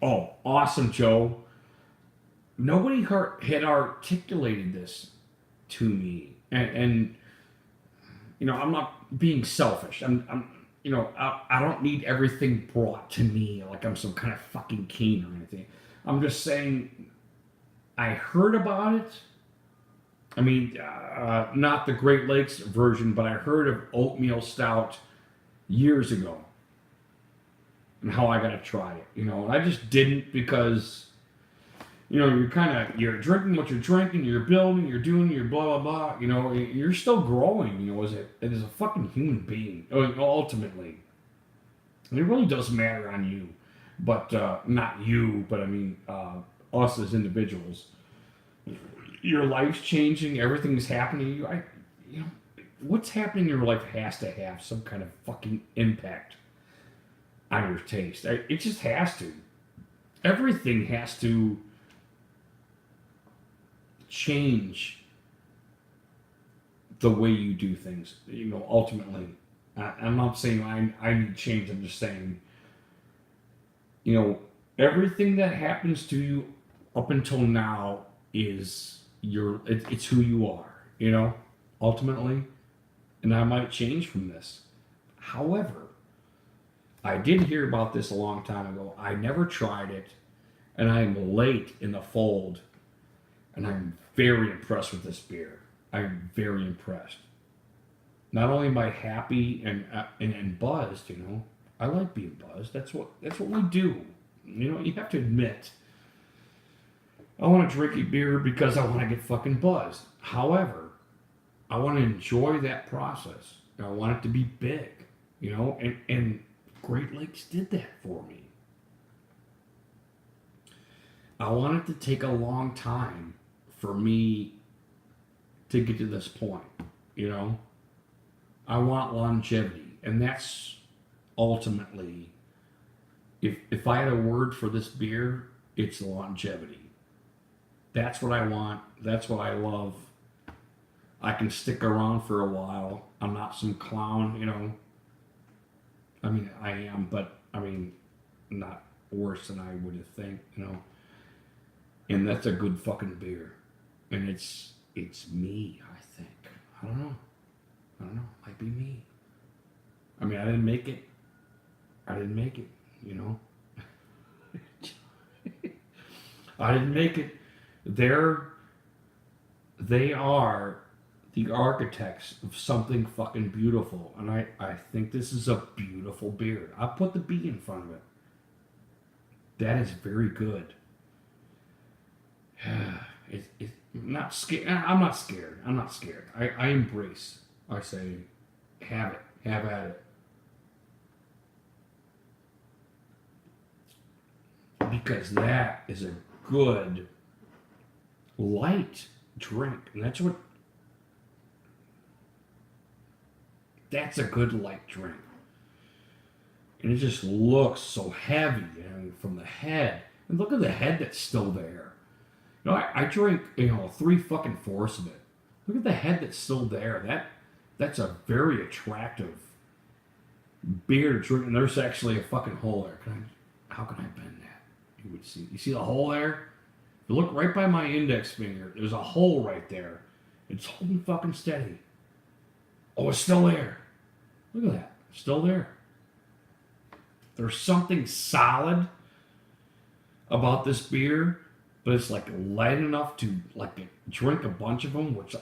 awesome, Joe. Nobody had articulated this to me, and I'm not being selfish. I don't need everything brought to me like I'm some kind of fucking king or anything. I'm just saying, I heard about it. I mean, not the Great Lakes version, but I heard of Oatmeal Stout years ago, and how I gotta try it, and I just didn't because, you're drinking what you're drinking, you're building, you're doing your blah blah blah, you're still growing, as a fucking human being, ultimately. And it really does matter on you, but not you, but I mean us as individuals. Your life's changing, everything's happening to you. What's happening in your life has to have some kind of fucking impact on your taste. It just has to. Everything has to change the way you do things. Ultimately, I'm not saying I need change. I'm just saying, everything that happens to you up until now is it's who you are. Ultimately. And I might change from this. However, I did hear about this a long time ago. I never tried it, and I'm late in the fold, and I'm very impressed with this beer. I'm very impressed. Not only am I happy and buzzed, I like being buzzed. That's what we do. You know, you have to admit, I want to drink a beer because I want to get fucking buzzed. However, I want to enjoy that process. I want it to be big, you know, and Great Lakes did that for me. I want it to take a long time for me to get to this point, you know. I want longevity, and that's ultimately, if I had a word for this beer, it's longevity. That's what I want. That's what I love. I can stick around for a while. I'm not some clown, you know. I mean, I am, but I mean, not worse than I would have think, you know. And that's a good fucking beer, and it's me. I think. I don't know. Might be me. I mean, I didn't make it. You know. I didn't make it. They are the architects of something fucking beautiful, and I think this is a beautiful beer. I put the B in front of it. That is very good. It's not scared. I'm not scared. I embrace. I say, have at it. Because that is a good light drink, and that's a good light drink. And it just looks so heavy, you know, from the head. And look at the head that's still there. You know, I drink, you know, 3/4 of it. Look at the head that's still there. That's a very attractive beer to drink. And there's actually a fucking hole there. How can I bend that? You would see. You see the hole there? If you look right by my index finger, there's a hole right there. It's holding fucking steady. Oh, it's still there. Look at that. It's still there. There's something solid about this beer, but it's like light enough to like drink a bunch of them, which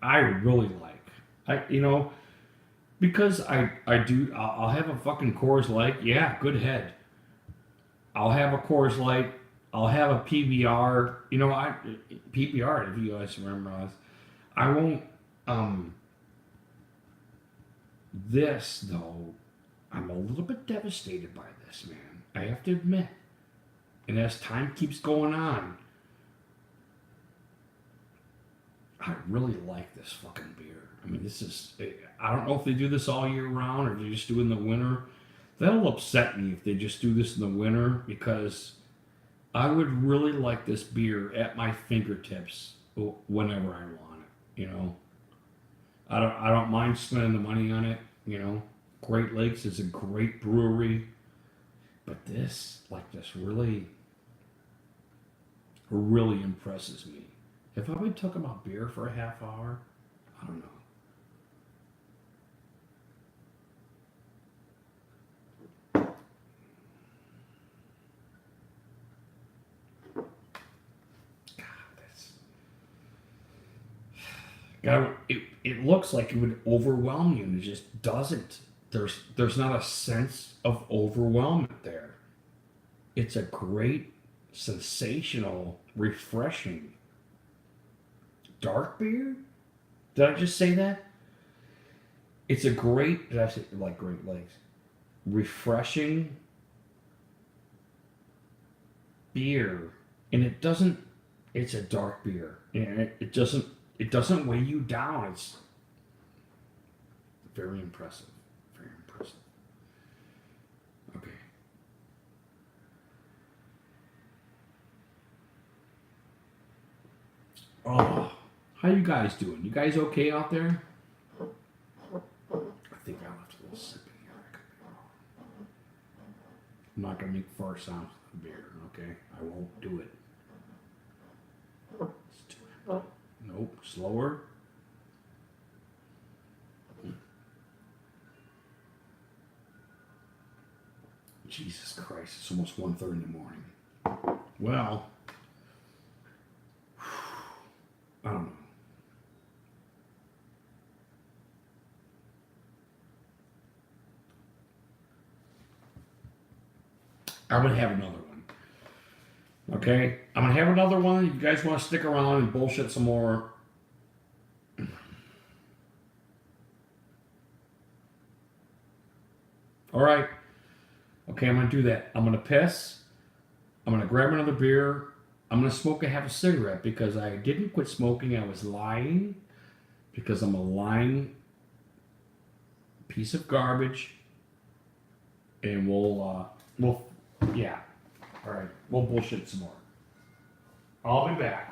I really like. Because I'll have a fucking Coors Light. Yeah, good head. I'll have a Coors Light. I'll have a PBR. You know, PBR, if you guys remember us. I won't, this, though, I'm a little bit devastated by this, man. I have to admit. And as time keeps going on, I really like this fucking beer. I mean, I don't know if they do this all year round or they just do it in the winter. That'll upset me if they just do this in the winter, because I would really like this beer at my fingertips whenever I want it, you know. I don't mind spending the money on it, you know. Great Lakes is a great brewery, but this really impresses me. If I would talk about beer for a half hour, I don't know. God, it looks like it would overwhelm you, and it just doesn't. There's not a sense of overwhelmment there. It's a great, sensational, refreshing dark beer. Did I just say that? It's a great, did I say like Great Lakes? Refreshing beer, and it's a dark beer, and it doesn't weigh you down. It's very impressive. Very impressive. Okay. Oh, how you guys doing? You guys okay out there? I think I left a little sip in here. I could be wrong. I'm not going to make fart sounds with the beer, okay? I won't do it. It's too empty. Nope, slower. Jesus Christ, it's almost 1:30 in the morning. Well, I don't know. I'm gonna have another one. Okay, I'm gonna have another one. If you guys want to stick around and bullshit some more. All right. Okay, I'm gonna do that. I'm gonna piss. I'm gonna grab another beer. I'm gonna smoke a half a cigarette because I didn't quit smoking. I was lying because I'm a lying piece of garbage. And yeah. All right, we'll bullshit some more. I'll be back.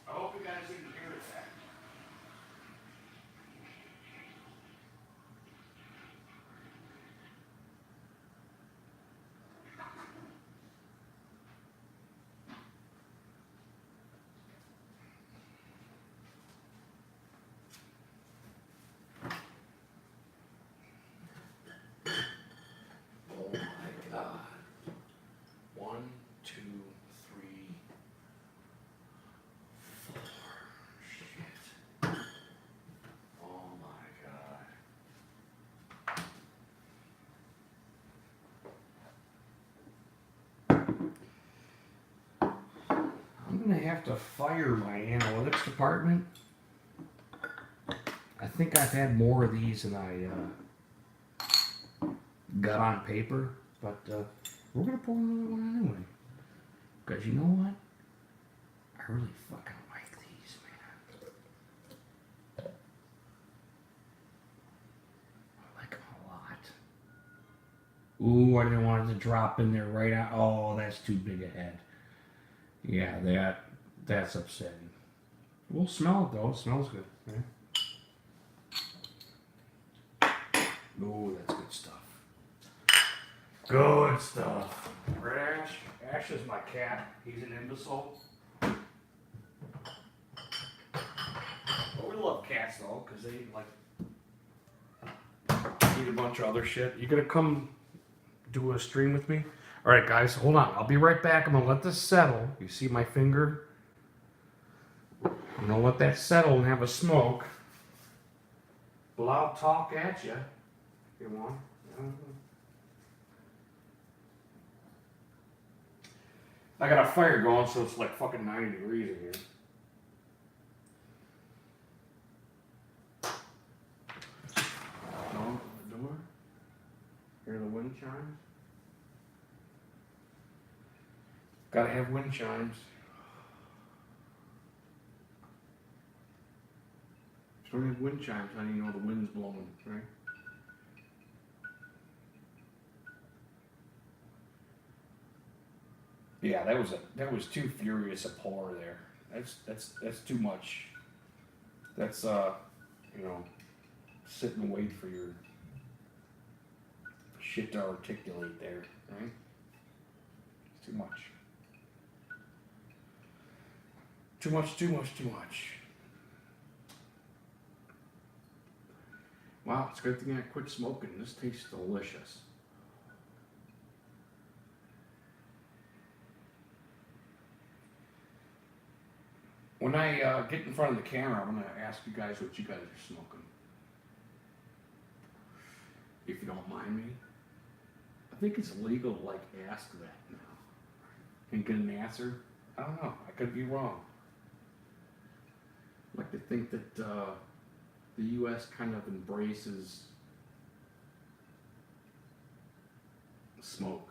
I hope you guys didn't hear that. Oh my God. 1, 2, 3, 4. Shit. Oh my God. I'm gonna have to fire my analytics department. I think I've had more of these than I got on paper, but we're gonna pull another one anyway. Because you know what? I really fucking like these, man. I like them a lot. Ooh, I didn't want it to drop in there right out. Oh, that's too big a head. Yeah, that's upsetting. We'll smell it though. It smells good. Right? Ooh, that's good stuff. Good stuff. Right, Ash? Ash is my cat. He's an imbecile. But we love cats though, because they like eat a bunch of other shit. You gonna come do a stream with me? Alright guys, hold on. I'll be right back. I'm gonna let this settle. You see my finger? I'm gonna let that settle and have a smoke. Well, I'll talk at you. You want? I got a fire going, so it's like fucking 90 degrees in here. Knock on the door. Hear the wind chimes? Gotta have wind chimes. If you don't have wind chimes, how do you know the wind's blowing, right? Yeah, that was too furious a pour there. That's too much. That's sit and wait for your shit to articulate there, right? It's too much. Too much. Wow, it's a good thing I quit smoking. This tastes delicious. When I get in front of the camera, I'm going to ask you guys what you guys are smoking. If you don't mind me. I think it's legal to, like, ask that now. And get an answer. I don't know. I could be wrong. I like to think that the U.S. kind of embraces smoke.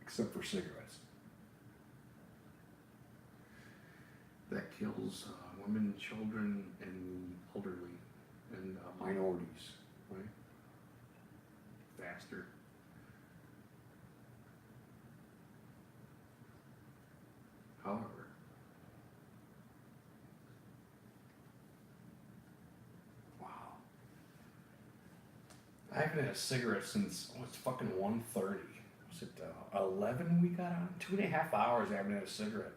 Except for cigarettes. That kills women, children, and elderly, and minorities, right? Faster. However, wow. I haven't had a cigarette since, it's fucking 1:30. Was it 11 we got on? 2.5 hours I haven't had a cigarette.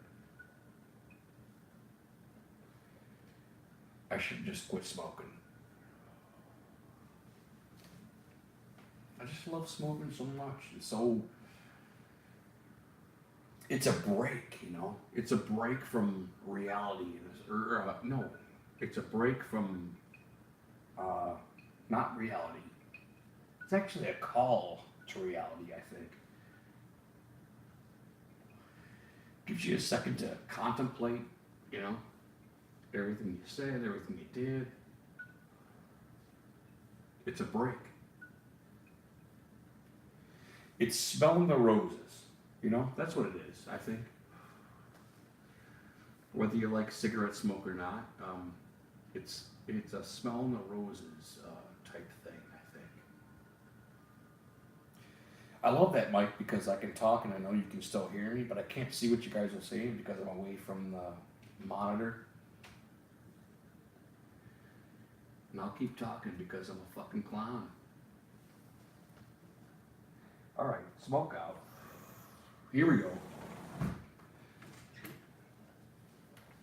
I should just quit smoking. I just love smoking so much. It's a break, you know? It's a break from reality. It's a break from, not reality. It's actually a call to reality, I think. Gives you a second to contemplate, you know? Everything you said, everything you did. It's a break. It's smelling the roses. You know, that's what it is, I think. Whether you like cigarette smoke or not, it's a smelling the roses type thing, I think. I love that mic because I can talk and I know you can still hear me, but I can't see what you guys are saying because I'm away from the monitor. And I'll keep talking because I'm a fucking clown. Alright, smoke out. Here we go.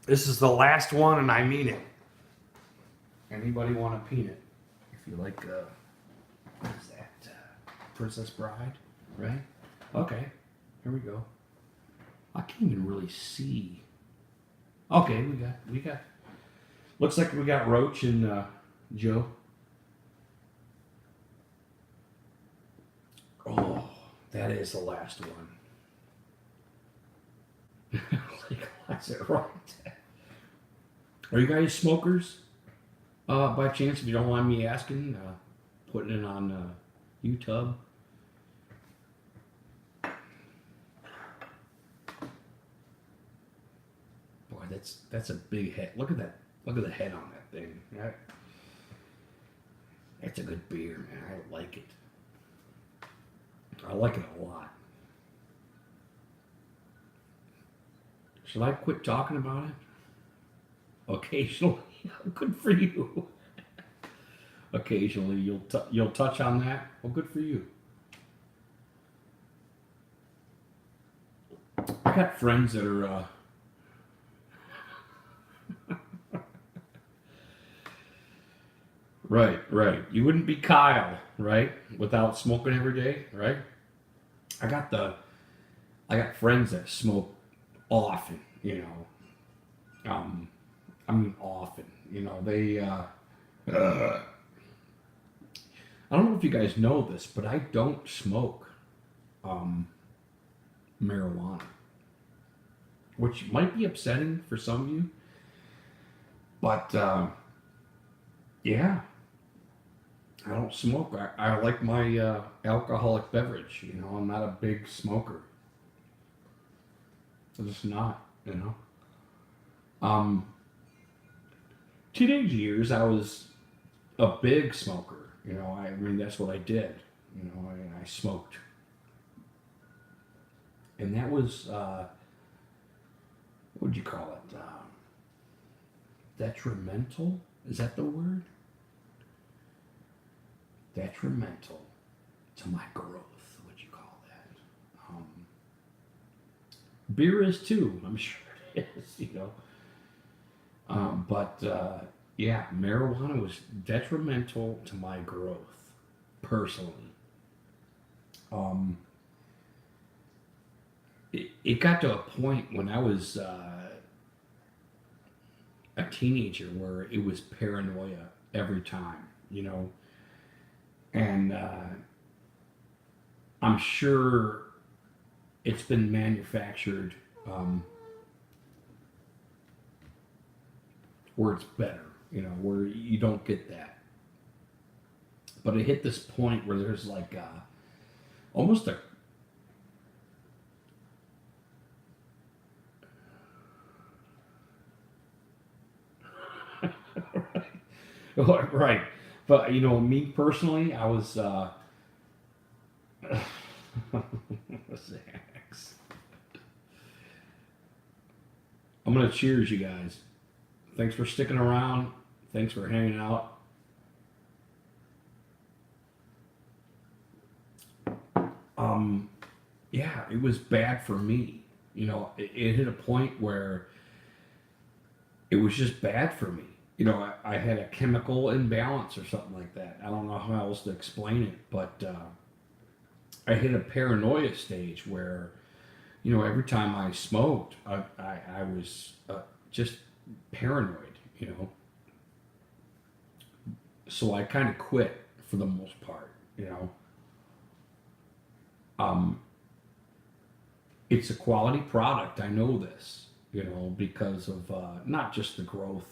This is the last one and I mean it. Anybody want a peanut? If you like, what is that? Princess Bride, right? Okay, here we go. I can't even really see. Okay, we got. Looks like we got Roach and Joe. Oh, that is the last one. That's it, right? Are you guys smokers? By chance, if you don't mind me asking, putting it on YouTube. Boy, that's a big head. Look at that. Look at the head on that thing. That's a good beer, man. I like it. I like it a lot. Should I quit talking about it? Occasionally, good for you. Occasionally, you'll touch on that. Well, good for you. I got friends that are. Right. You wouldn't be Kyle, right? Without smoking every day, right? I got friends that smoke often, you know. I mean often, you know. They I don't know if you guys know this, but I don't smoke marijuana, which might be upsetting for some of you, but yeah, I don't smoke. I like my alcoholic beverage, you know. I'm not a big smoker. I'm just not, you know. Teenage years, I was a big smoker, you know. I mean, that's what I did, you know. I smoked, and that was what would you call it? Detrimental? Is that the word? Detrimental to my growth. Would you call that? Beer is too. I'm sure it is, you know. But yeah, marijuana was detrimental to my growth, personally. It got to a point when I was a teenager where it was paranoia every time, you know. And I'm sure it's been manufactured where it's better, you know, where you don't get that. But it hit this point where there's like almost a right. But you know, me personally, I was Zach's. I'm gonna cheers you guys. Thanks for sticking around. Thanks for hanging out. it was bad for me. It hit a point where it was just bad for me. I had a chemical imbalance or something like that. I don't know how else to explain it, but I hit a paranoia stage where, every time I smoked, I was just paranoid, So I kind of quit for the most part. It's a quality product. I know this, because of not just the growth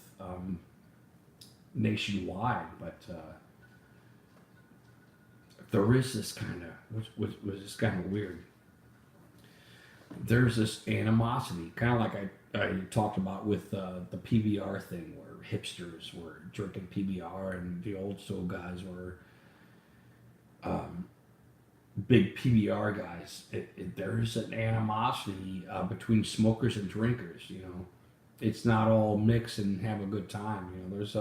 nationwide, but there is this kind of, which was just kind of weird. There's this animosity, kind of like I talked about with the PBR thing, where hipsters were drinking PBR and the old soul guys were big PBR guys. There's an animosity between smokers and drinkers. It's not all mix and have a good time. There's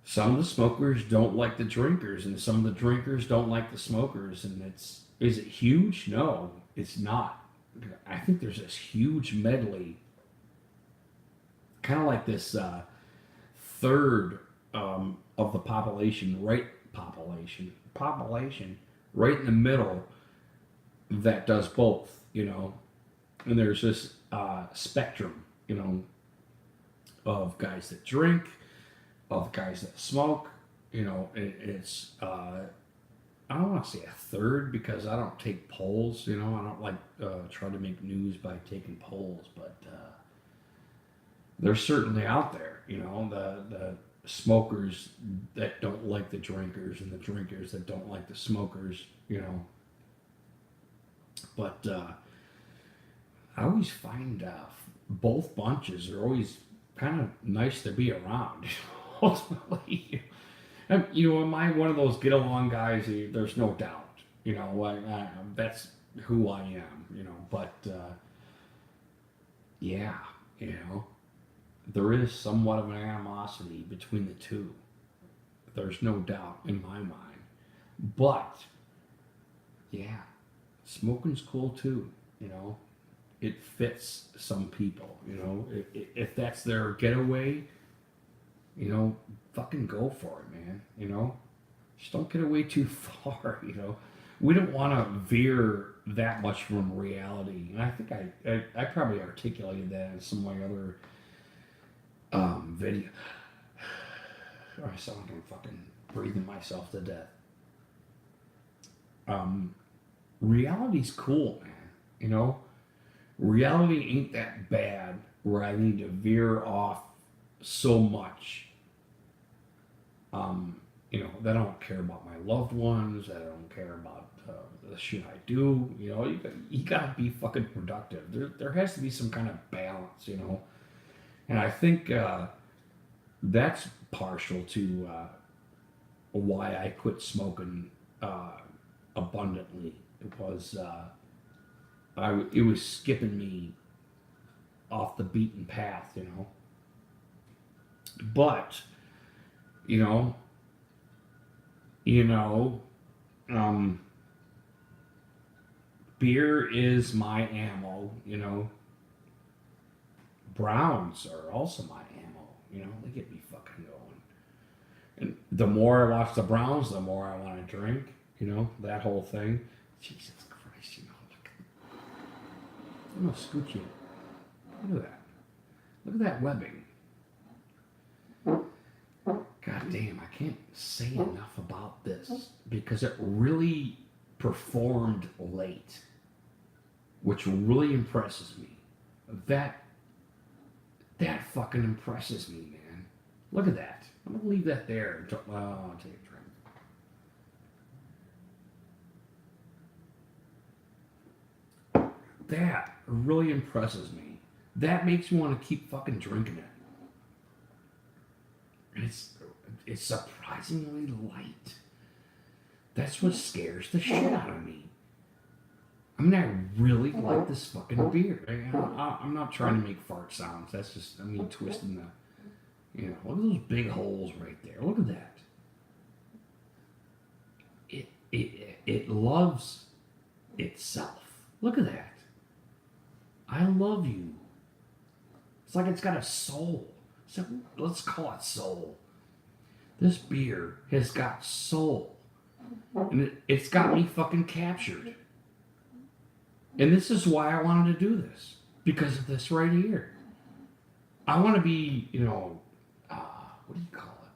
some of the smokers don't like the drinkers, and some of the drinkers don't like the smokers. And is it huge? No, it's not. I think there's this huge medley, kind of like this third of the population right in the middle that does both, and there's this spectrum, of guys that drink, of guys that smoke, it's I don't want to say a third because I don't take polls, I don't like try to make news by taking polls, but they're certainly out there, the smokers that don't like the drinkers and the drinkers that don't like the smokers, But I always find both bunches are always kind of nice to be around. Ultimately, am I one of those get along guys? There's no doubt. That's who I am. But yeah, there is somewhat of an animosity between the two. There's no doubt in my mind. But yeah, smoking's cool too. It fits some people. If that's their getaway, fucking go for it, man. Just don't get away too far. We don't want to veer that much from reality. And I think I probably articulated that in some of my other video. I sound like I'm fucking breathing myself to death. Reality's cool, man. Reality ain't that bad where I need to veer off so much. That I don't care about my loved ones. That I don't care about the shit I do. You gotta be fucking productive. There has to be some kind of balance, And I think that's partial to why I quit smoking abundantly. It was it was skipping me off the beaten path, But beer is my ammo, Browns are also my ammo, They get me fucking going. And the more I watch the Browns, the more I want to drink, that whole thing. Jesus Christ, I'm gonna scoot you. Look at that. Look at that webbing. God damn, I can't say enough about this because it really performed late, which really impresses me. That fucking impresses me, man. Look at that. I'm gonna leave that there. I'll take a drink. That really impresses me. That makes me want to keep fucking drinking it. And it's surprisingly light. That's what scares the shit out of me. I really like this fucking beer. I'm not trying to make fart sounds. That's just, twisting the, look at those big holes right there. Look at that. It loves itself. Look at that. I love you. It's like it's got a soul. So let's call it soul. This beer has got soul. And it's got me fucking captured. And this is why I wanted to do this. Because of this right here. I want to be, what do you call it?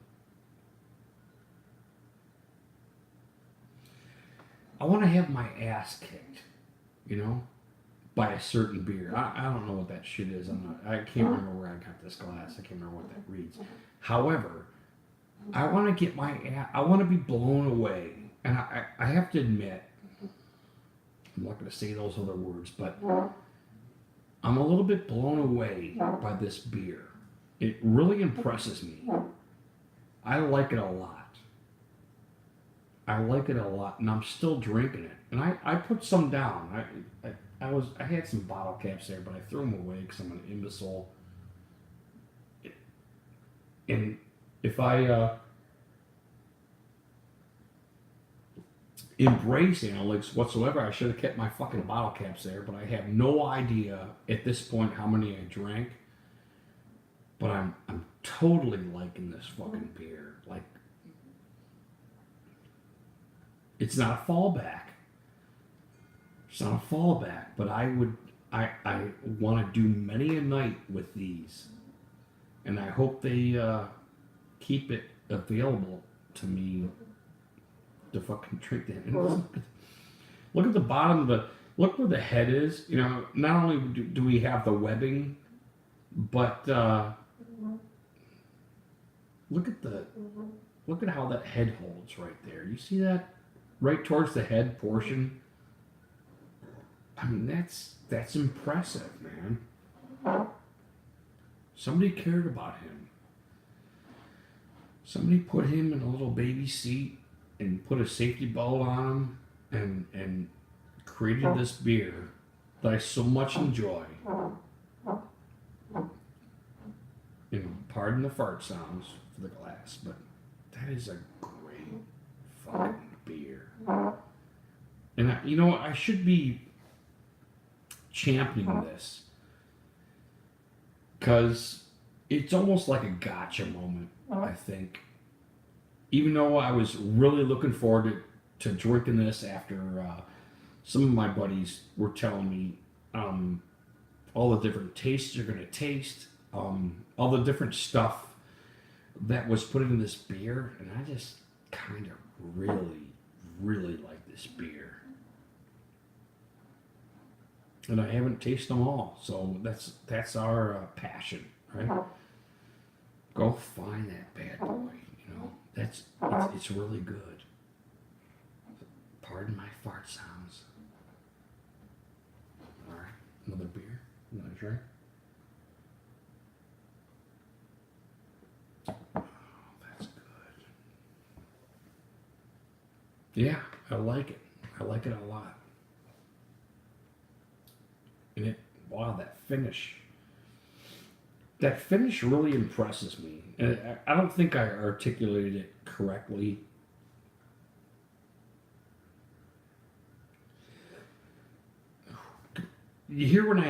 I want to have my ass kicked, by a certain beer. I don't know what that shit is. I can't remember where I got this glass. I can't remember what that reads. However, I want to get I want to be blown away. And I have to admit, I'm not going to say those other words, but I'm a little bit blown away by this beer. It really impresses me. I like it a lot. And I'm still drinking it. And I put some down. I had some bottle caps there, but I threw them away because I'm an imbecile. And if I embrace analytics whatsoever, I should have kept my fucking bottle caps there, but I have no idea at this point how many I drank. But I'm totally liking this fucking beer. Like, it's not a fallback. It's not a fallback, but I want to do many a night with these. And I hope they keep it available to me to fucking drink that. And look at the bottom of look where the head is. Not only do we have the webbing, but look at how that head holds right there. You see that? Right towards the head portion. I mean, that's impressive, man. Somebody cared about him. Somebody put him in a little baby seat and put a safety belt on him and created this beer that I so much enjoy. And pardon the fart sounds for the glass, but that is a great fucking beer. And I should be championing this because it's almost like a gotcha moment, I think. Even though I was really looking forward to drinking this after some of my buddies were telling me all the different tastes you're going to taste, all the different stuff that was put into this beer, and I just kind of really, really like this beer. And I haven't tasted them all, so that's our passion, right? Go find that bad boy, it's really good. Pardon my fart sounds. All right, another beer, another drink. Oh, that's good. Yeah, I like it. I like it a lot. And that finish. That finish really impresses me. And I don't think I articulated it correctly. You hear when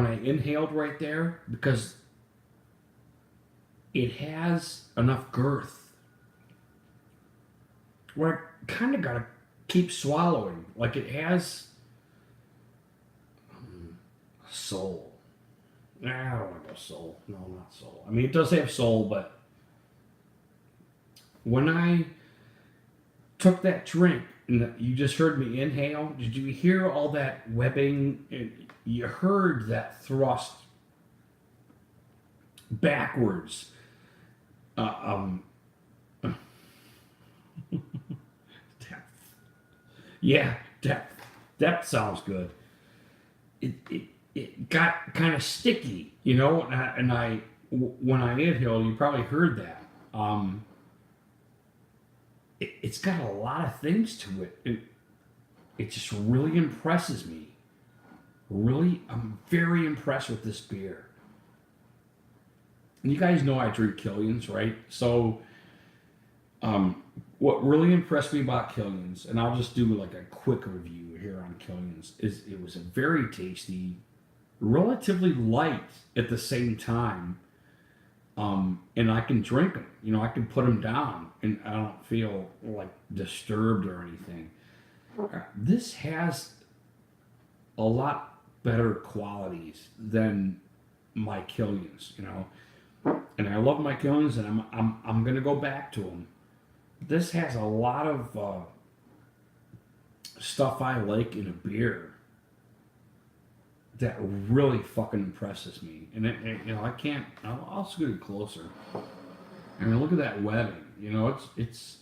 I inhaled right there? Because it has enough girth where I kind of got to keep swallowing. Like it has soul. I don't want to go soul. No, not soul. I mean, it does have soul, but when I took that drink and you just heard me inhale, did you hear all that webbing? You heard that thrust backwards. Depth. Yeah, depth. Depth sounds good. It got kind of sticky, and when I inhaled, you probably heard that. It's got a lot of things to it. It just really impresses me. Really, I'm very impressed with this beer. And you guys know I drink Killian's, right? So, what really impressed me about Killian's, and I'll just do like a quick review here on Killian's, is it was a very tasty, relatively light at the same time. And I can drink them. You know, I can put them down, and I don't feel like disturbed or anything. This has a lot better qualities than my Killian's. You know, and I love my Killian's, and I'm gonna go back to them. This has a lot of stuff I like in a beer that really fucking impresses me. And you know, I can't. I'll scoot it closer. I mean, look at that webbing. You know, it's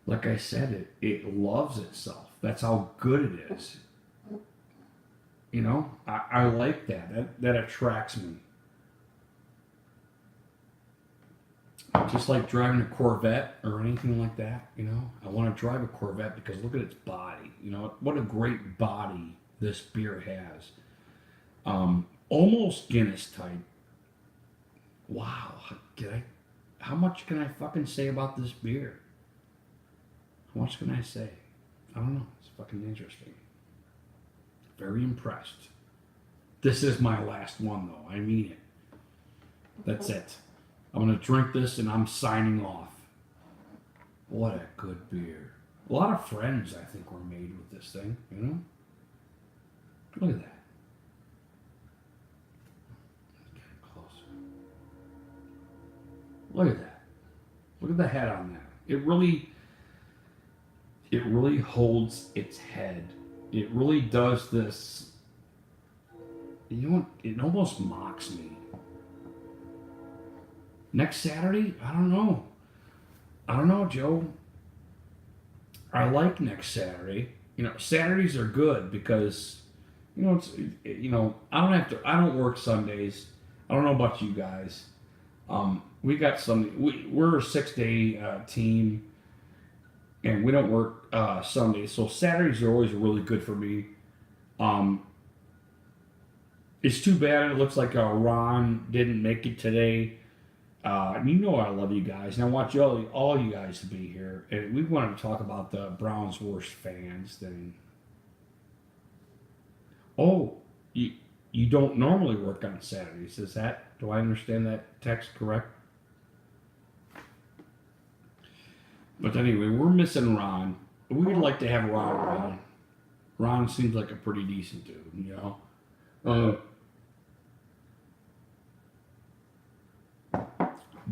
like I said, it loves itself. That's how good it is. You know, I like that. That attracts me. Just like driving a Corvette or anything like that, you know. I want to drive a Corvette because look at its body. You know, what a great body this beer has. Almost Guinness type. Wow. How much can I fucking say about this beer? How much can I say? I don't know. It's fucking interesting. Very impressed. This is my last one, though. I mean it. That's it. I'm going to drink this and I'm signing off. What a good beer. A lot of friends, I think, were made with this thing, you know? Look at that. Get closer. Look at that. Look at the head on that. It really holds its head. It really does this. You know what? It almost mocks me. Next Saturday? I don't know. I don't know, Joe. I like next Saturday. You know, Saturdays are good because, you know, I don't work Sundays. I don't know about you guys. We got Sunday. We're a 6-day team, and we don't work Sundays. So Saturdays are always really good for me. It's too bad it looks like Ron didn't make it today. You know I love you guys, and I want all you guys to be here. And we wanted to talk about the Browns' worst fans thing. Oh, you don't normally work on Saturdays, do I understand that text correct? But anyway, we're missing Ron. We would like to have Ron around. Ron seems like a pretty decent dude, you know?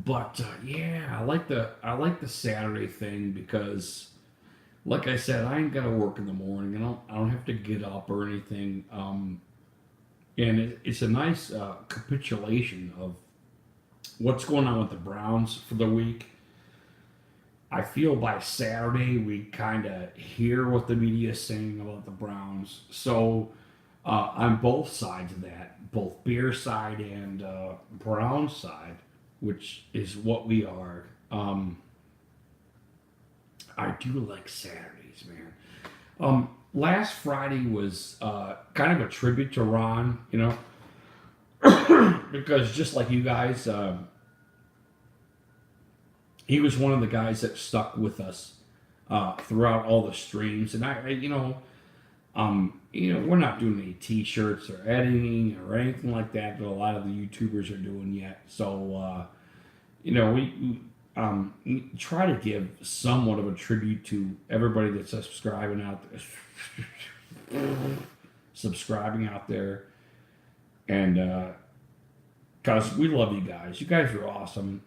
But yeah, I like the Saturday thing because, like I said, I ain't gotta work in the morning, and I don't have to get up or anything. And it's a nice capitulation of what's going on with the Browns for the week. I feel by Saturday we kind of hear what the media is saying about the Browns. So on both sides of that, both Bear side and Brown side, which is what we are. I do like Saturdays, man. Last Friday was kind of a tribute to Ron, you know, because just like you guys, he was one of the guys that stuck with us throughout all the streams, and we're not doing any T-shirts or editing or anything like that a lot of the YouTubers are doing yet. So, we try to give somewhat of a tribute to everybody that's subscribing out there, and because we love you guys. You guys are awesome.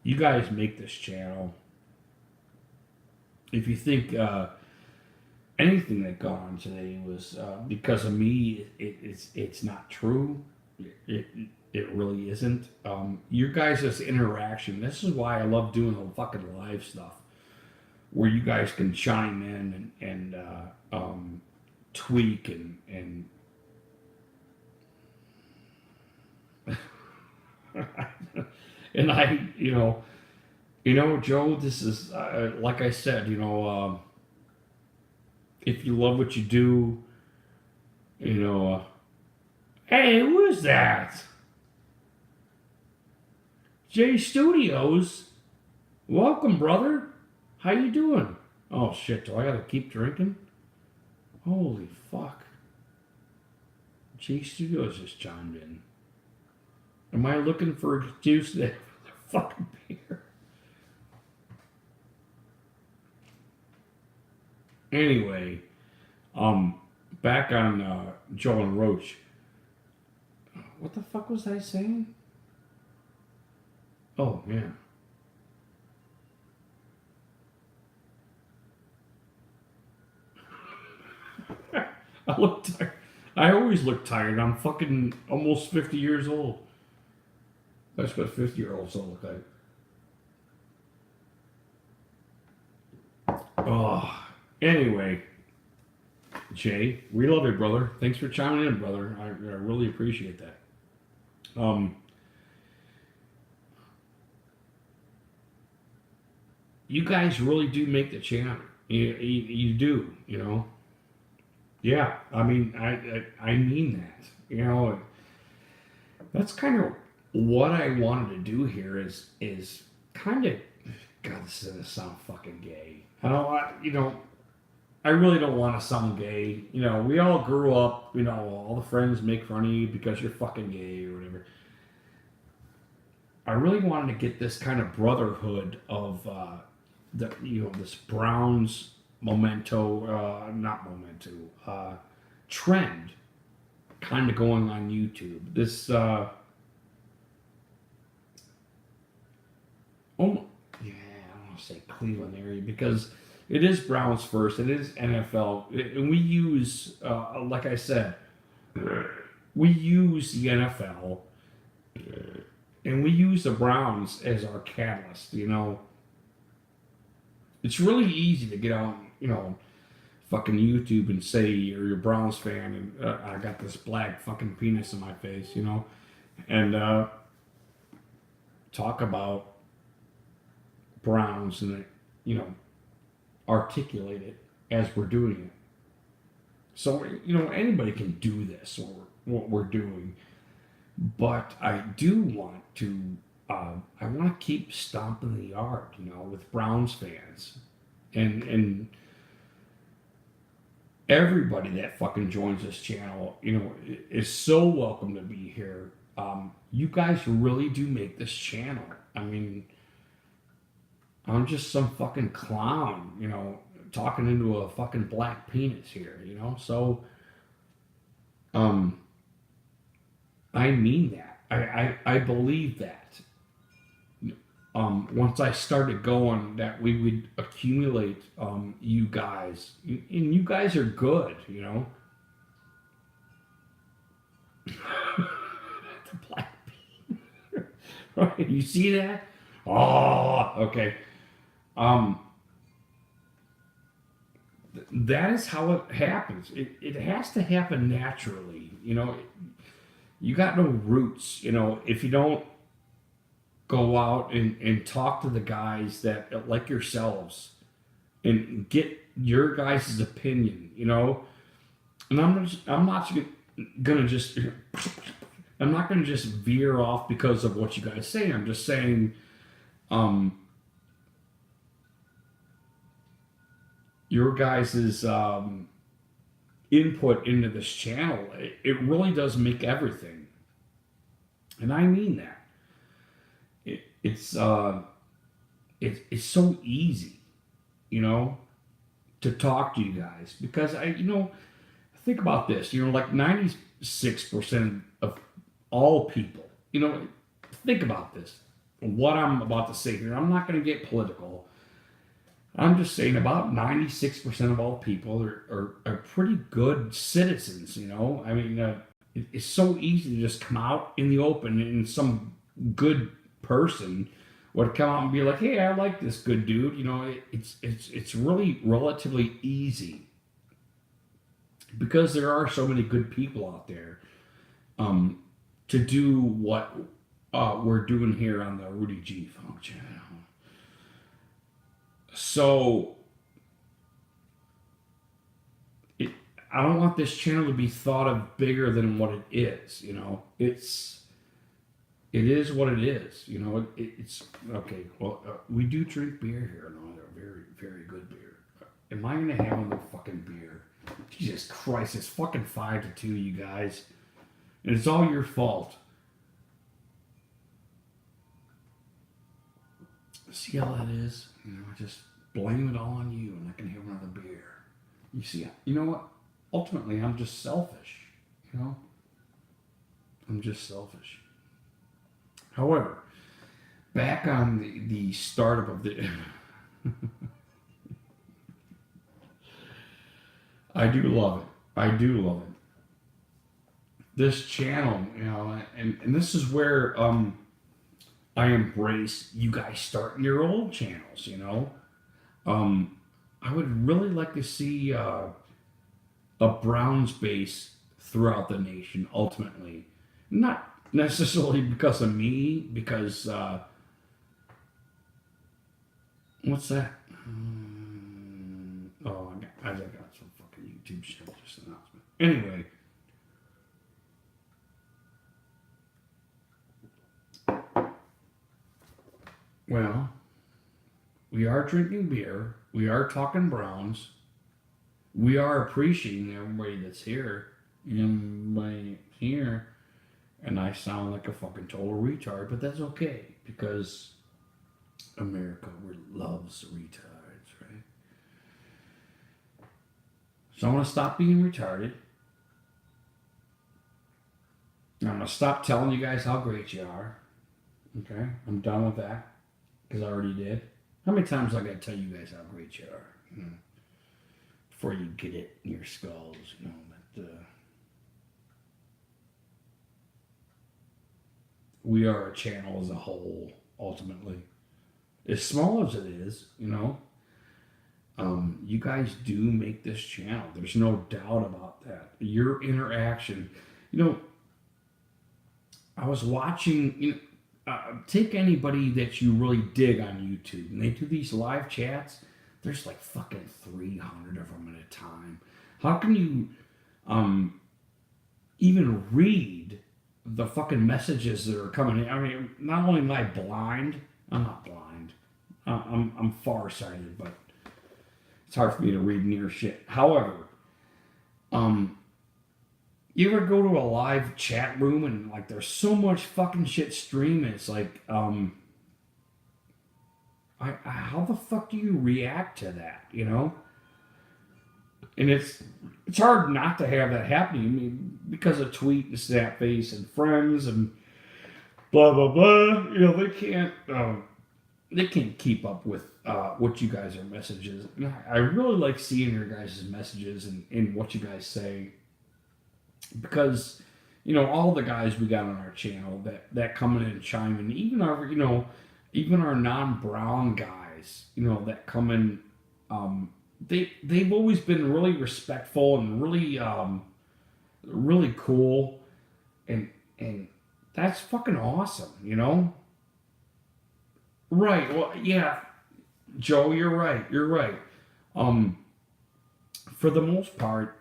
You guys make this channel. If you think anything that got on today was because of me, it's not true. It really isn't. You guys' interaction. This is why I love doing the fucking live stuff, where you guys can chime in and tweak and and I, Joe. This is like I said, if you love what you do, hey, who is that? J Studios. Welcome, brother. How you doing? Oh shit, do I gotta keep drinking? Holy fuck. G Studios just chimed in. Am I looking for an excuse to have another fucking beer? Anyway, back on Joe and Roach. What the fuck was I saying? Oh, yeah. I look tired. I always look tired. I'm fucking almost 50 years old. That's what 50-year-olds all look like. Oh, anyway, Jay, we love you, brother. Thanks for chiming in, brother. I really appreciate that. You guys really do make the channel. You do, you know. Yeah, I mean, I mean that. You know, that's kind of what I wanted to do here is kind of. God, this is gonna sound fucking gay. I don't want, you know. I really don't want to sound gay. You know, we all grew up. You know, all the friends make fun of you because you're fucking gay or whatever. I really wanted to get this kind of brotherhood of this Browns trend kind of going on YouTube. This yeah, I don't want to say Cleveland area because it is Browns first. It is NFL, and we use like I said, we use the NFL, and we use the Browns as our catalyst. You know, it's really easy to get on, you know, fucking YouTube and say you're a Browns fan and I got this black fucking penis in my face, you know, and talk about Browns and, you know, articulate it as we're doing it. So, you know, anybody can do this, what we're doing, but I do want to, I want to keep stomping the yard, you know, with Browns fans and everybody that fucking joins this channel, you know, is so welcome to be here. You guys really do make this channel. I mean, I'm just some fucking clown, you know, talking into a fucking black penis here, you know? So, I mean that. I believe that. Once I started going, that we would accumulate you guys, and you guys are good, you know. The black bean. Right? You see that? Oh, okay. That is how it happens. It has to happen naturally, you know. You got no roots, you know. If you don't go out and talk to the guys that like yourselves and get your guys' opinion, you know. And I'm not gonna just veer off because of what you guys say. I'm just saying, your guys' input into this channel, it really does make everything, and I mean that. It's so easy, you know, to talk to you guys because think about this, you know, like 96% of all people, you know, think about this. What I'm about to say here, I'm not going to get political. I'm just saying about 96% of all people are pretty good citizens, you know. I mean, it's so easy to just come out in the open and some good person would come out and be like, hey, I like this good dude, you know. It's really relatively easy because there are so many good people out there to do what we're doing here on the Rudy G Funk channel. So I don't want this channel to be thought of bigger than what it is, you know. It's it is what it is. You know, it's okay. Well, we do drink beer here. No, they're very, very good beer. Am I gonna have another fucking beer? Jesus Christ, it's fucking 5-2, you guys, and it's all your fault. See how that is? You know, I just blame it all on you, and I can have another beer. You see, you know what? Ultimately, I'm just selfish. You know, I'm just selfish. However, back on the startup of the. I do love it. I do love it. This channel, you know, and this is where I embrace you guys starting your own channels, you know. I would really like to see a Browns base throughout the nation, ultimately. Not necessarily because of me, because, what's that? Oh, I got some fucking YouTube shit just announcement. Anyway. Well, we are drinking beer. We are talking Browns. We are appreciating everybody that's here. Everybody here. And I sound like a fucking total retard, but that's okay. Because America loves retards, right? So I'm going to stop being retarded. I'm going to stop telling you guys how great you are. Okay? I'm done with that. Because I already did. How many times I got to tell you guys how great you are? You know, before you get it in your skulls, you know. But we are a channel as a whole, ultimately. As small as it is, you know. You guys do make this channel. There's no doubt about that. Your interaction. You know, I was watching... You know, take anybody that you really dig on YouTube, and they do these live chats. There's like fucking 300 of them at a time. How can you even read the fucking messages that are coming in? I mean, not only am I blind, I'm not blind. I'm farsighted, but it's hard for me to read near shit. However, you ever go to a live chat room and like there's so much fucking shit streaming? It's like, how the fuck do you react to that? You know, and it's hard not to have that happening. I mean, because of tweet and Snapface and friends and blah blah blah. You know, they can't keep up with what you guys are messages. I really like seeing your guys' messages and what you guys say. Because, you know, all the guys we got on our channel that come in and chime in, even our non-brown guys, you know, that come in, they've always been really respectful and really really cool, and that's fucking awesome, you know. Right? Well, yeah, Joe, you're right. You're right. For the most part,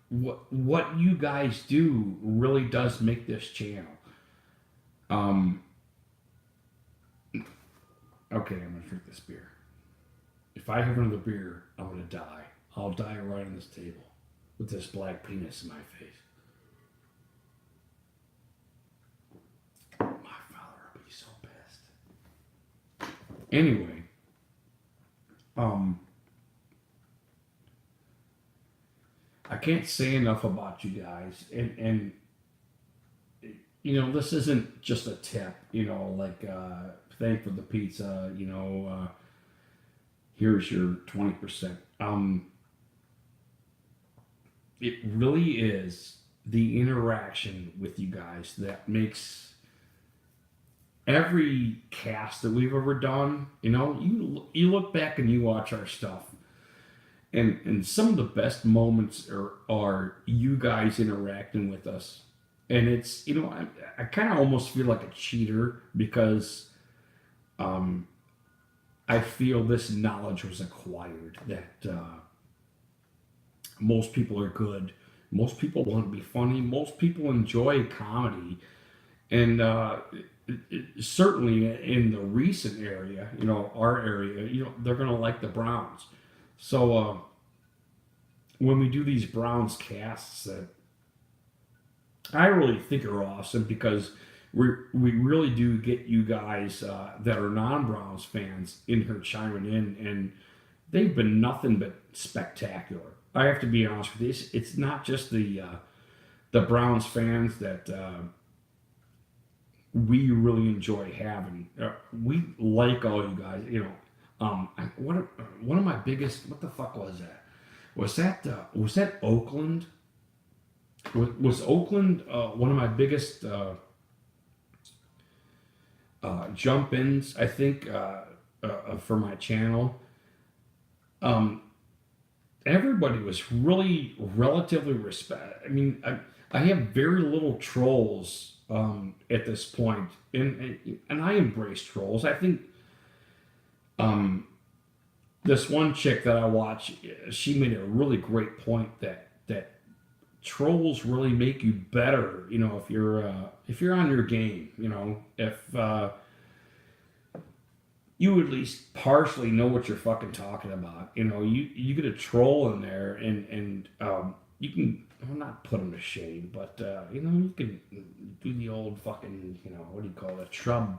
what you guys do really does make this channel. Okay, I'm gonna drink this beer. If I have another beer, I'm gonna die. I'll die right on this table with this black penis in my face. My father will be so pissed. Anyway, I can't say enough about you guys, and you know, this isn't just a tip, you know, like thank for the pizza, you know, here's your 20%. It really is the interaction with you guys that makes every cast that we've ever done. You know, you look back and you watch our stuff, and some of the best moments are you guys interacting with us. And it's, you know, I kind of almost feel like a cheater because I feel this knowledge was acquired, that most people are good, Most people want to be funny. Most people enjoy comedy, and certainly in the recent area, our area, they're gonna like the Browns. So when we do these Browns casts, that I really think are awesome because we really do get you guys that are non-Browns fans in here chiming in, and they've been nothing but spectacular. I have to be honest with you. It's not just the Browns fans that we really enjoy having. We like all you guys. One of my biggest. What the fuck was that? Was that Oakland? Was Oakland one of my biggest jump ins? I think for my channel. Everybody was really relatively respect. I mean, I have very little trolls at this point, and I embrace trolls. I think this one chick that I watch, she made a really great point that trolls really make you better. If you're on your game, if you at least partially know what you're fucking talking about. You get a troll in there, and you can, well, not put them to shame, but you can do the old fucking, what do you call it, shrub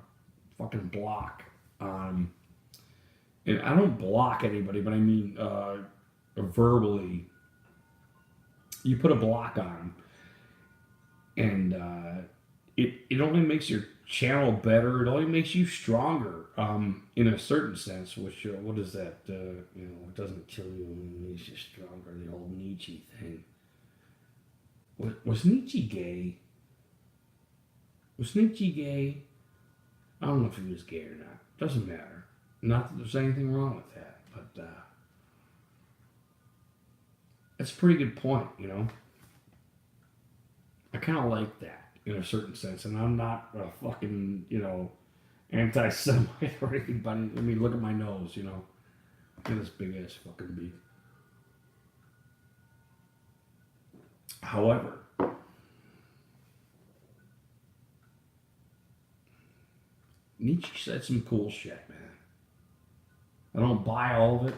fucking block. And I don't block anybody, but I mean verbally. You put a block on them, and it only makes your channel better. It only makes you stronger, in a certain sense. Which what is that? It doesn't kill you, it makes you stronger. The old Nietzsche thing. Was Nietzsche gay? Was Nietzsche gay? I don't know if he was gay or not. Doesn't matter. Not that there's anything wrong with that, but that's a pretty good point. I kind of like that in a certain sense, and I'm not a fucking, anti-Semite or anything, but I mean, look at my nose, Look at this big ass fucking beak. However, Nietzsche said some cool shit, man. I don't buy all of it,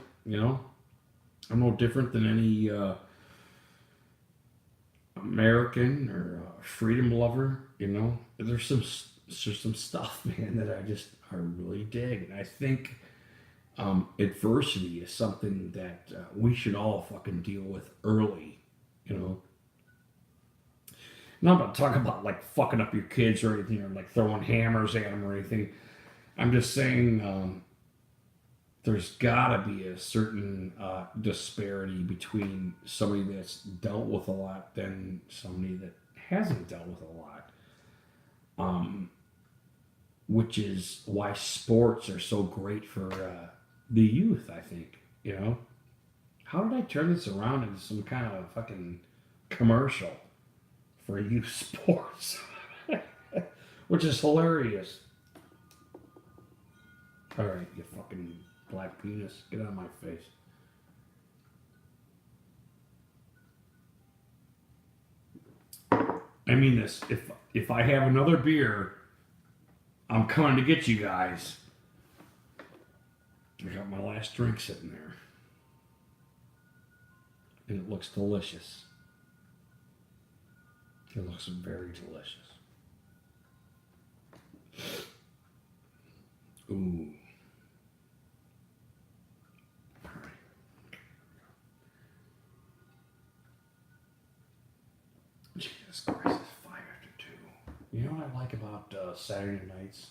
I'm no different than any American or freedom lover, There's some stuff, man, that I really dig, and I think adversity is something that we should all fucking deal with early, Not about talking about like fucking up your kids or anything, or like throwing hammers at them or anything. I'm just saying there's gotta be a certain disparity between somebody that's dealt with a lot than somebody that hasn't dealt with a lot. Which is why sports are so great for the youth, I think. How did I turn this around into some kind of fucking commercial for youth sports? Which is hilarious. All right, you fucking black penis, get out of my face. I mean this. If I have another beer, I'm coming to get you guys. I got my last drink sitting there, and it looks delicious. It looks very delicious. Ooh. Jesus Christ, it's 5 after 2. You know what I like about Saturday nights?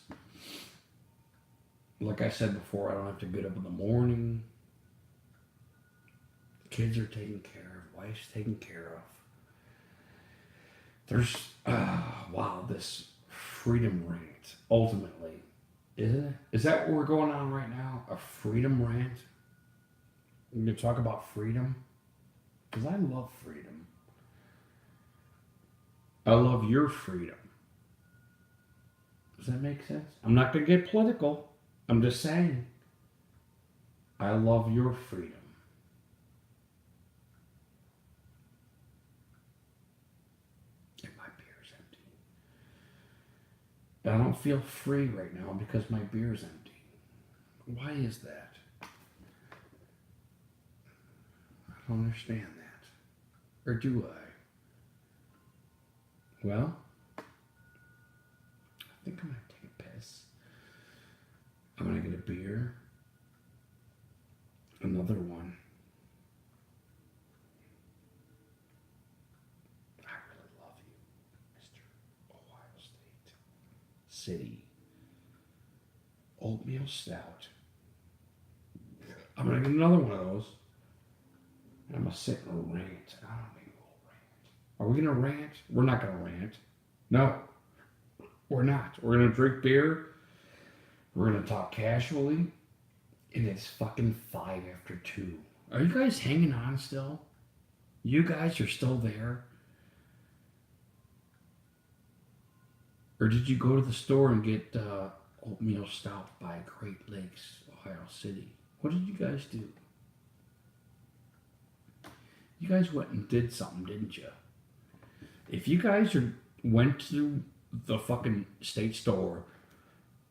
Like I said before, I don't have to get up in the morning. Kids are taken care of. Wife's taken care of. There's, this freedom rant, ultimately. Is that what we're going on right now? A freedom rant? We're going to talk about freedom? Because I love freedom. I love your freedom. Does that make sense? I'm not going to get political. I'm just saying. I love your freedom. I don't feel free right now because my beer's empty. Why is that? I don't understand that. Or do I? Well, I think I'm gonna take a piss. I'm gonna get a beer. Another one. I really love you, Mr. Ohio State. City. Oatmeal stout. I'm gonna get another one of those. I'm gonna sit and rant. I don't think we'll rant. Are we gonna rant? We're not gonna rant. No, we're not. We're gonna drink beer. We're gonna talk casually. And it's fucking 2:05. Are you guys hanging on still? You guys are still there? Or did you go to the store and get oatmeal stout by Great Lakes, Ohio City? What did you guys do? You guys went and did something, didn't you? If you guys went to the fucking state store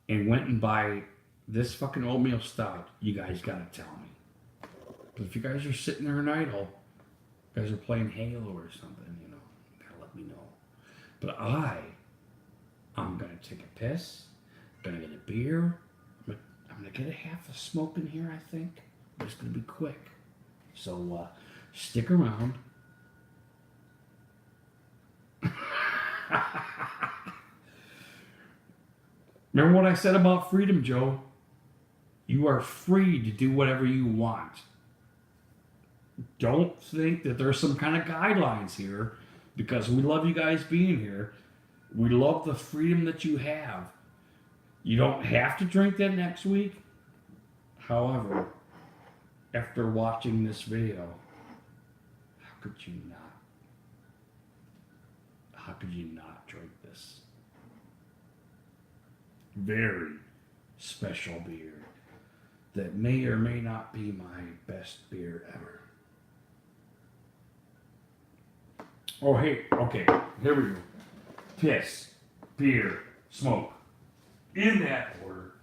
and went and buy this fucking oatmeal stout, you guys gotta tell me. But if you guys are sitting there and idle, you guys are playing Halo or something, you know, gotta let me know. But I'm gonna take a piss, I'm gonna get a beer, I'm gonna get a half a smoke in here, I think. But it's gonna be quick. So stick around. Remember what I said about freedom, Joe? You are free to do whatever you want. Don't think that there's some kind of guidelines here, because we love you guys being here. We love the freedom that you have. You don't have to drink that next week. However, after watching this video, how could you not? How could you not drink this? Very special beer that may or may not be my best beer ever. Oh, hey, okay, here we go. Piss, beer, smoke. In that order.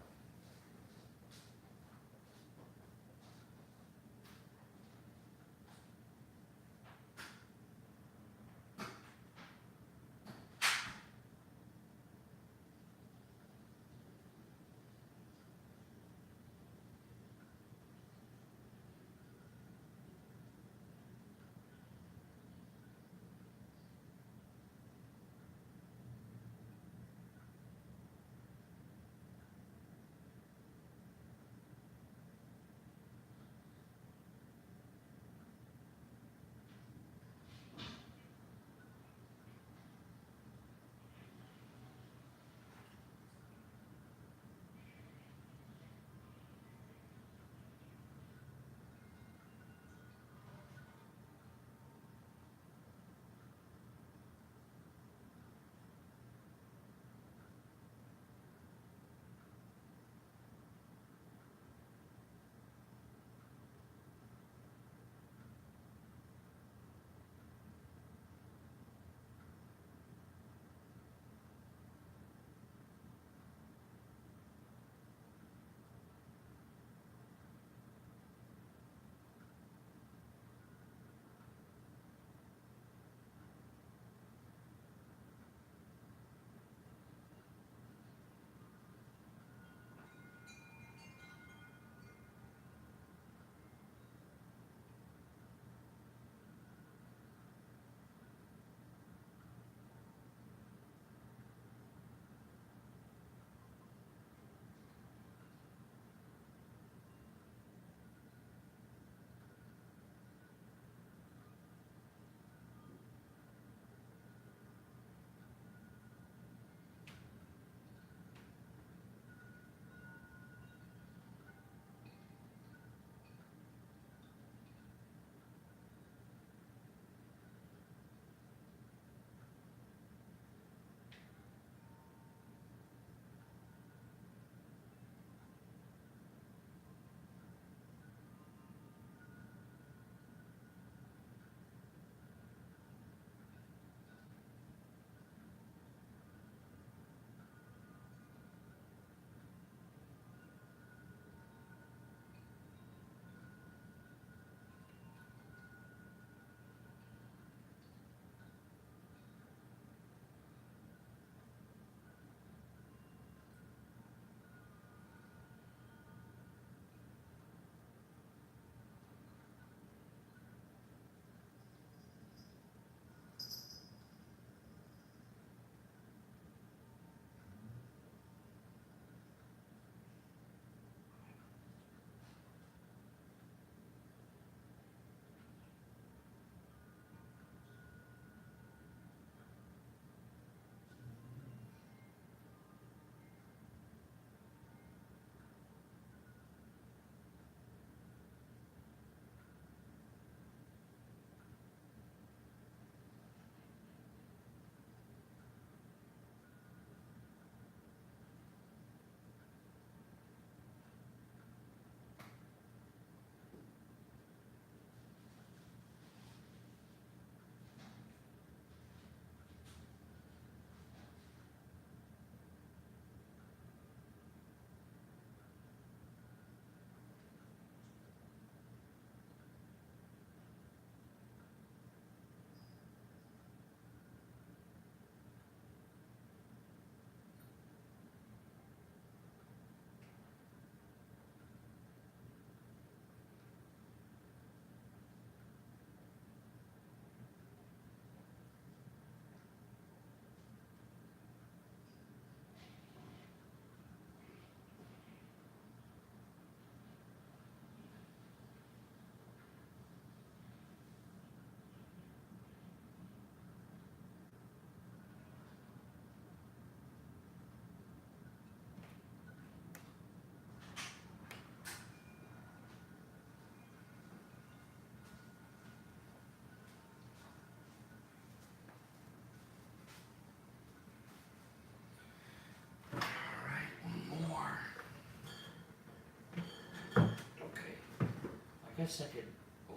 guess I could. Oh.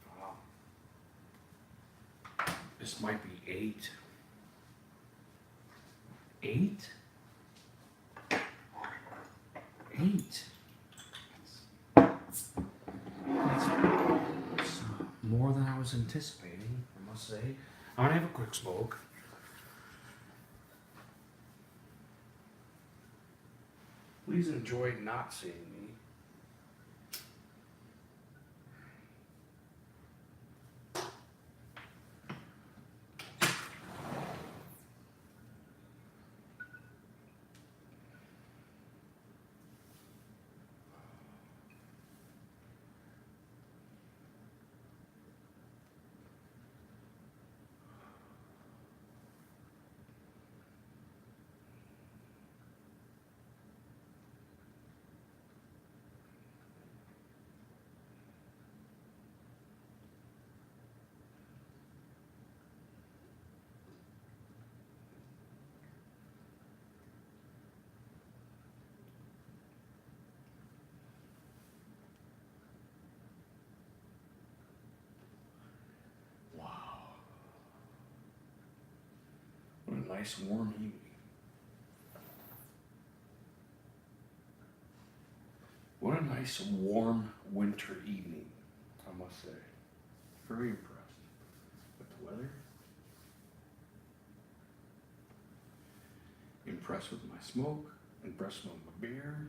Wow. This might be 8. 8? 8. That's more than I was anticipating, I must say. I'm gonna have a quick smoke. Please enjoy not seeing me. What a nice warm evening. What a nice warm winter evening, I must say. Very impressed with the weather. Impressed with my smoke. Impressed with my beer.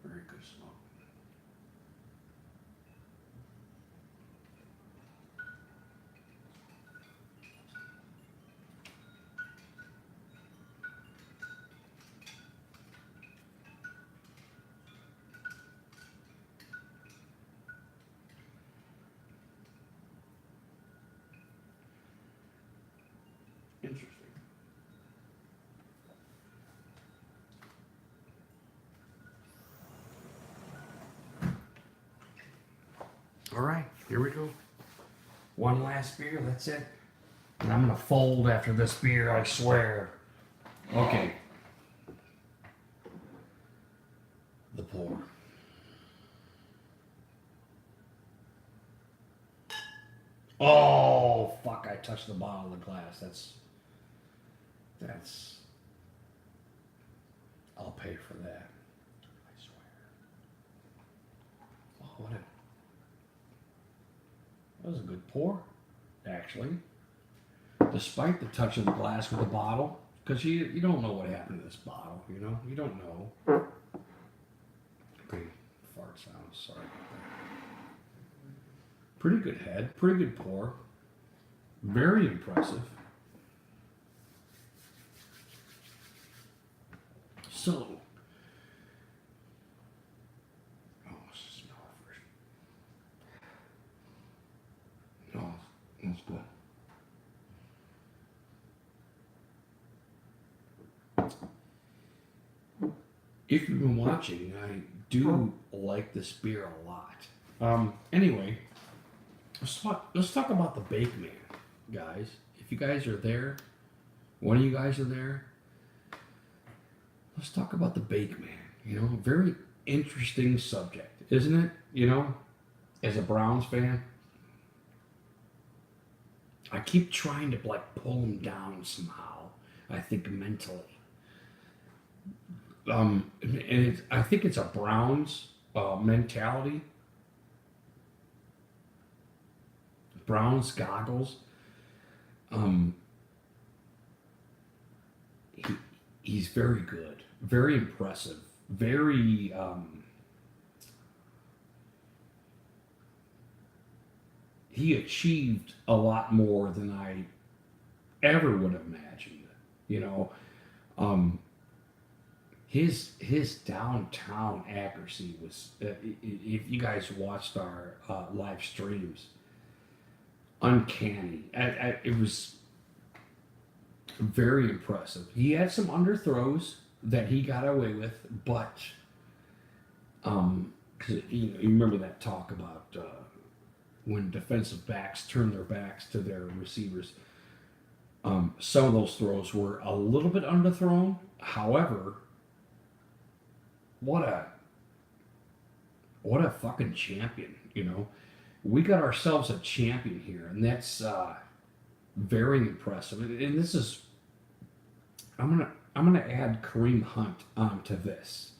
Very good smoke. Interesting. All right, here we go. One last beer, that's it. And I'm gonna fold after this beer, I swear. Okay. The pour. Oh, fuck, I touched the bottom of the glass. That's, I'll pay for that. I swear. Oh, what a, that was a good pour, actually. Despite the touch of the glass with the bottle, because you don't know what happened to this bottle, you know? You don't know. Pretty fart sound, sorry about that. Pretty good head, pretty good pour. Very impressive. So, smell it first. Oh, that's good. If you've been watching, I do like this beer a lot. Anyway, let's talk about the Bake Man, guys. If you guys are there, one of you guys are there, let's talk about the Bake Man. You know, very interesting subject, isn't it? You know, as a Browns fan, I keep trying to like pull him down somehow. I think mentally. And I think it's a Browns mentality. Browns goggles. He's very good, very impressive, very he achieved a lot more than I ever would have imagined. You know, his downtown accuracy was, if you guys watched our live streams, uncanny. It was very impressive. He had some underthrows that he got away with, but 'cause, you remember that talk about when defensive backs turn their backs to their receivers. Some of those throws were a little bit underthrown. However, what a fucking champion, We got ourselves a champion here, and that's very impressive. And this is, I'm gonna add Kareem Hunt onto this.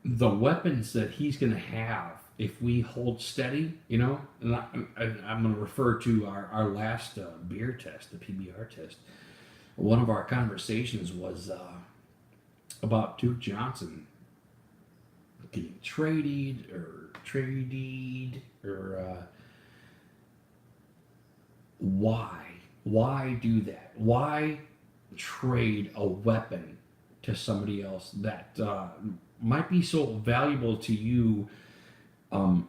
The weapons that he's gonna have if we hold steady, and I'm gonna refer to our last beer test, the PBR test. One of our conversations was about Duke Johnson getting traded or why do that? Why trade a weapon to somebody else that might be so valuable to you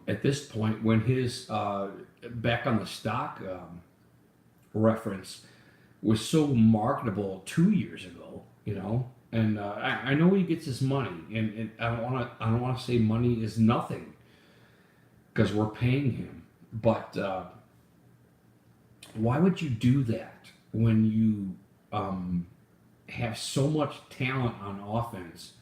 at this point when his back on the stock reference was so marketable 2 years ago, And I know he gets his money, and I don't want to say money is nothing because we're paying him. But why would you do that when you have so much talent on offense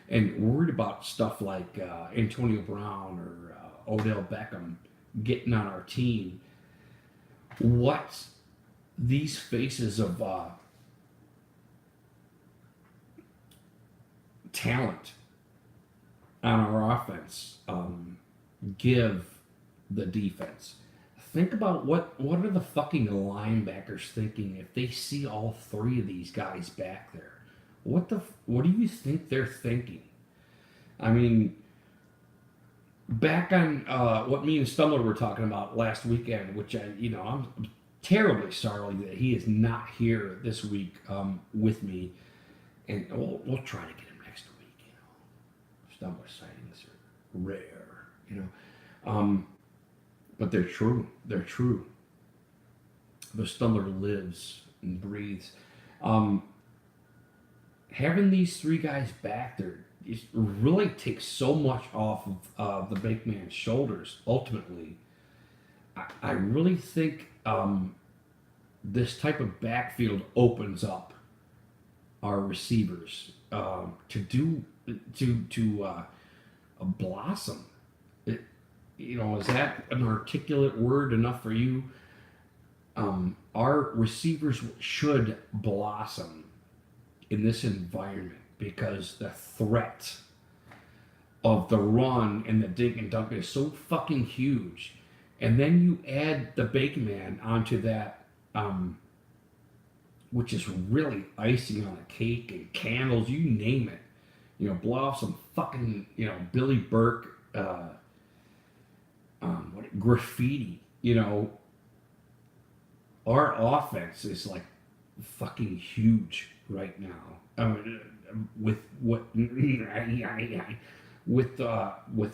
and worried about stuff like Antonio Brown or Odell Beckham getting on our team? What these faces of talent on our offense give the defense. Think about what are the fucking linebackers thinking if they see all three of these guys back there? What do you think they're thinking? I mean, back on what me and Stumbler were talking about last weekend, which I'm terribly sorry that he is not here this week with me, and we'll try to get him next week. Stumbler sightings are rare, but they're true. They're true. The Stumbler lives and breathes. Having these three guys back there really takes so much off of the big man's shoulders. Ultimately, I really think this type of backfield opens up our receivers to blossom. Is that an articulate word enough for you? Our receivers should blossom in this environment because the threat of the run and the dink and dunk is so fucking huge. And then you add the big man onto that, which is really icing on a cake and candles, you name it. Blow off some fucking, Billy Burke, graffiti. Our offense is like fucking huge right now. With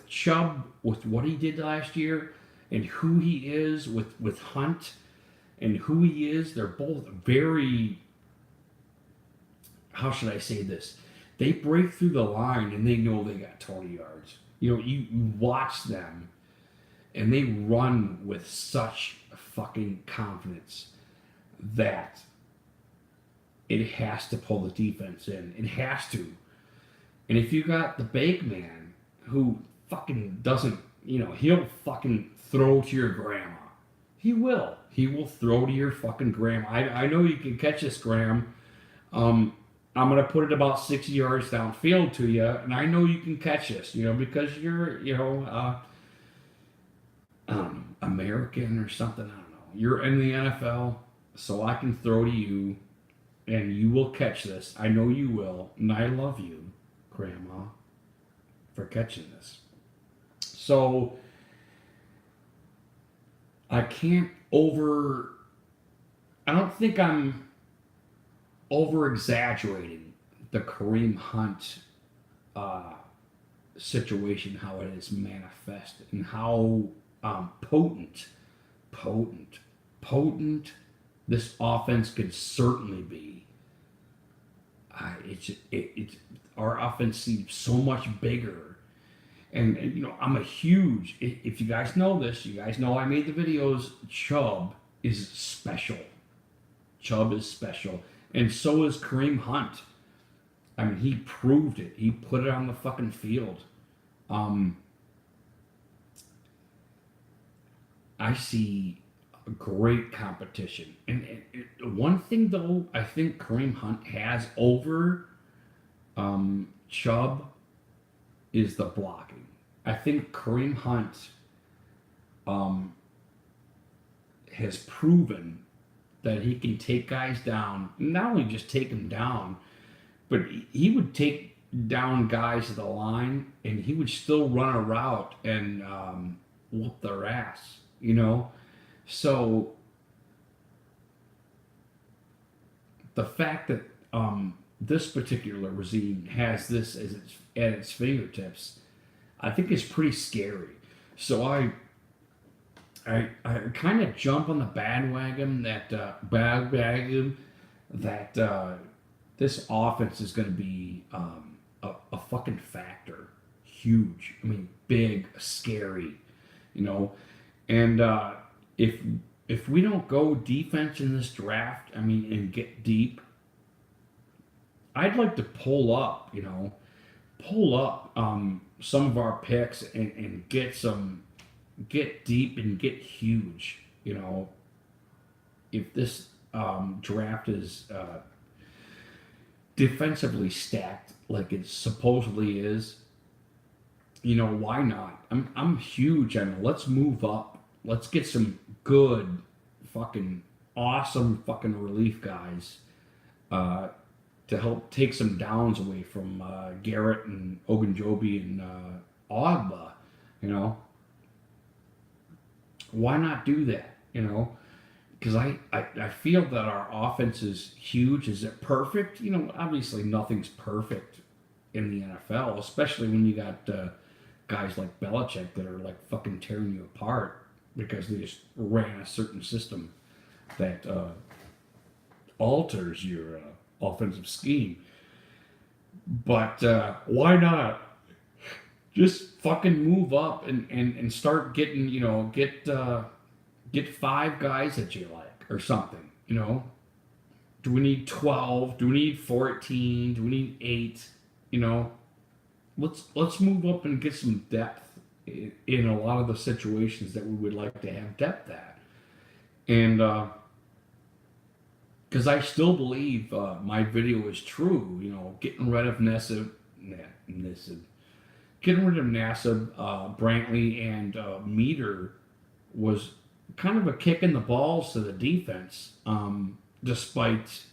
Chubb, with what he did last year, and who he is with Hunt, and who he is, they're both very. How should I say this? They break through the line and they know they got 20 yards. You watch them, and they run with such fucking confidence that it has to pull the defense in. It has to. And if you got the big man who fucking doesn't, he'll fucking throw to your grandma. He will. He will throw to your fucking grandma. I know you can catch this, Graham. I'm going to put it about 60 yards downfield to you, and I know you can catch this, because you're, American or something. I don't know. You're in the NFL, so I can throw to you, and you will catch this. I know you will, and I love you, Grandma, for catching this. So I don't think I'm over exaggerating the Kareem Hunt situation, how it is manifested, and how potent this offense could certainly be. It's our offense seems so much bigger, and you know I'm a huge. If you guys know this, you guys know I made the videos. Chubb is special. Chubb is special, and so is Kareem Hunt. I mean, he proved it. He put it on the fucking field. I see a great competition. And one thing, though, I think Kareem Hunt has over Chubb is the blocking. I think Kareem Hunt has proven that he can take guys down, not only just take them down, but he would take down guys at the line and he would still run a route and whoop their ass, you know? So the fact that this particular regime has this as at its fingertips, I think is pretty scary. So I kind of jump on the bandwagon that this offense is going to be a fucking factor, huge. I mean, big, scary, you know. And if we don't go defense in this draft, I mean, and get deep, I'd like to pull up some of our picks and get deep and get huge, you know. If this draft is defensively stacked like it supposedly is, you know, why not? I'm huge on it. Let's move up. Let's get some good fucking awesome fucking relief guys to help take some downs away from Garrett and Ogunjobi and Ogba, you know. Why not do that, you know? Because I feel that our offense is huge. Is it perfect? You know, obviously nothing's perfect in the NFL, especially when you got guys like Belichick that are like fucking tearing you apart because they just ran a certain system that alters your offensive scheme. But why not just fucking move up and start getting, you know, get 5 guys that you like or something, you know? Do we need 12? Do we need 14? Do we need 8? You know? Let's move up and get some depth in a lot of the situations that we would like to have depth at. And because I still believe my video is true, you know, getting rid of Nassib, Brantley, and Meter was kind of a kick in the balls to the defense, despite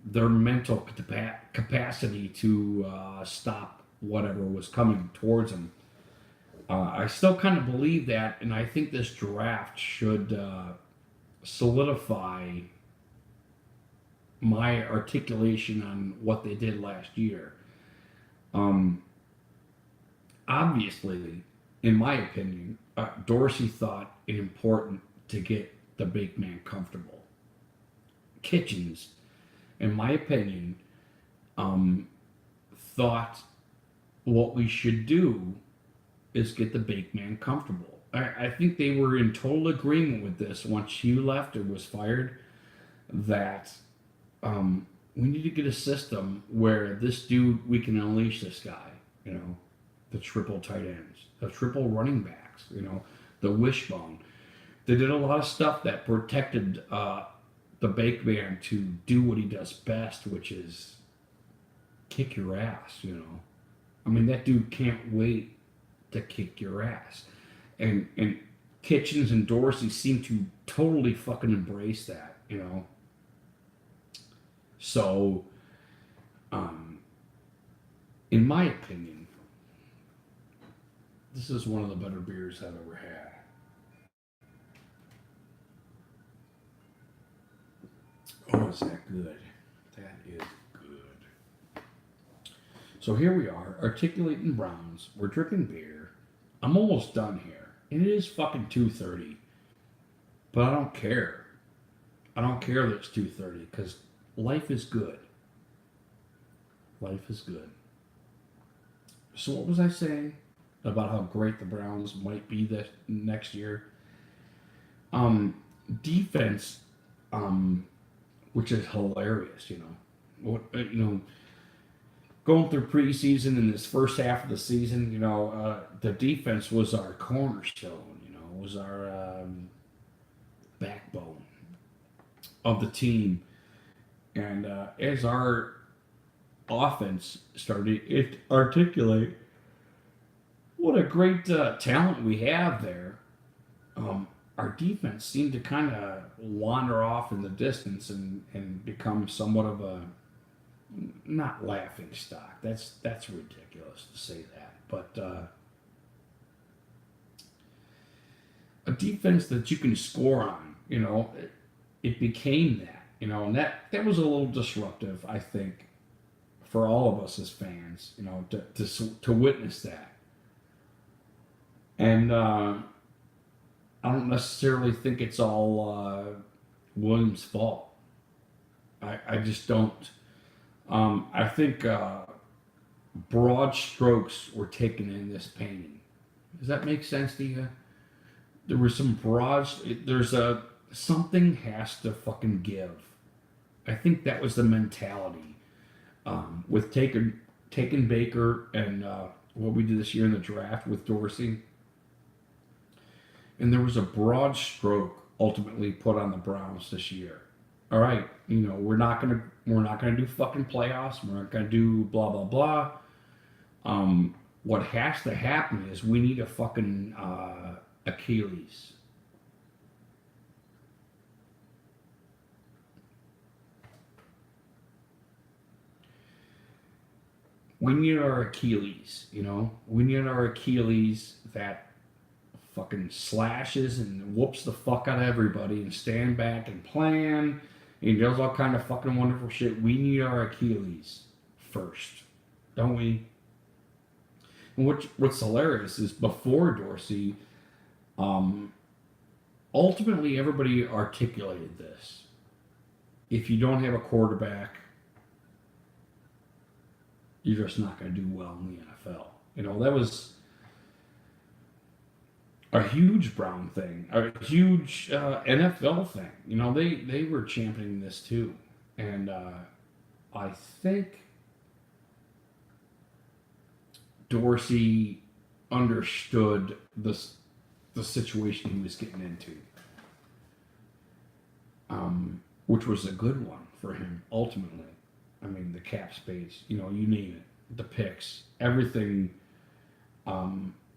their mental capacity to stop whatever was coming towards them. I still kind of believe that, and I think this draft should solidify my articulation on what they did last year. Obviously, in my opinion, Dorsey thought it important to get the big man comfortable. Kitchens, in my opinion, thought what we should do is get the big man comfortable. I think they were in total agreement with this once Hugh left and was fired, that we need to get a system where this dude, we can unleash this guy, you know, the triple tight ends, the triple running backs, you know, the wishbone. They did a lot of stuff that protected the big man to do what he does best, which is kick your ass, you know. I mean, that dude can't wait to kick your ass. And Kitchens and Dorsey seem to totally fucking embrace that, you know. So, in my opinion, this is one of the better beers I've ever had. Oh, is that good? good. That is good. So here we are, articulating Browns. We're drinking beer. I'm almost done here. And it is fucking 2:30. But I don't care. I don't care that it's 2:30 because life is good. Life is good. So what was I saying about how great the Browns might be this next year? Defense, which is hilarious, you know. Going through preseason and this first half of the season, the defense was our cornerstone, was our backbone of the team. And as our offense started to articulate what a great talent we have there, our defense seemed to kind of wander off in the distance and become somewhat of a, not laughing stock. That's ridiculous to say that, but a defense that you can score on. It became that. And that was a little disruptive, I think, for all of us as fans. To witness that, and I don't necessarily think it's all Williams' fault. I just don't. I think broad strokes were taken in this painting. Does that make sense to you? There were some something has to fucking give. I think that was the mentality with taking Baker and what we did this year in the draft with Dorsey. And there was a broad stroke ultimately put on the Browns this year. All right, we're not gonna do fucking playoffs. We're not gonna do blah blah blah. What has to happen is we need a fucking Achilles. We need our Achilles. We need our Achilles that fucking slashes and whoops the fuck out of everybody and stand back and plan and does all kind of fucking wonderful shit. We need our Achilles first, don't we? And what's hilarious is before Dorsey, ultimately everybody articulated this. If you don't have a quarterback, you're just not going to do well in the NFL. That was a huge Brown thing, a huge NFL thing. They were championing this too, and I think Dorsey understood the situation he was getting into, which was a good one for him ultimately. I mean, the cap space, you name it, the picks, everything.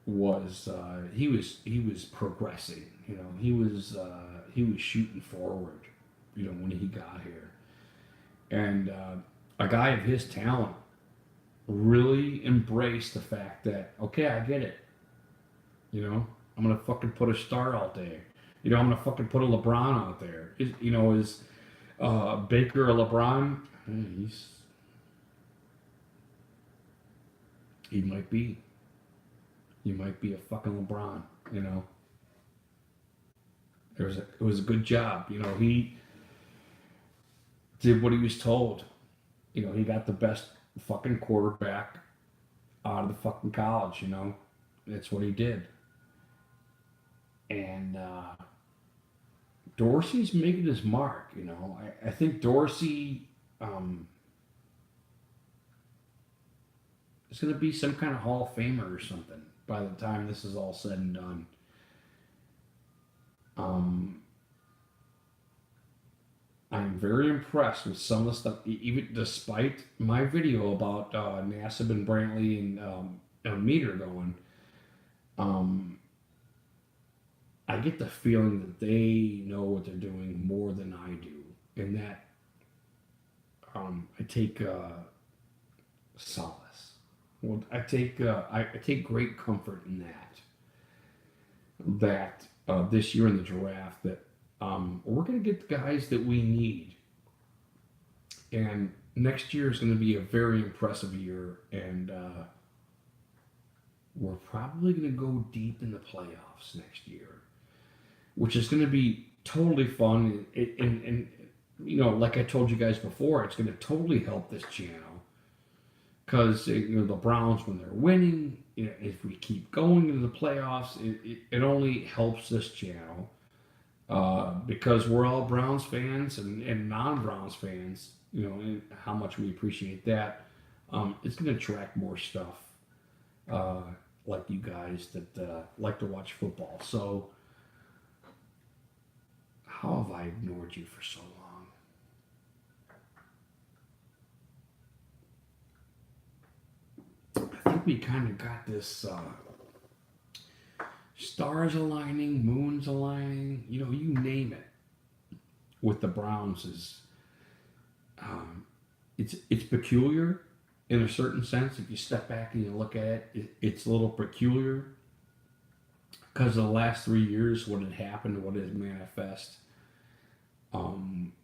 Was he was progressing, he was shooting forward, when he got here, and a guy of his talent really embraced the fact that, okay, I get it, I'm gonna fucking put a star out there, I'm gonna fucking put a LeBron out there. Is Baker a LeBron? He might be. He might be a fucking LeBron, It was a good job, he did what he was told. He got the best fucking quarterback out of the fucking college, That's what he did. And Dorsey's making his mark, I think Dorsey is going to be some kind of Hall of Famer or something by the time this is all said and done. I'm very impressed with some of the stuff, even despite my video about Nassib and Brantley and Meter going. I get the feeling that they know what they're doing more than I do, and that I take solace. Well, I take great comfort in that this year in the draft that we're going to get the guys that we need And next year is going to be a very impressive year, and we're probably going to go deep in the playoffs next year, which is going to be totally fun. And you know, like I told you guys before, it's going to totally help this channel because you know the Browns, when they're winning, you know, if we keep going into the playoffs, it only helps this channel because we're all Browns fans and non-Browns fans. You know, and how much we appreciate that. It's going to attract more stuff like you guys that like to watch football. So, how have I ignored you for so long? I think we kind of got this stars aligning, moons aligning, you know, you name it. With the Browns is it's peculiar in a certain sense. If you step back and you look at it, it's a little peculiar because of the last 3 years, what had happened, what has manifest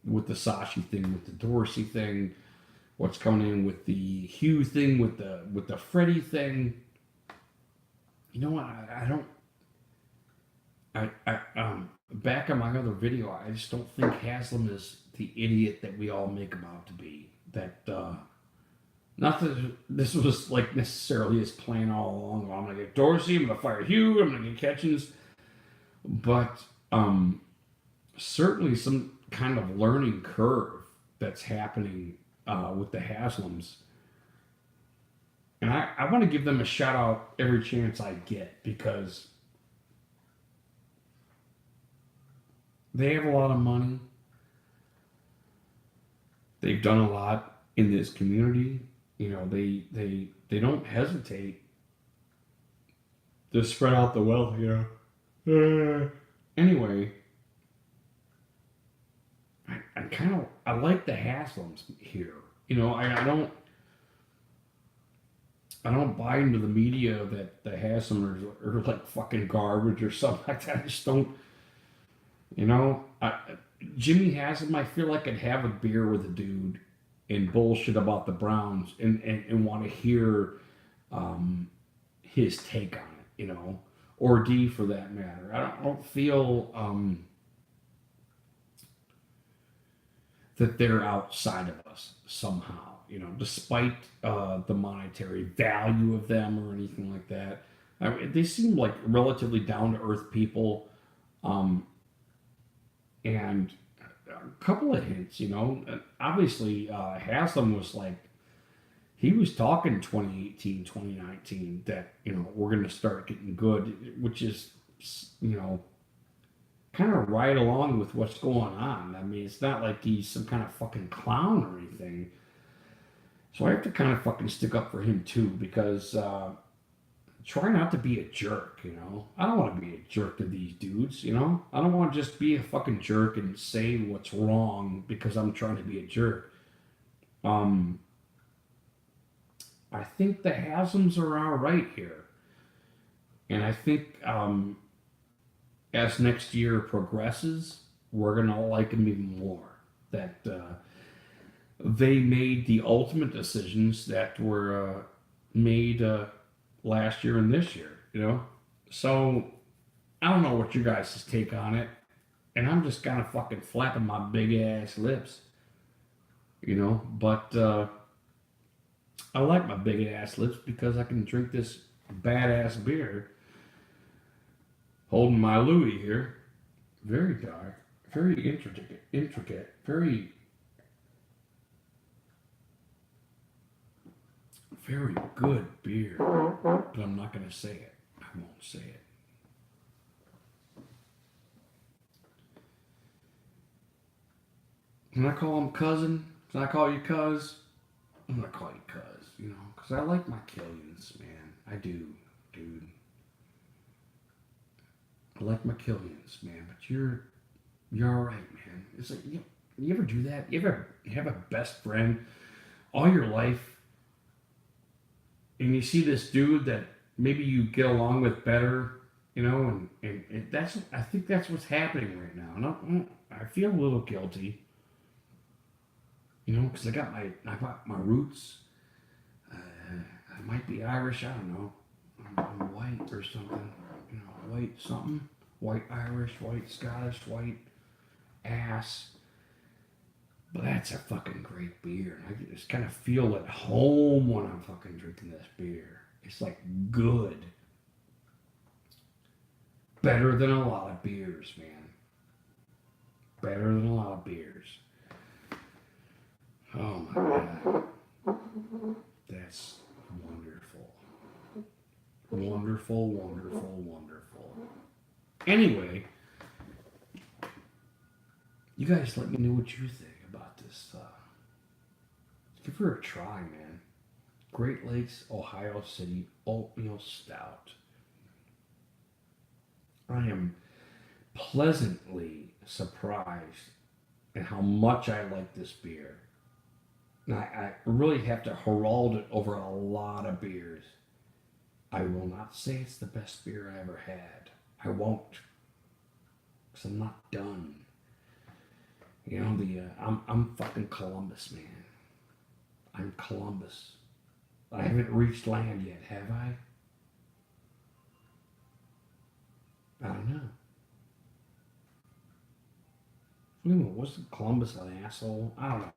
with the Sashi thing, with the Dorsey thing, what's coming in with the Hugh thing, with the Freddie thing. You know what? Back on my other video, I just don't think Haslam is the idiot that we all make him out to be. That not that this was like necessarily his plan all along. Well, I'm gonna get Dorsey, I'm gonna fire Hugh, I'm gonna get Catchings, but certainly some kind of learning curve that's happening with the Haslams. And I want to give them a shout out every chance I get because they have a lot of money. They've done a lot in this community. You know, they don't hesitate to spread out the wealth, you know. Anyway, I like the Haslams here. You know, I don't buy into the media that the Haslams are like fucking garbage or something like that. I just don't. You know, Jimmy Haslam, I feel like I'd have a beer with a dude and bullshit about the Browns and want to hear his take on it, you know, or D for that matter. I don't feel that they're outside of us somehow, you know, despite the monetary value of them or anything like that. I mean, they seem like relatively down-to-earth people. And a couple of hints, you know. Obviously, Haslam was like, he was talking 2018, 2019 that, you know, we're going to start getting good, which is, you know, kind of right along with what's going on. I mean, it's not like he's some kind of fucking clown or anything. So I have to kind of fucking stick up for him too because try not to be a jerk, you know. I don't want to be a jerk to these dudes, you know. I don't want to just be a fucking jerk and say what's wrong because I'm trying to be a jerk. I think the Haslams are all right here. And I think as next year progresses, we're going to like them even more. That they made the ultimate decisions that were made last year and this year, you know? So, I don't know what your guys' take on it. And I'm just kind of fucking flapping my big ass lips, you know? But I like my big ass lips because I can drink this badass beer holding my Louis here. Very dark, very intricate, very good beer. But I'm not going to say it. I won't say it. Can I call him cousin? Can I call you cuz? I'm going to call you cuz, you know, because I like my Killians, man. I do, dude. I like my Killians, man. But you're all right, man. It's like, you ever do that? You ever have a best friend all your life and you see this dude that maybe you get along with better, you know, and that's, I think that's what's happening right now. And I feel a little guilty, You know, because I got my roots. I might be Irish. I don't know. I'm white or something. You know, white something. White Irish, white Scottish, white ass. But that's a fucking great beer. I just kind of feel at home when I'm fucking drinking this beer. It's like good. Better than a lot of beers, man. Better than a lot of beers. Oh my God. That's wonderful. Wonderful, wonderful, wonderful. Anyway, you guys let me know what you think about this. Give her a try, man. Great Lakes, Ohio City Oatmeal Stout. I am pleasantly surprised at how much I like this beer. And I really have to herald it over a lot of beers. I will not say it's the best beer I ever had. I won't. Because I'm not done. You know, I'm fucking Columbus, man. I'm Columbus. I haven't reached land yet, have I? I don't know. Wasn't Columbus an asshole? I don't know.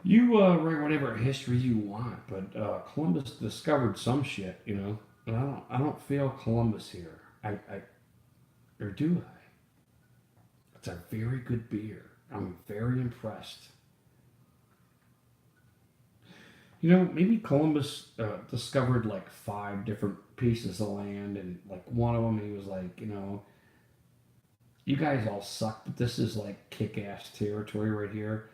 You write whatever history you want, but Columbus discovered some shit, you know. And I don't feel Columbus here. Or do I? It's a very good beer. I'm very impressed. You know, maybe Columbus discovered like 5 different pieces of land, and like one of them he was like, you know, you guys all suck, but this is like kick-ass territory right here.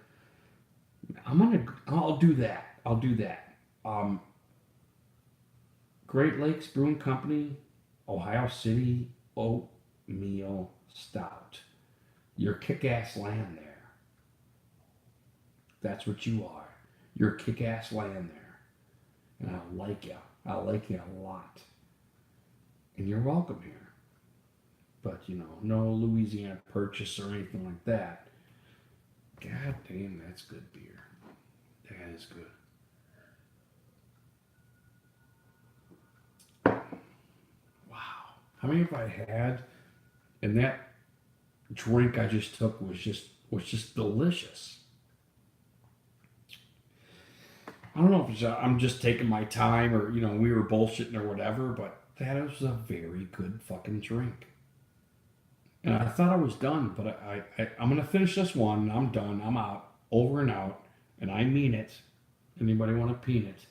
I'll do that. I'll do that. Great Lakes Brewing Company, Ohio City Oatmeal Stout. You're kick-ass land there. That's what you are. You're kick-ass land there. And I like you. I like you a lot. And you're welcome here. But, you know, no Louisiana Purchase or anything like that. God damn, that's good beer. That is good. Wow. How many have I had? And that drink I just took was just delicious. I don't know if I'm just taking my time or, you know, we were bullshitting or whatever, but that was a very good fucking drink. And I thought I was done, but I'm going to finish this one. And I'm done. I'm out. Over and out. And I mean it. Anybody want a peanut?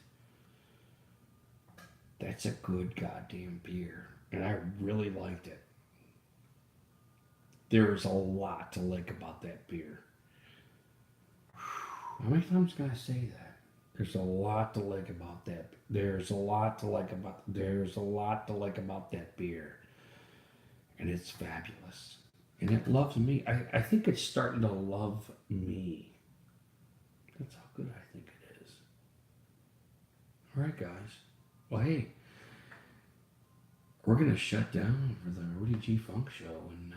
That's a good goddamn beer. And I really liked it. There's a lot to like about that beer. How many times can I say that? There's a lot to like about that. There's a lot to like about that beer. And it's fabulous. And it loves me. I think it's starting to love me. That's how good I think it is. All right, guys. Well, hey, we're going to shut down for the Rudy G. Funk Show. And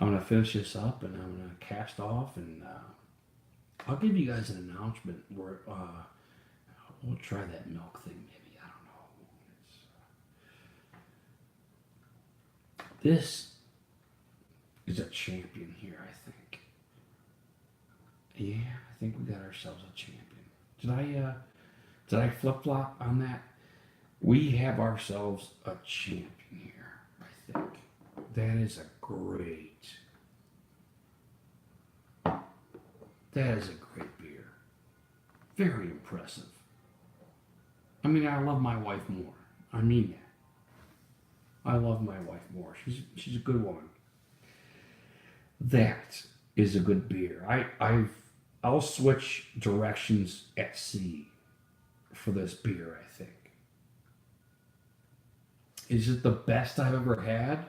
I'm going to finish this up and I'm going to cast off. And I'll give you guys an announcement where we'll try that milk thing maybe. I don't know. This is a champion here, I think. Yeah, I think we got ourselves a champion. Did I flip-flop on that? We have ourselves a champion here, I think. That is a great beer. Very impressive. I mean, I love my wife more. I mean that. I love my wife more. She's a good woman. That is a good beer. I'll switch directions at sea for this beer, I think. Is it the best I've ever had?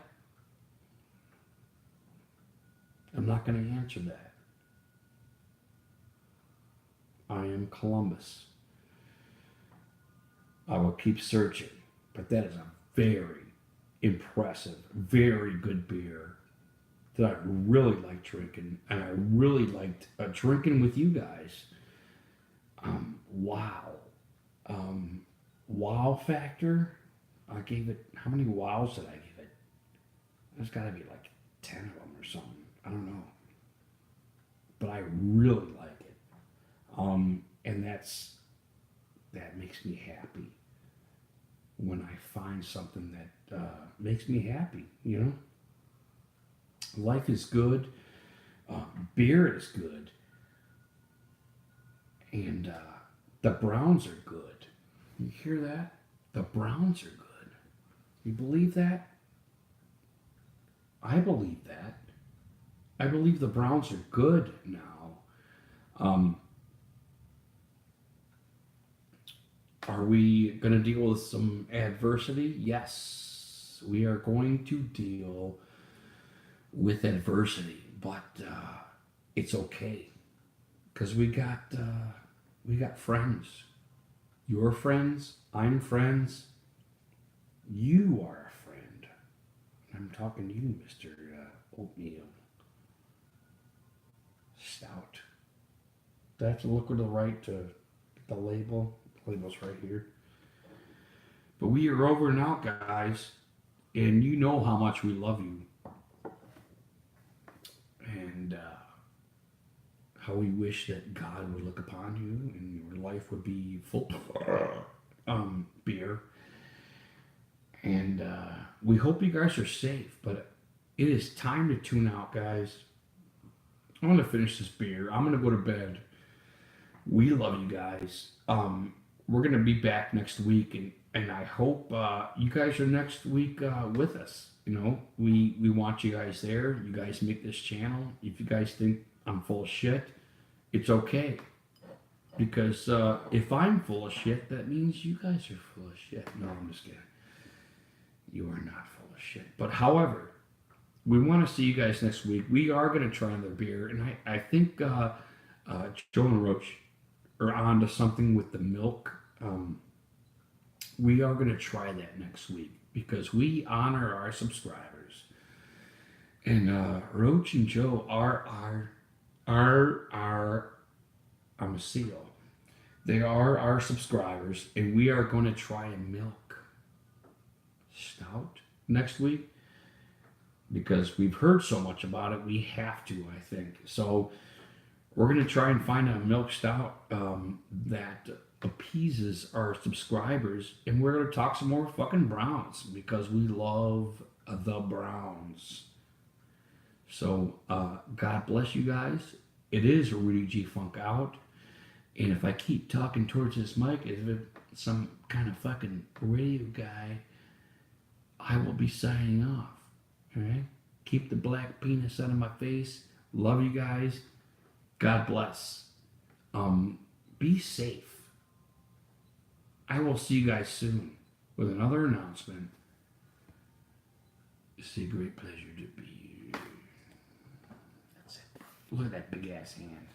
I'm not going to answer that. I am Columbus. I will keep searching, but that is a very impressive, very good beer. that I really like drinking, and I really liked drinking with you guys. Wow. Wow factor. I gave it. How many wows did I give it? There's got to be like 10 of them or something. I don't know. But I really like it. And that makes me happy when I find something that makes me happy. You know, life is good. Beer is good, and the Browns are good. You hear that? The Browns are good. You believe that? I believe that. I believe the Browns are good now. Are we going to deal with some adversity? Yes, we are going to deal with adversity, but it's okay because we got friends. Your friends, I'm friends. You are a friend. I'm talking to you, Mr. Oatmeal. Stout. Do I have to look to the right to get the label? The label's right here. But we are over and out, guys. And you know how much we love you. And how we wish that God would look upon you and your life would be full of beer. And we hope you guys are safe. But it is time to tune out, guys. I'm going to finish this beer. I'm going to go to bed. We love you guys. We're going to be back next week, and I hope you guys are next week with us. You know, we want you guys there. You guys make this channel. If you guys think I'm full of shit, it's okay. Because if I'm full of shit, that means you guys are full of shit. No, I'm just kidding. You are not full of shit. But however, we want to see you guys next week. We are going to try another beer, and I think Joe and Roach are on to something with the milk. We are going to try that next week because we honor our subscribers. And Roach and Joe are I'm a seal. They are our subscribers, and we are going to try a milk stout next week. Because we've heard so much about it, we have to, I think. So we're going to try and find a milk stout that appeases our subscribers. And we're going to talk some more fucking Browns because we love the Browns. So God bless you guys. It is Rudy G. Funk out. And if I keep talking towards this mic as if it's some kind of fucking radio guy, I will be signing off. All right? Keep the black penis out of my face. Love you guys. God bless. Be safe. I will see you guys soon with another announcement. It's a great pleasure to be here. That's it. Look at that big ass hand.